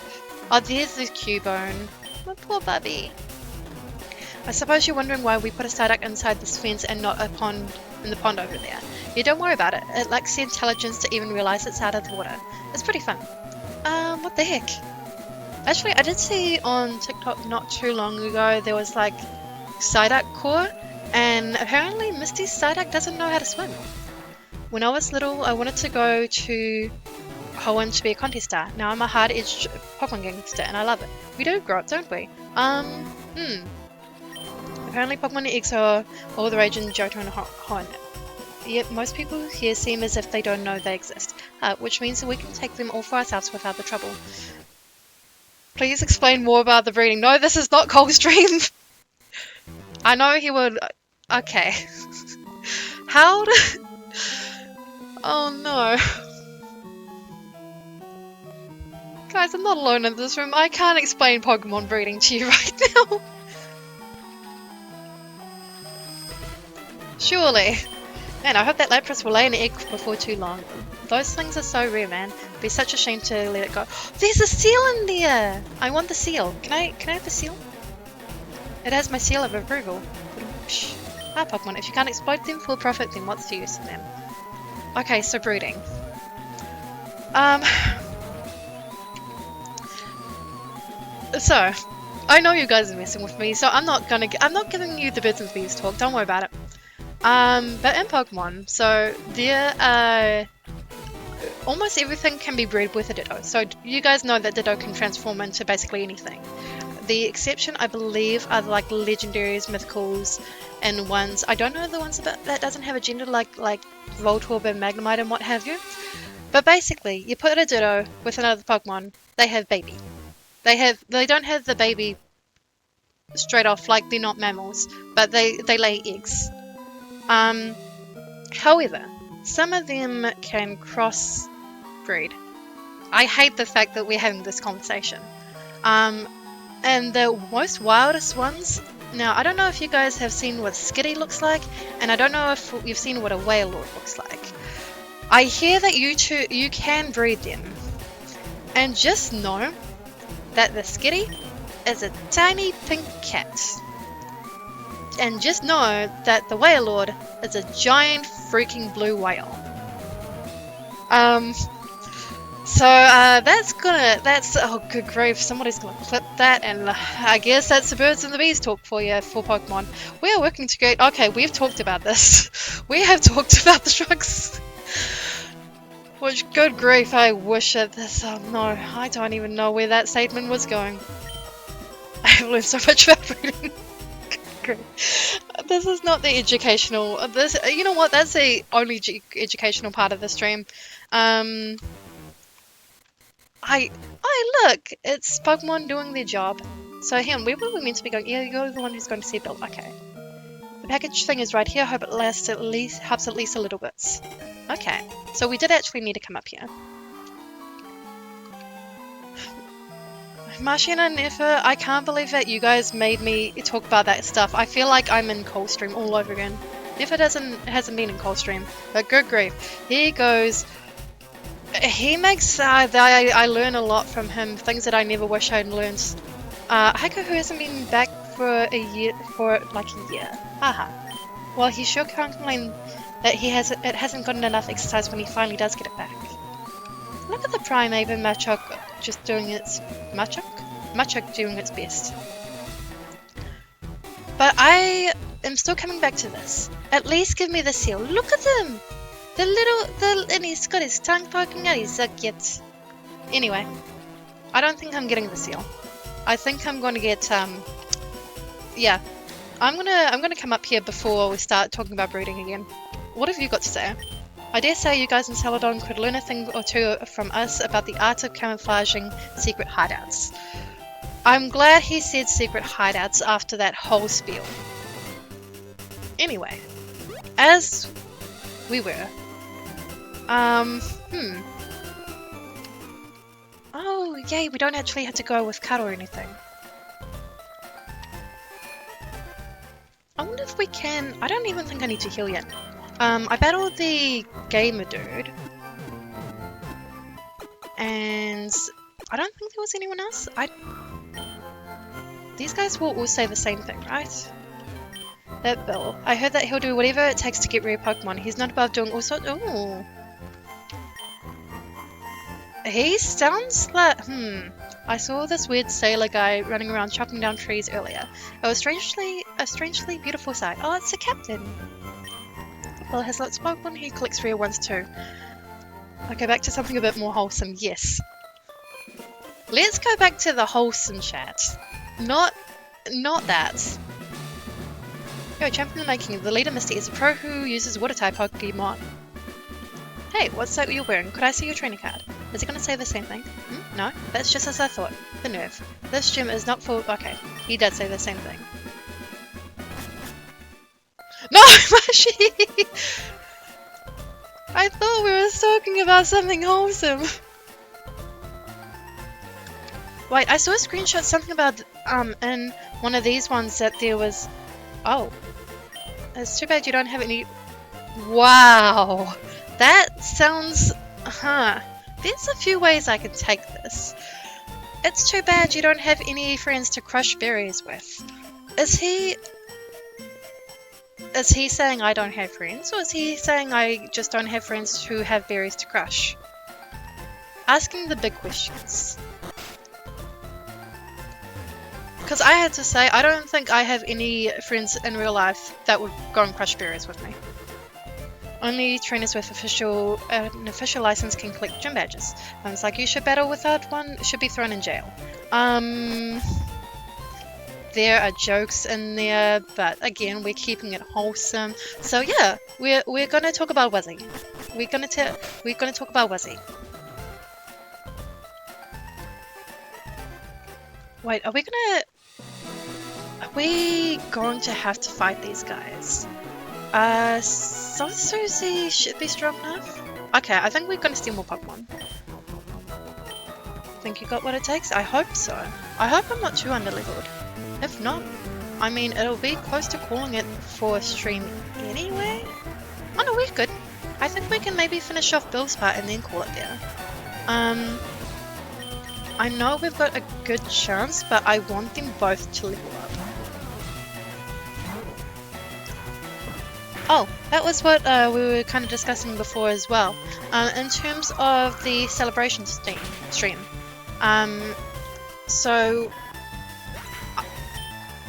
Oh, there's the Cubone. My poor bubby. I suppose you're wondering why we put a Psyduck inside this fence and not a pond in the pond over there. Yeah, don't worry about it. It lacks the intelligence to even realize it's out of the water. It's pretty fun. What the heck? Actually, I did see on TikTok not too long ago there was like Psyduck core, and apparently Misty's Psyduck doesn't know how to swim. When I was little, I wanted to go to Hoenn to be a contest star. Now I'm a hard-edged Pokemon gangster, and I love it. We do grow up, don't we? Apparently Pokemon X are all the rage in Johto and Hoenn. Yet most people here seem as if they don't know they exist, which means that we can take them all for ourselves without the trouble. Please explain more about the breeding. No, this is not Coldstream! I know he would... Okay. How do... Oh no. Guys, I'm not alone in this room. I can't explain Pokemon breeding to you right now. Surely. Man, I hope that Lapras will lay an egg before too long. Those things are so rare, man. It'd be such a shame to let it go. There's a seal in there! I want the seal. Can I have the seal? It has my seal of approval. Ah, Pokemon, if you can't exploit them for profit, then what's the use of them? Okay, so breeding. So, I know you guys are messing with me, so I'm not giving you the birds and bees talk, don't worry about it. But in Pokemon, so there almost everything can be bred with a Ditto. So you guys know that Ditto can transform into basically anything. The exception, I believe, are like legendaries, mythicals, and ones. I don't know the ones that doesn't have a gender, like Voltorb and Magnemite and what have you. But basically, you put a Ditto with another Pokemon, they have baby. They don't have the baby straight off, like they're not mammals, but they lay eggs. However, some of them can crossbreed. I hate the fact that we're having this conversation. And the most wildest ones, now I don't know if you guys have seen what Skitty looks like, and I don't know if you've seen what a Wailord looks like. I hear that you can breed them. And just know that the Skitty is a tiny pink cat. And just know that the Wailord is a giant freaking blue whale. Oh good grief, somebody's gonna clip that, and I guess that's the birds and the bees talk for you for Pokemon. We are working to get, okay, we've talked about this. We have talked about the drugs. Which, good grief, I wish that this, oh no, I don't even know where that statement was going. I have learned so much about reading. This is not the educational, you know what, that's the only educational part of the stream. Look, it's Pokemon doing their job. So hang on, where were we meant to be going? Yeah, you're the one who's going to see Build. Okay. The package thing is right here. I hope it helps at least a little bit. Okay, so we did actually need to come up here. Martian and Nefer, I can't believe that you guys made me talk about that stuff. I feel like I'm in Coldstream all over again. Nefer hasn't been in Coldstream, but good grief. He goes... He makes... I learn a lot from him, things that I never wish I'd learned. Heiko, who hasn't been back for like a year. Haha. Well, he sure can't complain that it hasn't gotten enough exercise when he finally does get it back. Look at the Primeape and Machop just doing its... Machop doing its best. But I am still coming back to this. At least give me the seal. Look at him! And he's got his tongue poking out, he's so cute. Anyway, I don't think I'm getting the seal. I think I'm going to get, yeah. I'm gonna come up here before we start talking about breeding again. What have you got to say? I dare say you guys in Celadon could learn a thing or two from us about the art of camouflaging secret hideouts. I'm glad he said secret hideouts after that whole spiel. Anyway, as we were, oh, yay, we don't actually have to go with cut or anything. I wonder if we can... I don't even think I need to heal yet. I battled the gamer dude. And I don't think there was anyone else. These guys will all say the same thing, right? That Bill. I heard that he'll do whatever it takes to get rare Pokemon. He's not above doing all sorts... Ooh. He sounds like... I saw this weird sailor guy running around chopping down trees earlier. It was a strangely beautiful sight. Oh, it's the captain. Well, has lots of Pokemon. He collects rare ones too. Okay, back to something a bit more wholesome. Yes. Let's go back to the wholesome chat. Not that. Yo, champion in the making. The leader, Misty, is a pro who uses water-type Pokemon. Hey, what's that you're wearing? Could I see your training card? Is he going to say the same thing? No, that's just as I thought. The nerve. This gym is not full... Okay, he did say the same thing. No, Mashi! I thought we were talking about something wholesome. Wait, I saw a screenshot, something about, in one of these ones that there was... Oh. It's too bad you don't have any... Wow! That sounds... There's a few ways I can take this. It's too bad you don't have any friends to crush berries with. Is he saying I don't have friends, or is he saying I just don't have friends who have berries to crush? Asking the big questions. Because I had to say, I don't think I have any friends in real life that would go and crush berries with me. Only trainers with an official license can collect gym badges. It's like you should battle without one, should be thrown in jail. There are jokes in there, but again, we're keeping it wholesome. So yeah, we're gonna talk about Wuzzy. We're gonna talk about Wuzzy. Wait, are we going to have to fight these guys? So Susie should be strong enough. Okay, I think we're gonna steal more Pokemon. Think you got what it takes? I hope so. I hope I'm not too underleveled. If not, I mean, it'll be close to calling it for a stream anyway. Oh no, we're good. I think we can maybe finish off Bill's part and then call it there. I know we've got a good chance, but I want them both to level up. Oh, that was what we were kind of discussing before as well. In terms of the celebration stream. So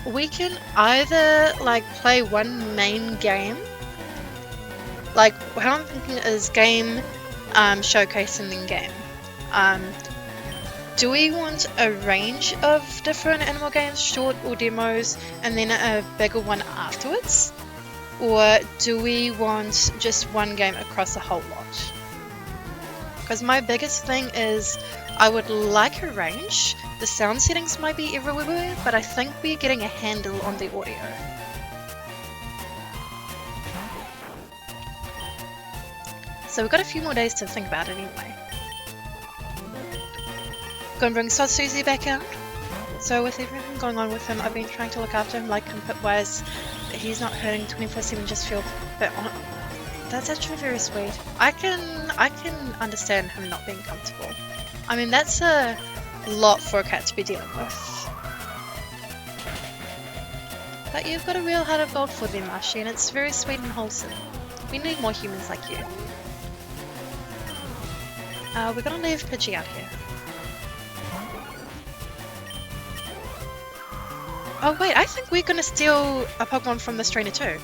we can either like play one main game. Like how I'm thinking is game showcase and then game. Do we want a range of different animal games, short or demos, and then a bigger one afterwards? Or do we want just one game across a whole lot? Because my biggest thing is I would like a range. The sound settings might be everywhere, but I think we're getting a handle on the audio. So we've got a few more days to think about it anyway. Gonna bring Sod Susie back out. So with everything going on with him, I've been trying to look after him like input-wise. He's not hurting 24/7, just feel a bit on it. That's actually very sweet. I can understand him not being comfortable. I mean, that's a lot for a cat to be dealing with. But you've got a real heart of gold for them, Ashi, and it's very sweet and wholesome. We need more humans like you. We're gonna leave Pidgey out here. Oh wait, I think we're gonna steal a Pokemon from this trainer too.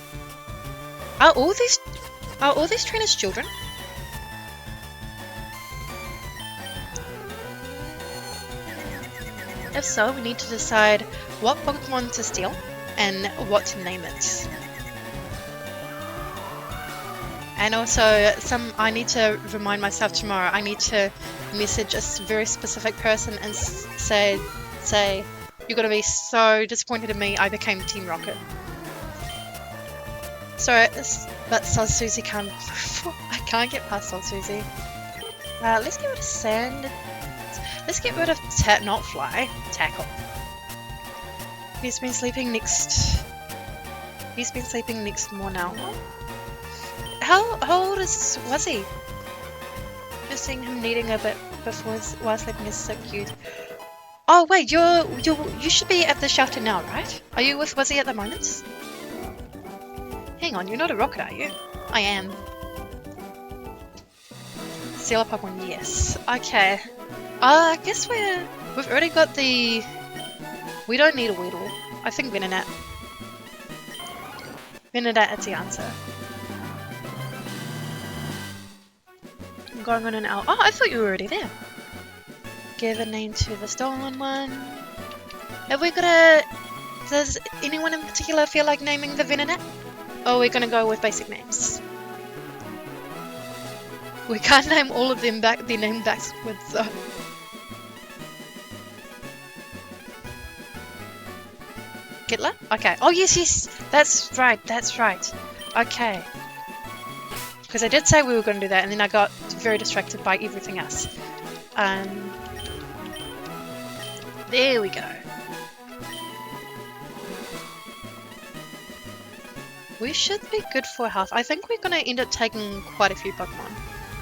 Are all these trainers children? If so, we need to decide what Pokemon to steal and what to name it. And also, I need to remind myself tomorrow. I need to message a very specific person and say, you're gonna be so disappointed in me. I became Team Rocket. So, but Sol Susie can't. I can't get past Sol Susie. Let's get rid of sand. Let's get rid of not fly, tackle. He's been sleeping next. He's been sleeping next more now. How old was he? Just seeing him needing a bit before while sleeping is so cute. Oh wait, you should be at the shelter now, right? Are you with Wuzzy at the moment? Hang on, you're not a rocket, are you? I am. Seal up one, yes. Okay. I guess we've already got the. We don't need a Weedle. I think Venonat. Venonat is the answer. I'm going on an hour. Oh, I thought you were already there. Give a name to the stolen one. Have we got a... Does anyone in particular feel like naming the Venonat? Or we're gonna go with basic names? We can't name all of them back, their name backwards though. Kittler? Okay. Oh yes, that's right. Okay. Because I did say we were going to do that, and then I got very distracted by everything else. There we go. We should be good for health. I think we're going to end up taking quite a few Pokemon.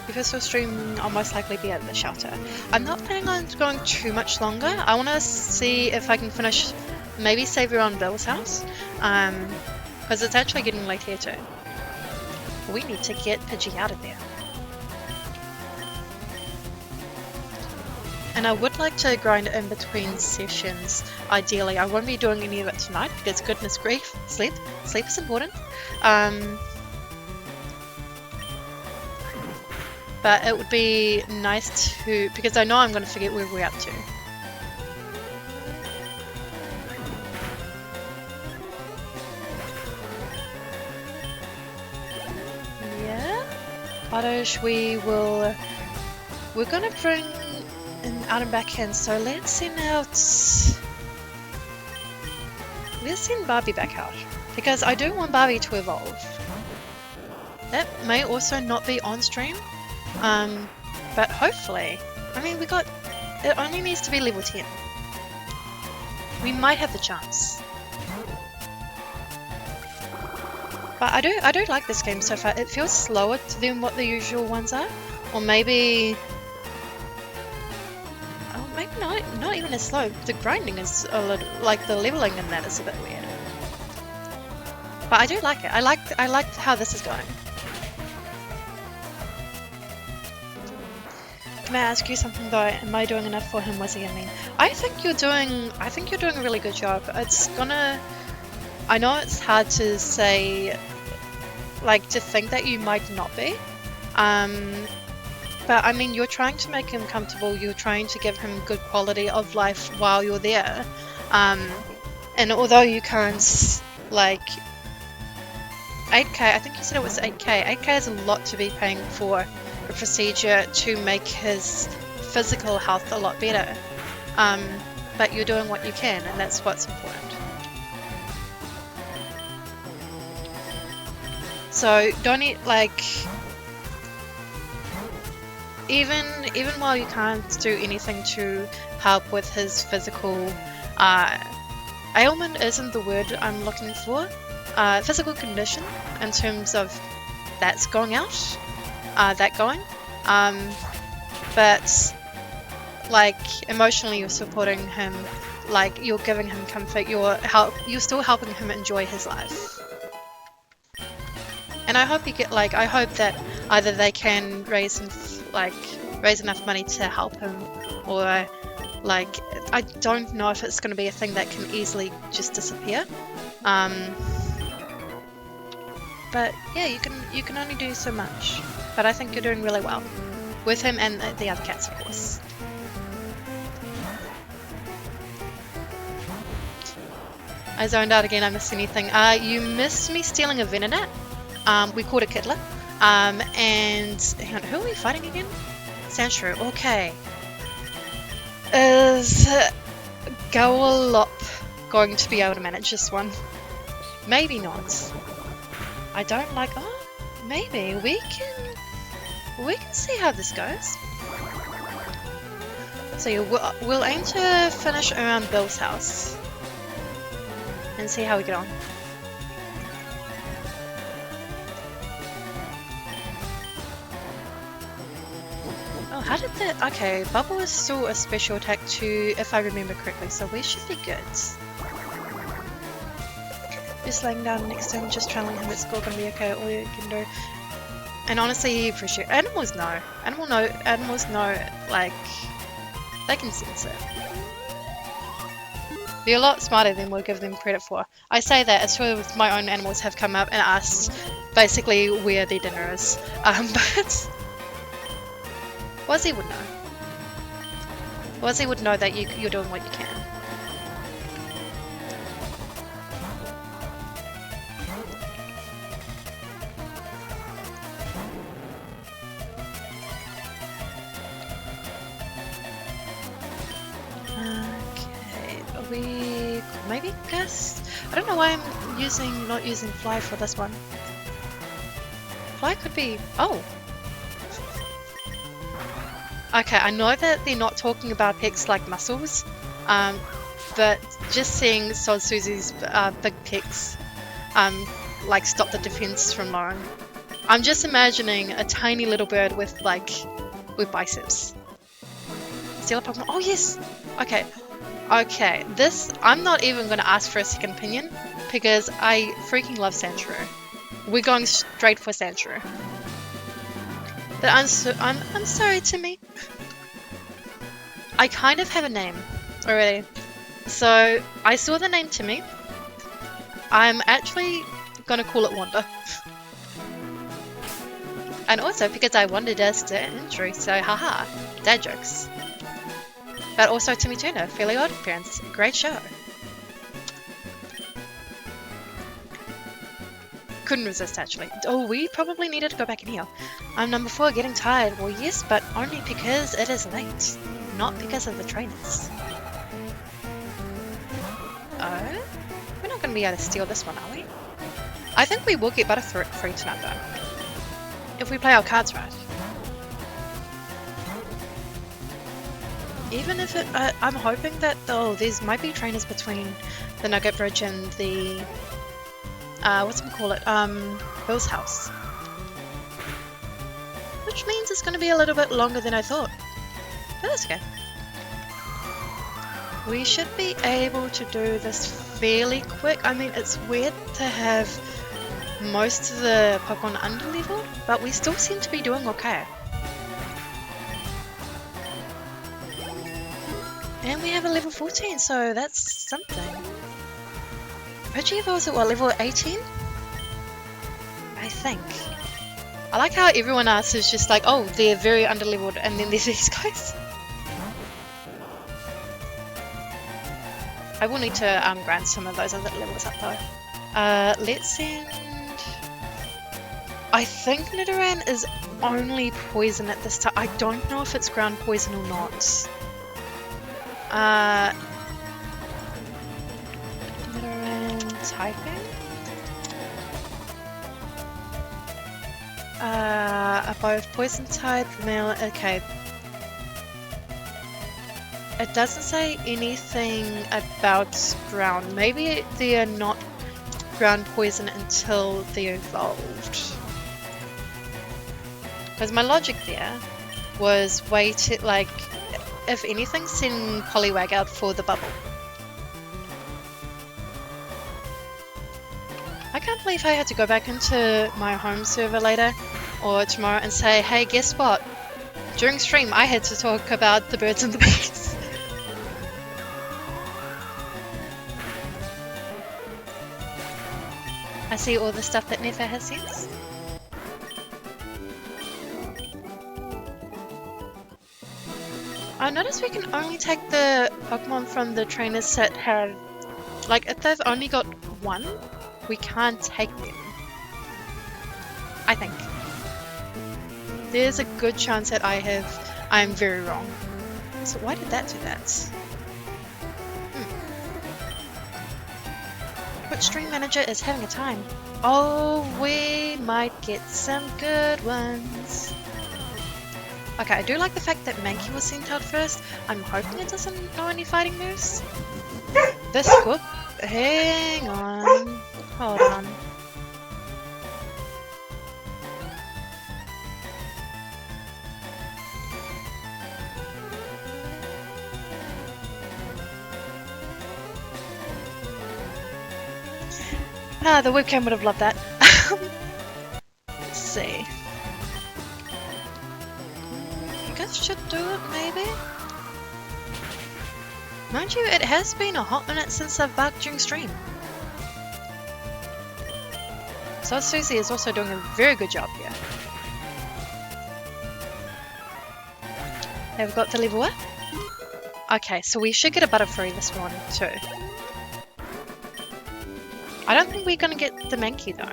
If it's for stream, I'll most likely be at the shelter. I'm not planning on going too much longer. I want to see if I can finish, maybe save around Bill's house. Because it's actually getting late here too. We need to get Pidgey out of there. And I would like to grind in between sessions, ideally. I won't be doing any of it tonight because goodness grief, sleep is important. But it would be nice to, because I know I'm going to forget where we're up to. Oddish, we're gonna bring an out and back in, so let's send Barbie back out, because I do want Barbie to evolve. That may also not be on stream, but hopefully, I mean it only needs to be level 10. We might have the chance. But I do like this game so far. It feels slower than what the usual ones are, or maybe not even as slow. The grinding is a little, like the leveling in that is a bit weird. But I do like it. I like how this is going. Can I ask you something though? Am I doing enough for him, Wuzzy and me? I think you're doing a really good job. I know it's hard to say, like, to think that you might not be, but I mean, you're trying to make him comfortable, you're trying to give him good quality of life while you're there, and although you can't, like, 8k, I think you said it was 8k is a lot to be paying for a procedure to make his physical health a lot better, but you're doing what you can, and that's what's important. So don't eat, like, even while you can't do anything to help with his physical ailment isn't the word I'm looking for. Physical condition in terms of that's going out, but like emotionally you're supporting him, like you're giving him comfort, you're still helping him enjoy his life. And I hope I hope that either they can raise enough money to help him, or like, I don't know if it's going to be a thing that can easily just disappear. But yeah, you can only do so much. But I think you're doing really well with him and the other cats, of course. I zoned out again. I missed anything. You missed me stealing a Venonat. We caught a Kittler. And hang on, who are we fighting again? Sandshrew. Okay. Is Gowlop going to be able to manage this one? Maybe not. I don't like. Oh, maybe we can see how this goes. So yeah, we'll aim to finish around Bill's house and see how we get on. Oh, how did that? Okay, Bubble is still a special attack too, if I remember correctly, so we should be good. Just laying down next to him, just trailing him, it's all gonna be okay, all you can do. And honestly, appreciate animals know. Animals know, like, they can sense it. They're a lot smarter than we'll give them credit for. I say that as two of my own animals have come up and asked basically where their dinner is. But Wazzy would know. Wazzy would know that you're doing what you can. We maybe Gust? I don't know why I'm not using Fly for this one. Fly could be. Oh. Okay, I know that they're not talking about pecs like muscles, but just seeing Sod Susie's big pecs, like stop the defense from lowering. I'm just imagining a tiny little bird with biceps. Steal a Pokemon. Oh yes. Okay. Okay, this, I'm not even going to ask for a second opinion, because I freaking love Sandshrew. We're going straight for Sandshrew. But I'm sorry, Timmy. I kind of have a name already. So, I saw the name Timmy. I'm actually going to call it Wanda. And also because I wanted us to intro, so haha, dad jokes. But also Timmy Turner, Fairly Odd Parents, great show. Couldn't resist actually. Oh, we probably needed to go back in here. I'm number 4, getting tired. Well yes, but only because it is late. Not because of the trainers. Oh? We're not going to be able to steal this one, are we? I think we will get Butterfree tonight though. If we play our cards right. Even if it, I'm hoping that there's might be trainers between the Nugget Bridge and the Bill's house, which means it's going to be a little bit longer than I thought. But that's okay. We should be able to do this fairly quick. I mean, it's weird to have most of the Pokemon underleveled, but we still seem to be doing okay. And we have a level 14, so that's something. Regivol's at what, level 18? I think. I like how everyone else is just like, oh, they're very underleveled, and then there's these guys. I will need to grant some of those other levels up though. Let's send... I think Nidoran is only poison at this time. I don't know if it's ground poison or not. Nidoran typing? Both poison type, male, okay. It doesn't say anything about ground. Maybe they are not ground poison until they evolved. Because my logic there was wait, like, if anything, send Poliwag out for the bubble. I can't believe I had to go back into my home server later or tomorrow and say, hey, guess what? During stream, I had to talk about the birds and the bees. I see all the stuff that never has sense. I noticed we can only take the Pokemon from the trainers that have, like, if they've only got one, we can't take them. I think. There's a good chance that I'm very wrong. So why did that do that? Which stream manager is having a time? Oh, we might get some good ones. Okay, I do like the fact that Mankey was sent out first. I'm hoping it doesn't know any fighting moves. This whoop. Hang on. Hold on. Ah, the webcam would have loved that. Let's see. I guess should do it, maybe? Mind you, it has been a hot minute since I've barked during stream. So Susie is also doing a very good job here. Have we got the level up? Okay, so we should get a Butterfree this morning too. I don't think we're gonna get the Mankey though.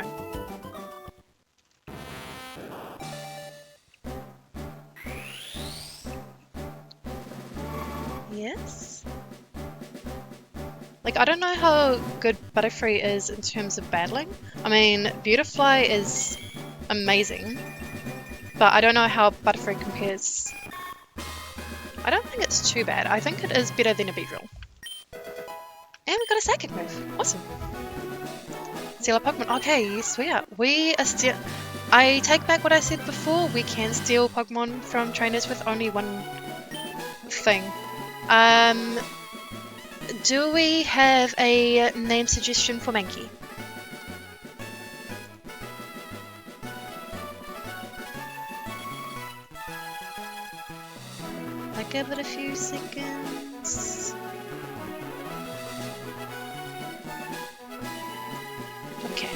Yes? Like, I don't know how good Butterfree is in terms of battling. I mean, Beautifly is amazing, but I don't know how Butterfree compares. I don't think it's too bad. I think it is better than a Beedrill. And we got a Psychic move. Awesome. Steal a Pokemon. Okay, yes we are. We are still. I take back what I said before. We can steal Pokemon from trainers with only one thing. Do we have a name suggestion for Mankey? I give it a few seconds. Okay.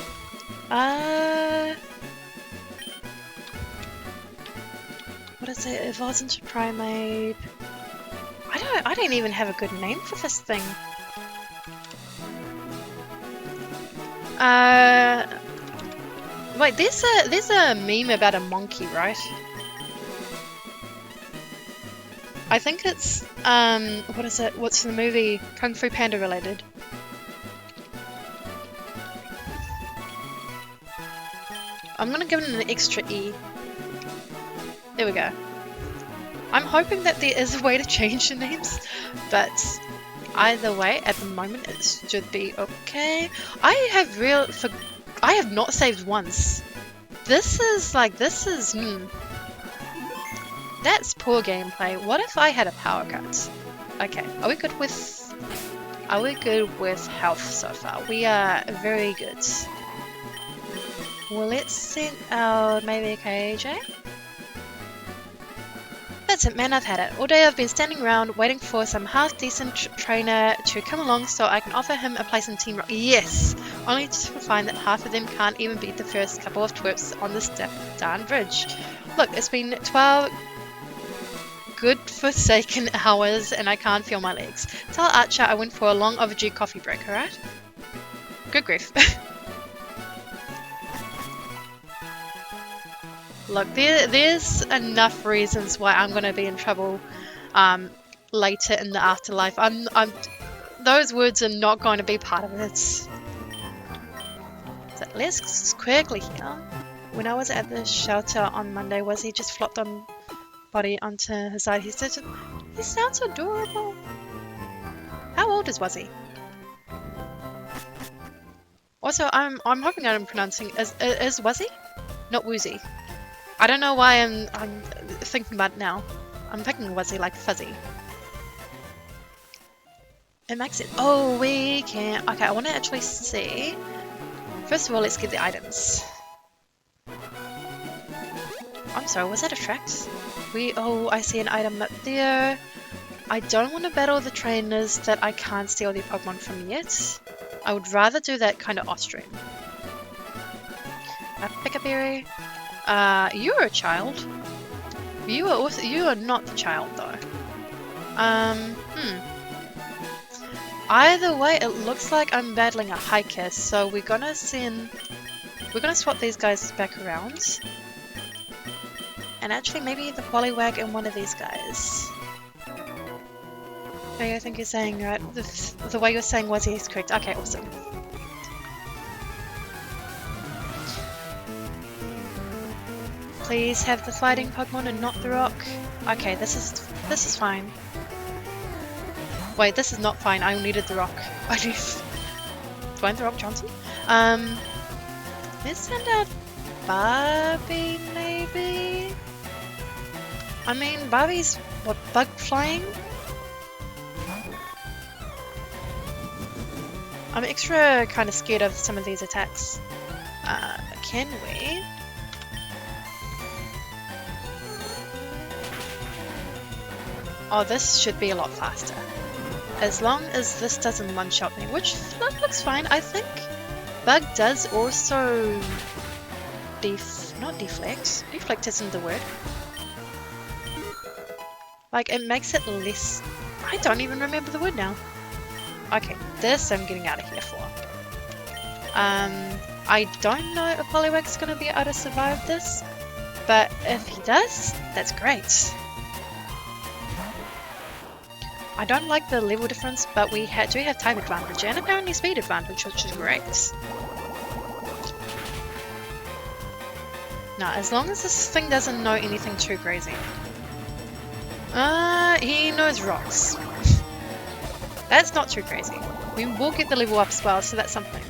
What is it? It wasn't a Primeape. I don't even have a good name for this thing. Wait, there's a meme about a monkey, right? I think it's what is it? What's the movie? Kung Fu Panda related. I'm gonna give it an extra E. There we go. I'm hoping that there is a way to change the names, but either way, at the moment it should be okay. I have not saved once. This is that's poor gameplay. What if I had a power cut? Okay, are we good with health so far? We are very good. Well, let's send out maybe a KJ. That's it, man, I've had it. All day I've been standing around waiting for some half-decent trainer to come along so I can offer him a place in Team Rocket. Yes! Only to find that half of them can't even beat the first couple of twerps on this darn bridge. Look, it's been 12 good forsaken hours and I can't feel my legs. Tell Archer I went for a long overdue coffee break, alright? Good grief. Look, there's enough reasons why I'm going to be in trouble later in the afterlife. Those words are not going to be part of it. So let's quickly here. When I was at the shelter on Monday, was he just flopped on body onto his side? He sounds adorable. How old is Wuzzy? Also, I'm hoping I'm pronouncing is Wuzzy, not Woozy. I don't know why I'm thinking about it now. I'm thinking Wuzzy like fuzzy. It makes it. Oh, we can. Okay, I want to actually see. First of all, let's get the items. I'm sorry, was that a tract? Oh, I see an item up there. I don't want to battle the trainers that I can't steal their Pokemon from yet. I would rather do that kind of off-stream. Pick a berry. You're a child. You are not the child though. Either way, it looks like I'm battling a hiker, so we're gonna swap these guys back around. And and actually maybe the Poliwag and one of these guys. Okay, I think you're saying right. The way you're saying Wazzy is correct. Okay, awesome. Please have the fighting Pokemon and not the rock. Okay, this is fine. Wait, this is not fine. I needed the rock. I need find the rock, Johnson. Let's send out Barbie, maybe. I mean, Barbie's what, bug flying? I'm extra kind of scared of some of these attacks. Can we? Oh, this should be a lot faster. As long as this doesn't one-shot me, which looks fine, I think. Bug does also not deflect. Deflect isn't the word. Like, it makes it less... I don't even remember the word now. Okay, this I'm getting out of here for. I don't know if Poliwag's going to be able to survive this, but if he does, that's great. I don't like the level difference, but we do have time advantage and apparently speed advantage, which is great. Now, as long as this thing doesn't know anything too crazy. He knows rocks. That's not too crazy. We will get the level up as well, so that's something.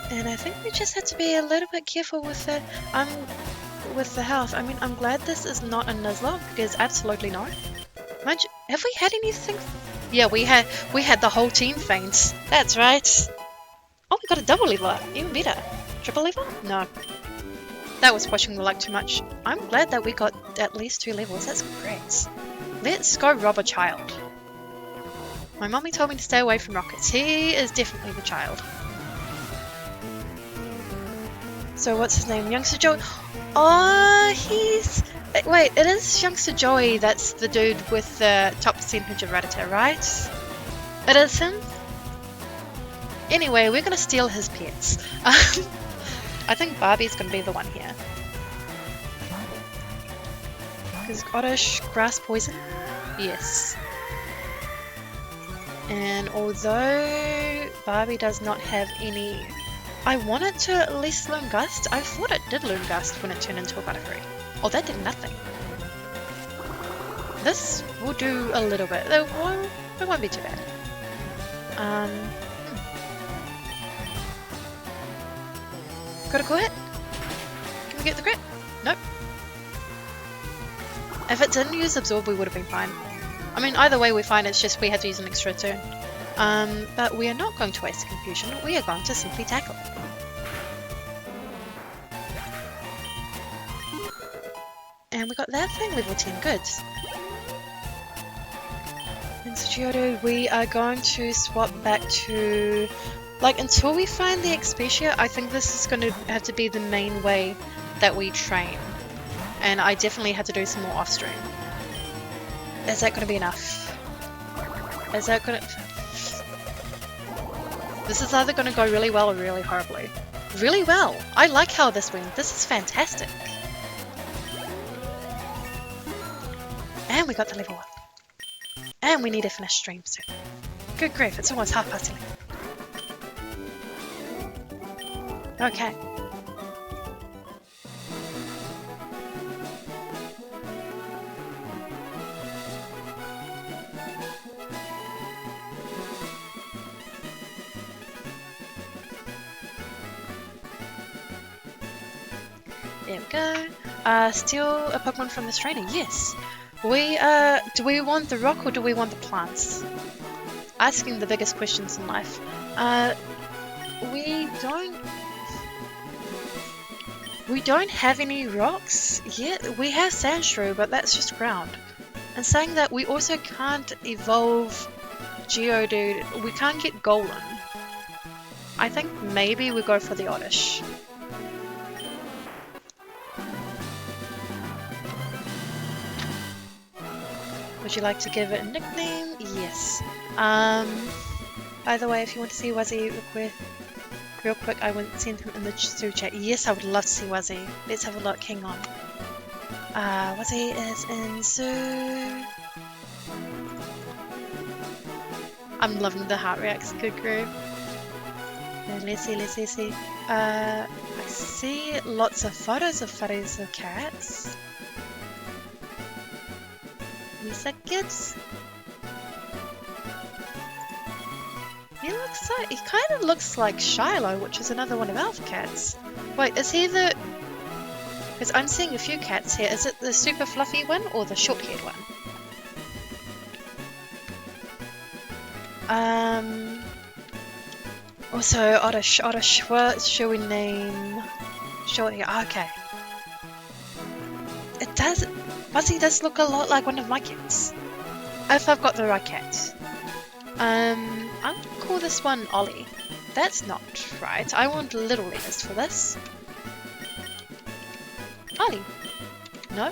And I think we just have to be a little bit careful with the health. I mean, I'm glad this is not a Nuzlocke, because absolutely not. Have we had anything? Yeah, we had the whole team faint. That's right. Oh, we got a double level up. Even better. Triple level? No. That was pushing the luck too much. I'm glad that we got at least 2 levels. That's great. Let's go rob a child. My mommy told me to stay away from rockets. He is definitely the child. So what's his name? Youngster Joey? Oh, he's... Wait, it is Youngster Joey that's the dude with the top percentage of Rattata, right? It is him? Anyway, we're gonna steal his pets. I think Barbie's gonna be the one here. Is Oddish grass poison? Yes. And although Barbie does not have any... I want it to at least learn Gust. I thought it did learn Gust when it turned into a Butterfree. Oh, that did nothing. This will do a little bit. It won't be too bad. Got a crit? Can we get the crit? Nope. If it didn't use Absorb, we would have been fine. I mean, either way we're fine, it's just we had to use an extra turn. But we are not going to waste Confusion, we are going to simply tackle. And we got that thing, level 10, good. And so Geodude, we are going to swap back to... Like, until we find the Expedia, I think this is going to have to be the main way that we train. And I definitely had to do some more off-stream. Is that going to be enough? Is that going to... This is either going to go really well or really horribly. Really well! I like how this went. This is fantastic. And we got the level up. And we need to finish stream soon. Good grief, it's almost 11:30. Okay. There we go. Steal a Pokemon from this trainer. Yes. Do we want the rock or do we want the plants? Asking the biggest questions in life. We don't have any rocks yet. We have Sandshrew, but that's just ground. And saying that, we also can't evolve Geodude. We can't get Golem. I think maybe we go for the Oddish. Would you like to give it a nickname? Yes. By the way, if you want to see Wazzy request... real quick. I wouldn't send him in the through chat. Yes, I would love to see Wuzzy. Let's have a look. Hang on. Wuzzy is in zoo. I'm loving the heart reacts. Good groove. Let's see. I see lots of photos of cats. These are kids. He kind of looks like Shiloh, which is another one of our cats. Wait, is he the... Because I'm seeing a few cats here. Is it the super fluffy one or the short-haired one? Also, what should we name? Short-hair. Okay. It does... Wuzzy does look a lot like one of my cats. If I've got the right cat. I'm gonna call this one Ollie. That's not right. I want little letters for this. Ollie. No?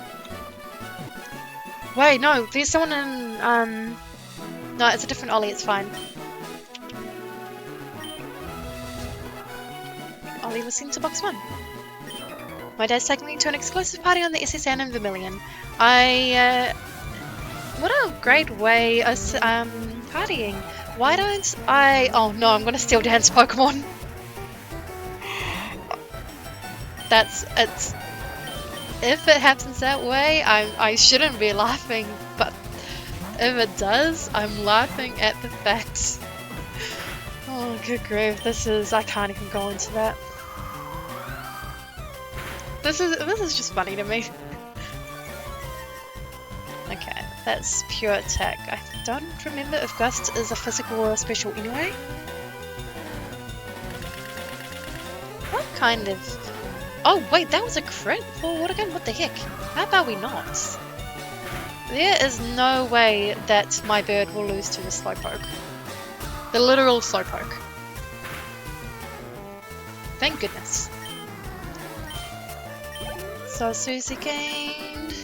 Wait, no. There's someone in, no, it's a different Ollie. It's fine. Ollie was sent to box 1. My dad's taking me to an exclusive party on the SSN in Vermilion. What a great way of partying. Why don't I... Oh no, I'm gonna steal Dan's Pokemon. It's... If it happens that way, I shouldn't be laughing, but if it does, I'm laughing at the fact. Oh, good grief, I can't even go into that. This is just funny to me. Okay, that's pure attack. I don't remember if Gust is a physical or a special anyway. What kind of... Oh wait, that was a crit? Oh, what again? What the heck? How about we not? There is no way that my bird will lose to the Slowpoke. The literal Slowpoke. Thank goodness. So Susie gained...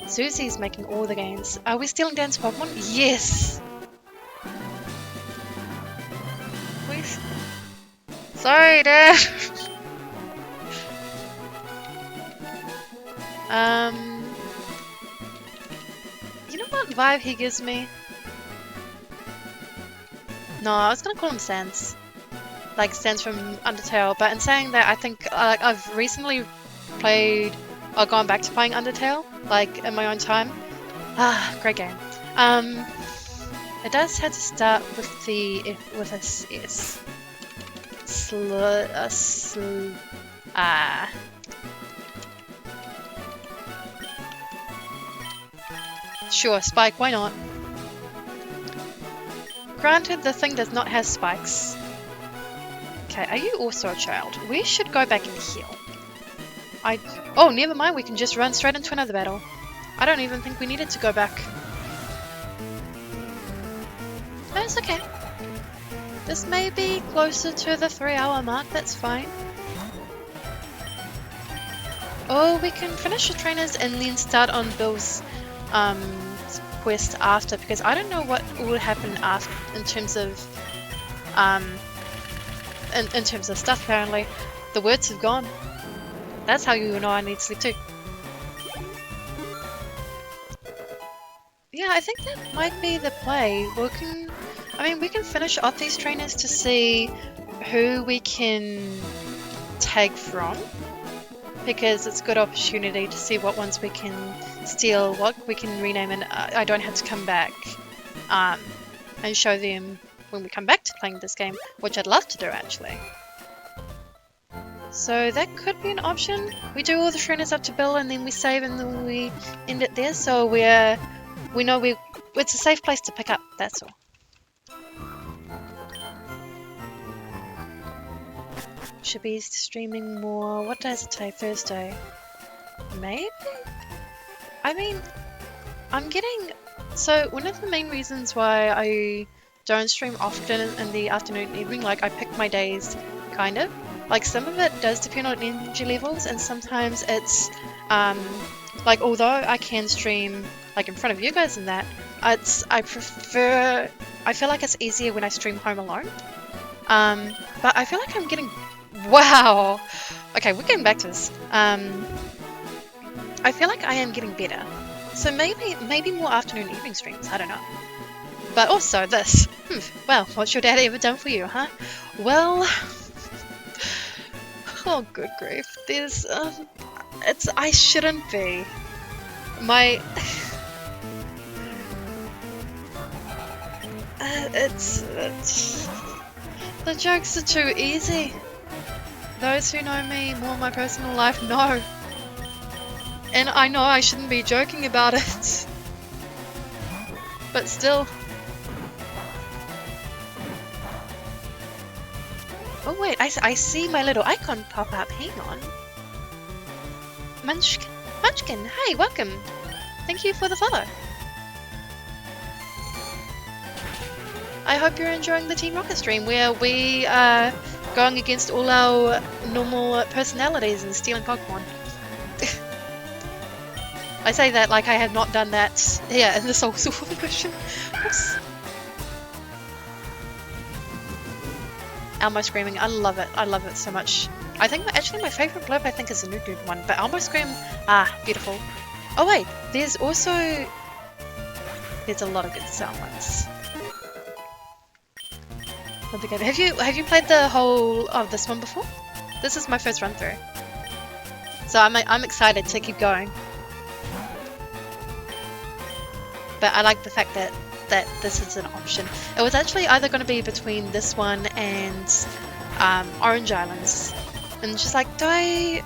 Susie's making all the gains. Are we stealing Dan's Pokemon? Yes! Sorry, Dad! You know what vibe he gives me? No, I was gonna call him Sans. Like Sans from Undertale, but in saying that, I think I've recently played, or gone back to playing Undertale, like in my own time. Ah, great game. It does have to start with with a S. Sure, Spike, why not? Granted, the thing does not have spikes. Okay, are you also a child? We should go back and heal. Oh, never mind, we can just run straight into another battle. I don't even think we needed to go back. That's okay. This may be closer to the 3-hour mark, that's fine. Oh, we can finish the trainers and then start on Bill's quest after, because I don't know what will happen after in terms of in terms of stuff. Apparently the words have gone. That's how you know I need sleep too. Yeah, I think that might be the play. We can finish off these trainers to see who we can tag from, because it's a good opportunity to see what ones we can steal, what we can rename, and I don't have to come back and show them when we come back to playing this game, which I'd love to do actually. So that could be an option. We do all the trainers up to Bill and then we save and then we end it there, so we know it's a safe place to pick up, that's all. Should be streaming more. What day is it today? Thursday? Maybe? I mean, I'm getting... So, one of the main reasons why I don't stream often in the afternoon and evening, like I pick my days, kind of. Like some of it does depend on energy levels, and sometimes it's, like although I can stream like in front of you guys and that, I feel like it's easier when I stream home alone. But I feel like I'm getting... Wow! Okay, we're getting back to this. I feel like I am getting better. So maybe more afternoon evening streams, I don't know. But also this. Well, what's your dad ever done for you, huh? Well... Oh, good grief. There's, I shouldn't be. My... it's... The jokes are too easy. Those who know me more of my personal life know. And I know I shouldn't be joking about it. But still. Oh wait, I see my little icon pop up. Hang on. Munchkin, hi, welcome. Thank you for the follow. I hope you're enjoying the Team Rocket stream where we are going against all our normal personalities and stealing Pokemon. I say that like I have not done that here in the Soul Silver version. Oops. Elmo screaming, I love it so much. I think actually my favourite blurb I think is the Nude one, but Elmo scream, beautiful. Oh wait, there's a lot of good sound ones. Have you played the whole of this one before? This is my first run through, so I'm excited to keep going. But I like the fact that this is an option. It was actually either going to be between this one and Orange Islands, and just like, do I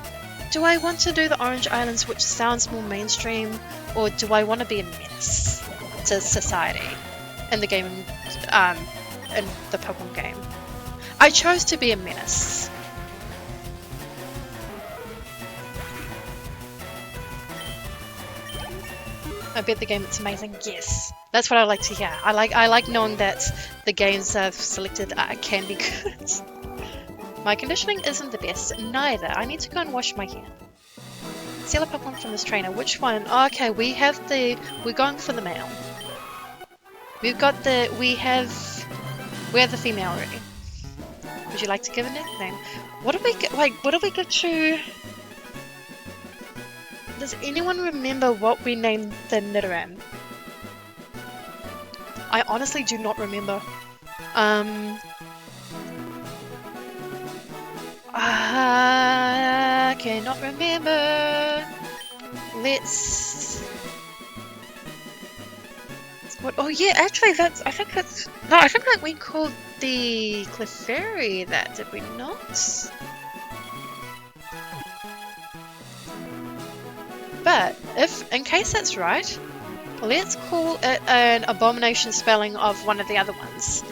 want to do the Orange Islands, which sounds more mainstream, or do I want to be a menace to society in the game, in the Pokemon game? I chose to be a menace. I bet the game it's amazing. Yes, that's what I like to hear. I like knowing that the games I've selected can be good. My conditioning isn't the best, neither. I need to go and wash my hair. Steal a Pokemon from this trainer. Which one? Oh, okay, we're going for the male. We have the female already. Would you like to give a nickname? What did we get? Wait, what did we get to? Does anyone remember what we named the Nidoran? I honestly do not remember. I cannot remember. Let's... What? Oh yeah, actually I think that we called the Clefairy that, did we not? But in case that's right, let's call it an abomination spelling of one of the other ones.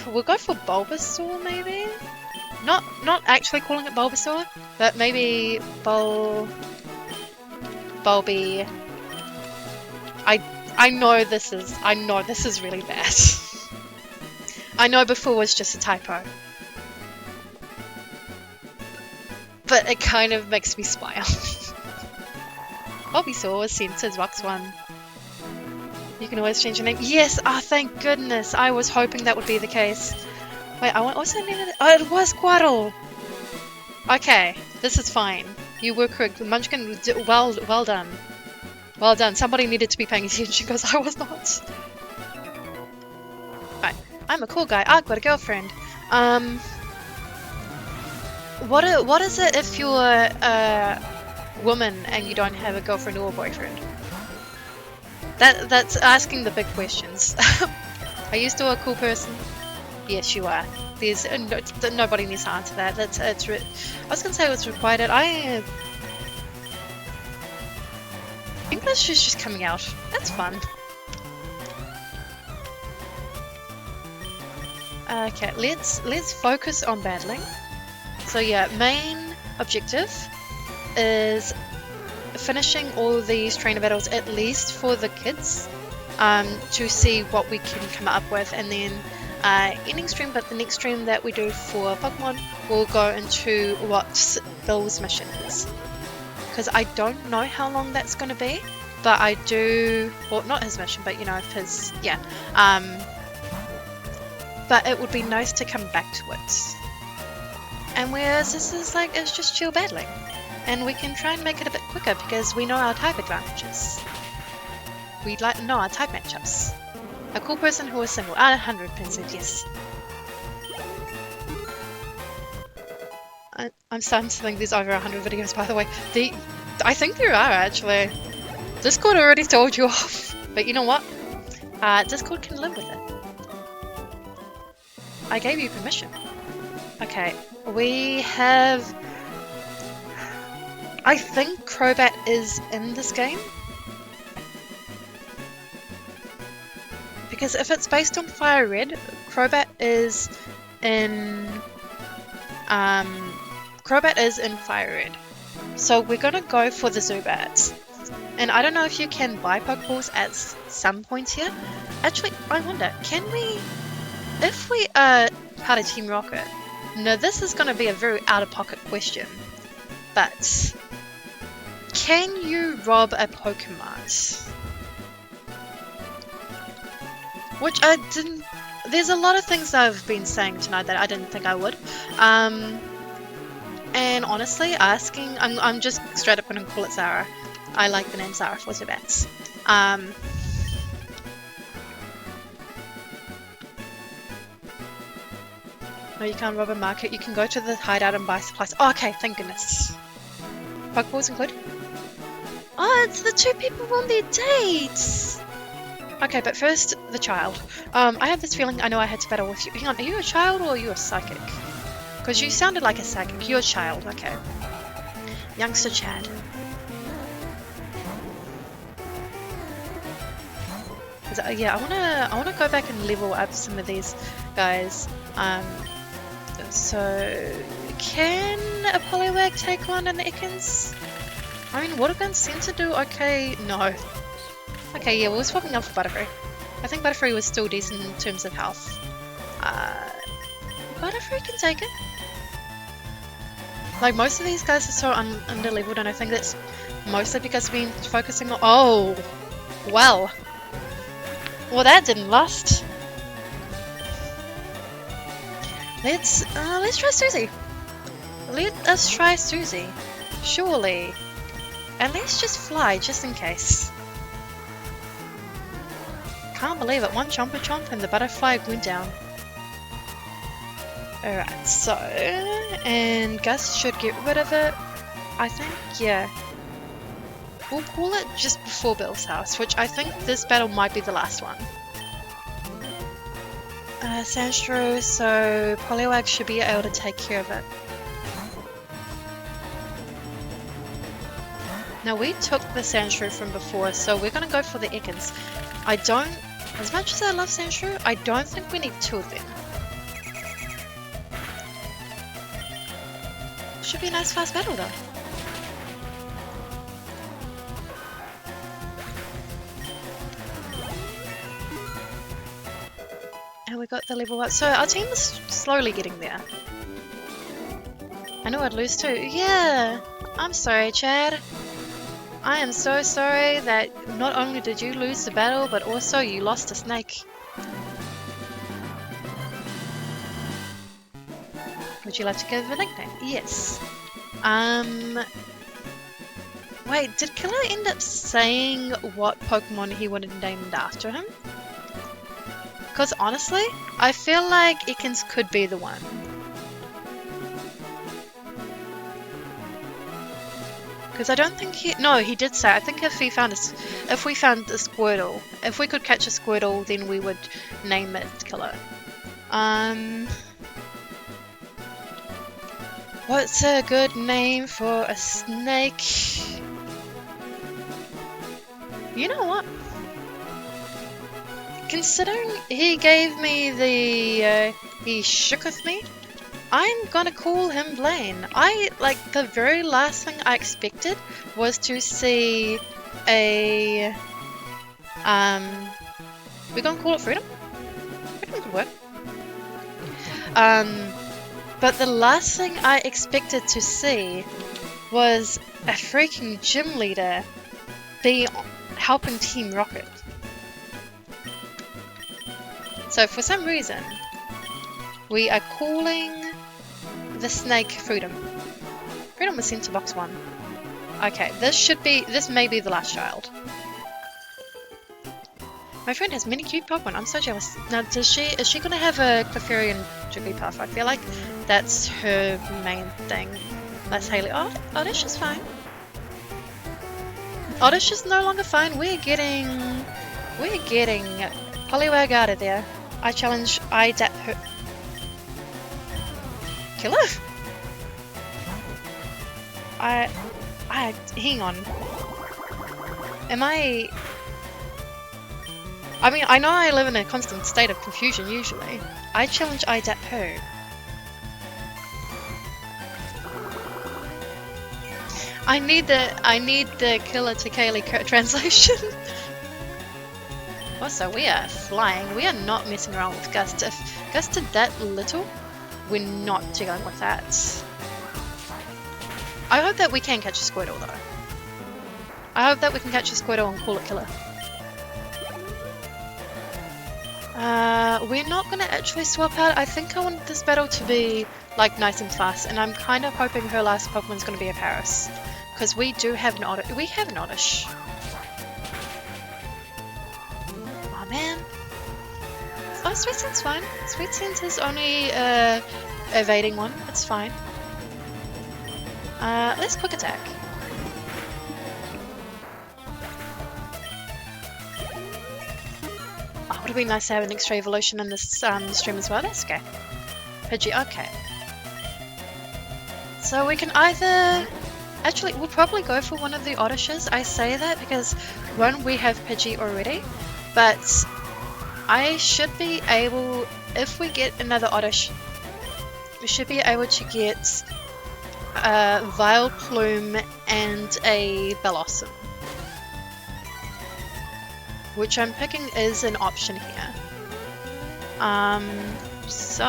We'll go for Bulbasaur maybe? Not actually calling it Bulbasaur, but maybe Bulby. I know this is really bad. I know before was just a typo. But it kind of makes me smile. Bulbasaur Senses Rocks 1. You can always change your name. Yes! Ah, thank goodness! I was hoping that would be the case. Wait, I also needed it. Oh, it was Squirtle! Okay, this is fine. You were correct. Munchkin, well done. Well done. Somebody needed to be paying attention because I was not. Right. I'm a cool guy. I've got a girlfriend. What is it if you're a woman and you don't have a girlfriend or a boyfriend? That's asking the big questions. Are you still a cool person? Yes, you are. There's nobody needs to answer that. I was gonna say it was required. English is just coming out. That's fun. Okay, let's focus on battling. So yeah, main objective is finishing all these trainer battles, at least for the kids, to see what we can come up with, and then ending stream, but the next stream that we do for Pokemon will go into what Bill's mission is, because I don't know how long that's going to be. but I do, well, not his mission, but you know, his, yeah. But it would be nice to come back to it. And whereas this is like, it's just chill battling. And we can try and make it a bit quicker because we know our type advantages. We'd like to know our type matchups. A cool person who is single. 100% yes. I'm starting to think there's over 100 videos, by the way. I think there are, actually. Discord already told you off. But you know what? Discord can live with it. I gave you permission. Okay, we have... I think Crobat is in this game. Because if it's based on Fire Red, Crobat is in... Crobat is in Fire Red. So we're gonna go for the Zubats. And I don't know if you can buy Pokeballs at some points here. Actually, I wonder, can we... If we are part of Team Rocket... Now this is gonna be a very out-of-pocket question. But... Can you rob a Pokemon? Which I didn't... There's a lot of things I've been saying tonight that I didn't think I would. And honestly, asking... I'm just straight up going to call it Zara. I like the name Zara for Zubats. No, you can't rob a market. You can go to the hideout and buy supplies. Oh, okay, thank goodness. Pokeballs included? Oh, it's the two people on their dates! Okay, but first, the child. I have this feeling I know I had to battle with you. Hang on, are you a child or are you a psychic? Because you sounded like a psychic. You're a child, okay. Youngster Chad. Yeah, I wanna go back and level up some of these guys. So can a Poliwag take on an Ekans? I mean, water guns seem to do okay. No. Okay, yeah, we're swapping out for Butterfree. I think Butterfree was still decent in terms of health. Butterfree can take it. Like, most of these guys are so under-leveled, and I think that's mostly because we've been focusing on... Oh! Well. Well, that didn't last. Let's try Susie. Let us try Susie. Surely. And let's just fly, just in case. Can't believe it. One Chomper Chomp and the butterfly went down. Alright, so... And Gus should get rid of it. I think, yeah. We'll call it just before Bill's house, which I think this battle might be the last one. Sandshrew, so Poliwag should be able to take care of it. Now we took the Sandshrew from before, so we're gonna go for the Ekans. I don't, as much as I love Sandshrew, I don't think we need two of them. Should be a nice fast battle though. And we got the level up. So our team is slowly getting there. I know I'd lose too. Yeah! I'm sorry, Chad. I am so sorry that not only did you lose the battle, but also you lost a snake. Would you like to give a nickname? Yes. Wait, did Killer end up saying what Pokemon he wanted named after him? Because honestly, I feel like Ekans could be the one. Because I don't think he... No, he did say, I think if we found a Squirtle, if we could catch a Squirtle, then we would name it Killer. What's a good name for a snake? You know what? Considering he gave me the, he shook with me, I'm gonna call him Blaine. The very last thing I expected was to see a, we're gonna call it Freedom? Freedom could work. But the last thing I expected to see was a freaking gym leader be helping Team Rocket. So for some reason, we are calling the snake Freedom. Freedom was sent to box 1. Okay, this may be the last child. My friend has many cute Pokemon. I'm so jealous. Now, is she gonna have a Clefairy and Jigglypuff? I feel like that's her main thing. That's Haley. Oh, Oddish is fine. Oddish is no longer fine. We're getting Poliwag out of there. I challenge her. Killer? Hang on. I mean, I know I live in a constant state of confusion usually. I challenge her. I need the Killer to Kaylee translation. Also, we are flying. We are not messing around with Gust. If Gust did that little, we're not dealing with that. I hope that we can catch a Squirtle though. I hope that we can catch a Squirtle and call it Killer. We're not gonna actually swap out. I think I want this battle to be like nice and fast, and I'm kind of hoping her last Pokemon's gonna be a Paris, because we do have an Oddish. We have an Oddish. Oh man. Oh, Sweet Scent's fine. Sweet Scent is only evading one. It's fine. Let's quick attack. Oh, would have been nice to have an extra evolution in this stream as well. That's okay. Pidgey, okay. So we can either... Actually, we'll probably go for one of the Oddishes. I say that because, one, we have Pidgey already, but I should be able, if we get another Oddish, we should be able to get Vileplume and a Bellossom, which I'm picking is an option here. So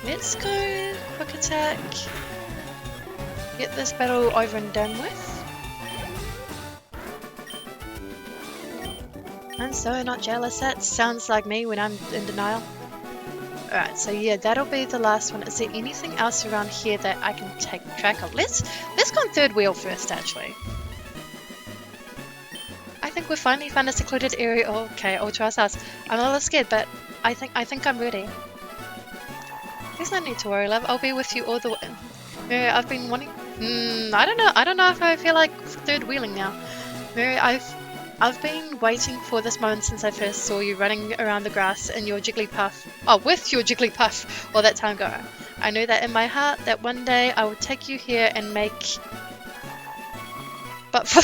let's go quick attack, get this battle over and done with. I'm so not jealous. That sounds like me when I'm in denial. Alright, so yeah, that'll be the last one. Is there anything else around here that I can take track of? Let's go on third wheel first, actually. I think we finally found a secluded area. Oh, okay, Ultra House. I'm a little scared, but I think I'm ready. There's no need to worry, love. I'll be with you all the way. Mary, I've been wanting. I don't know if I feel like third wheeling now. Mary, I've been waiting for this moment since I first saw you running around the grass in your Jigglypuff. Oh, with your Jigglypuff all that time ago. I knew that in my heart that one day I would take you here and make. But for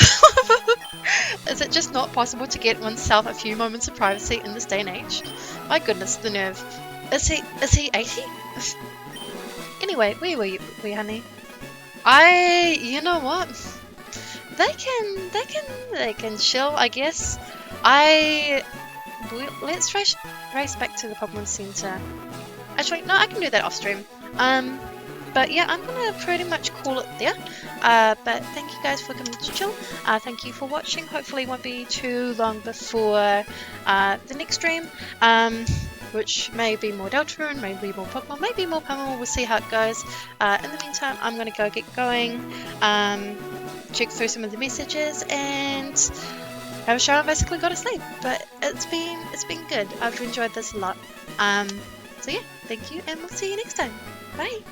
is it just not possible to get oneself a few moments of privacy in this day and age? My goodness, the nerve. Is he 80? Anyway, where were you, honey? You know what? They can chill, I guess. Let's race back to the Pokemon Center. Actually, no, I can do that off stream. But yeah, I'm gonna pretty much call it there. But thank you guys for coming to chill. Thank you for watching. Hopefully it won't be too long before the next stream. Which may be more Deltarune, maybe more Pokemon, maybe more Pummel. We'll see how it goes. In the meantime, I'm gonna go get going. Check through some of the messages and have a shower and basically go to sleep. But it's been good. I've enjoyed this a lot. So yeah, thank you and we'll see you next time. Bye.